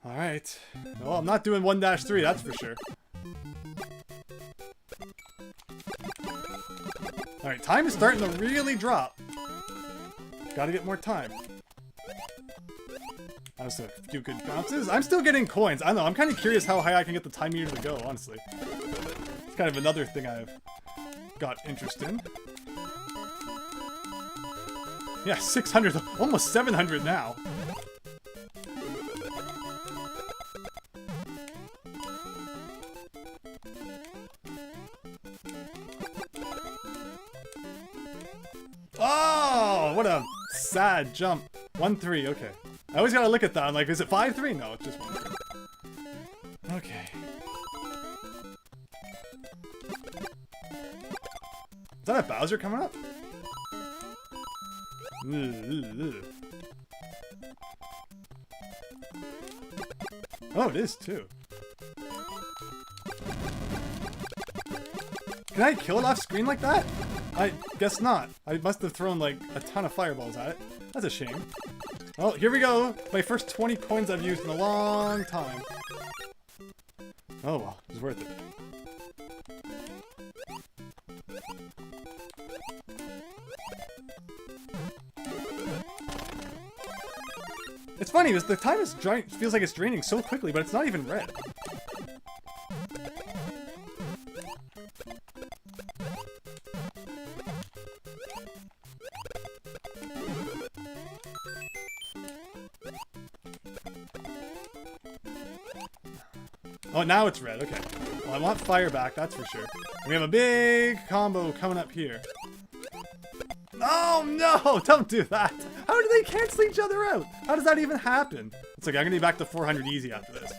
Alright. Well, I'm not doing 1-3, that's for sure. Alright, time is starting to really drop. Gotta get more time. That was a few good bounces. I'm still getting coins. I don't know, I'm kind of curious how high I can get the time meter to go, honestly. It's kind of another thing I've got interest in. Yeah, 600, almost 700 now. Oh, what a sad jump. 1-3, okay. I always gotta look at that. I'm like, is it 5-3? No, it's just 1-3. Okay. Is that a Bowser coming up? Oh, it is too. Can I kill it off screen like that? I guess not. I must have thrown like a ton of fireballs at it. That's a shame. Oh, here we go. My first 20 coins I've used in a long time. Oh well, it was worth it. It's funny, because the time is feels like it's draining so quickly, but it's not even red. Oh, now it's red. Okay. Well, I want fire back, that's for sure. And we have a big combo coming up here. Oh, no! Don't do that! How do they cancel each other out? How does that even happen? It's like, I'm gonna be back to 400 easy after this.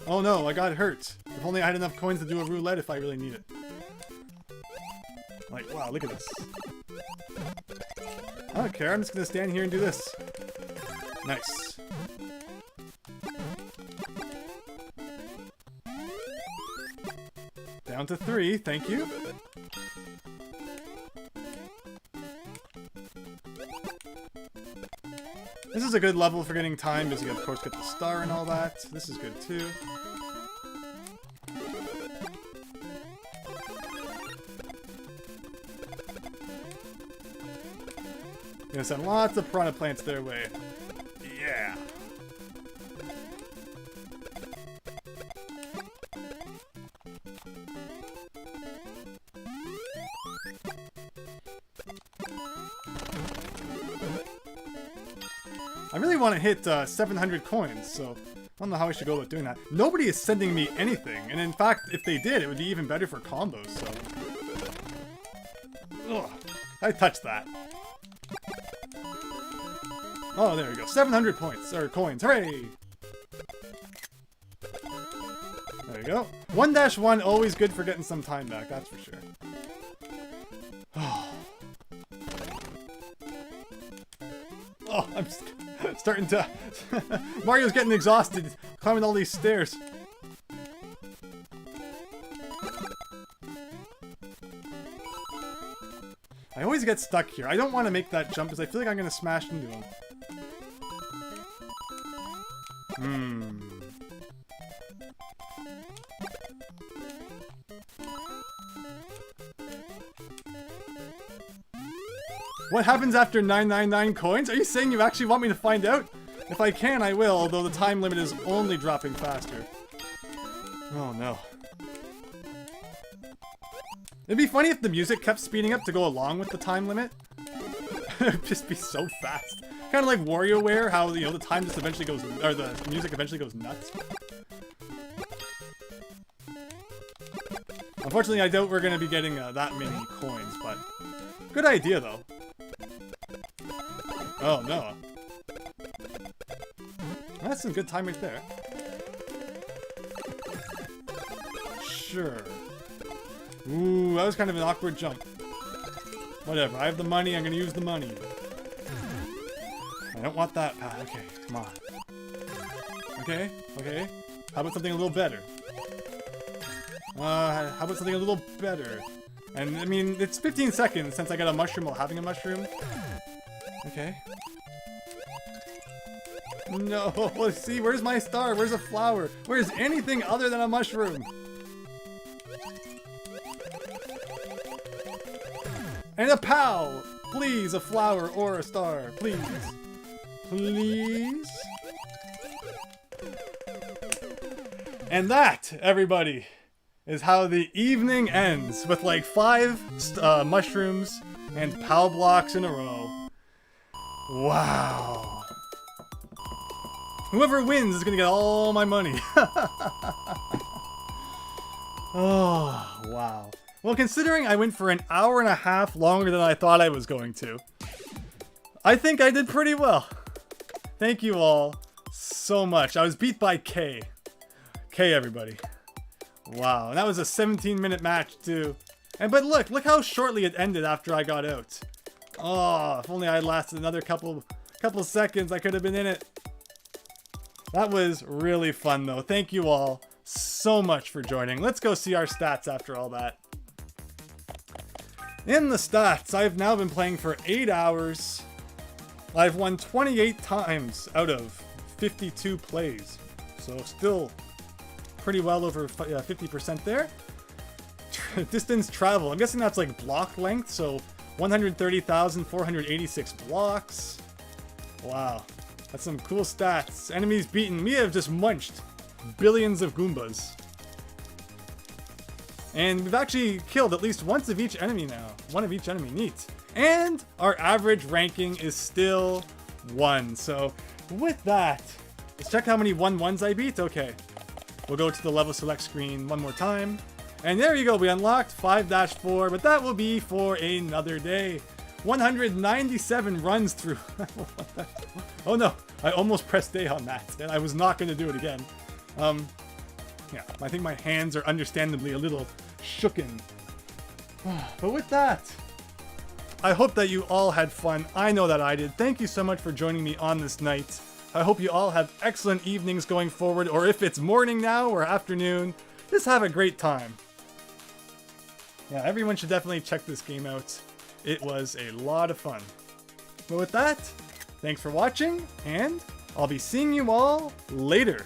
Oh no, I got hurt. If only I had enough coins to do a roulette if I really need it. Like, wow, look at this. I don't care, I'm just gonna stand here and do this. Nice. Down to 3, thank you. This is a good level for getting time, because you of course get the star and all that. This is good too. Gonna send lots of piranha plants their way. Yeah. I really want to hit 700 coins, so I don't know how I should go about doing that. Nobody is sending me anything, and in fact, if they did, it would be even better for combos, so... Ugh, I touched that. Oh, there we go. 700 points, or coins. Hooray! There we go. 1-1, always good for getting some time back, that's for sure. Oh, I'm starting to... Mario's getting exhausted, climbing all these stairs. I I always get stuck here. I don't want to make that jump because I feel like I'm going to smash into him. What happens after 999 coins? Are you saying you actually want me to find out? If I can, I will, although the time limit is only dropping faster. Oh no. It'd be funny if the music kept speeding up to go along with the time limit. It'd just be so fast. Kind of like WarioWare, how, you know, the time just eventually goes, or the music eventually goes nuts. Unfortunately, I doubt we're going to be getting that many coins, but good idea, though. Oh, no. That's some good time right there. Sure. Ooh, that was kind of an awkward jump. Whatever, I have the money, I'm gonna use the money. I don't want that pad. Okay, come on. Okay, okay. How about something a little better? How about something a little better? And, I mean, it's 15 seconds since I got a mushroom while having a mushroom. Okay. No, see, where's my star? Where's a flower? Where's anything other than a mushroom? And a POW! Please, a flower or a star. Please. Please? And that, everybody, is how the evening ends, with like 5 mushrooms and POW blocks in a row. Wow. Whoever wins is gonna get all my money. Oh, wow. Well, considering I went for an hour and a half longer than I thought I was going to, I think I did pretty well. Thank you all so much. I was beat by K. K, everybody. Wow, and that was a 17-minute match, too. But look how shortly it ended after I got out. Oh, if only I lasted another couple seconds, I could have been in it. That was really fun, though. Thank you all so much for joining. Let's go see our stats after all that. In the stats, I've now been playing for 8 hours. I've won 28 times out of 52 plays. So still pretty well over 50% there. Distance travel. I'm guessing that's like block length. So 130,486 blocks. Wow. That's some cool stats. Enemies beaten. We have just munched billions of Goombas. And we've actually killed at least once of each enemy now. One of each enemy, neat. And our average ranking is still 1. So with that, let's check how many 1-1s I beat. Okay, we'll go to the level select screen one more time. And there you go, we unlocked 5-4, but that will be for another day. 197 runs through. Oh no, I almost pressed A on that, and I was not going to do it again. Yeah, I think my hands are understandably a little shooken. But with that, I hope that you all had fun. I know that I did. Thank you so much for joining me on this night. I hope you all have excellent evenings going forward, or if it's morning now or afternoon, just have a great time. Yeah, everyone should definitely check this game out. It was a lot of fun. But with that, thanks for watching, and I'll be seeing you all later.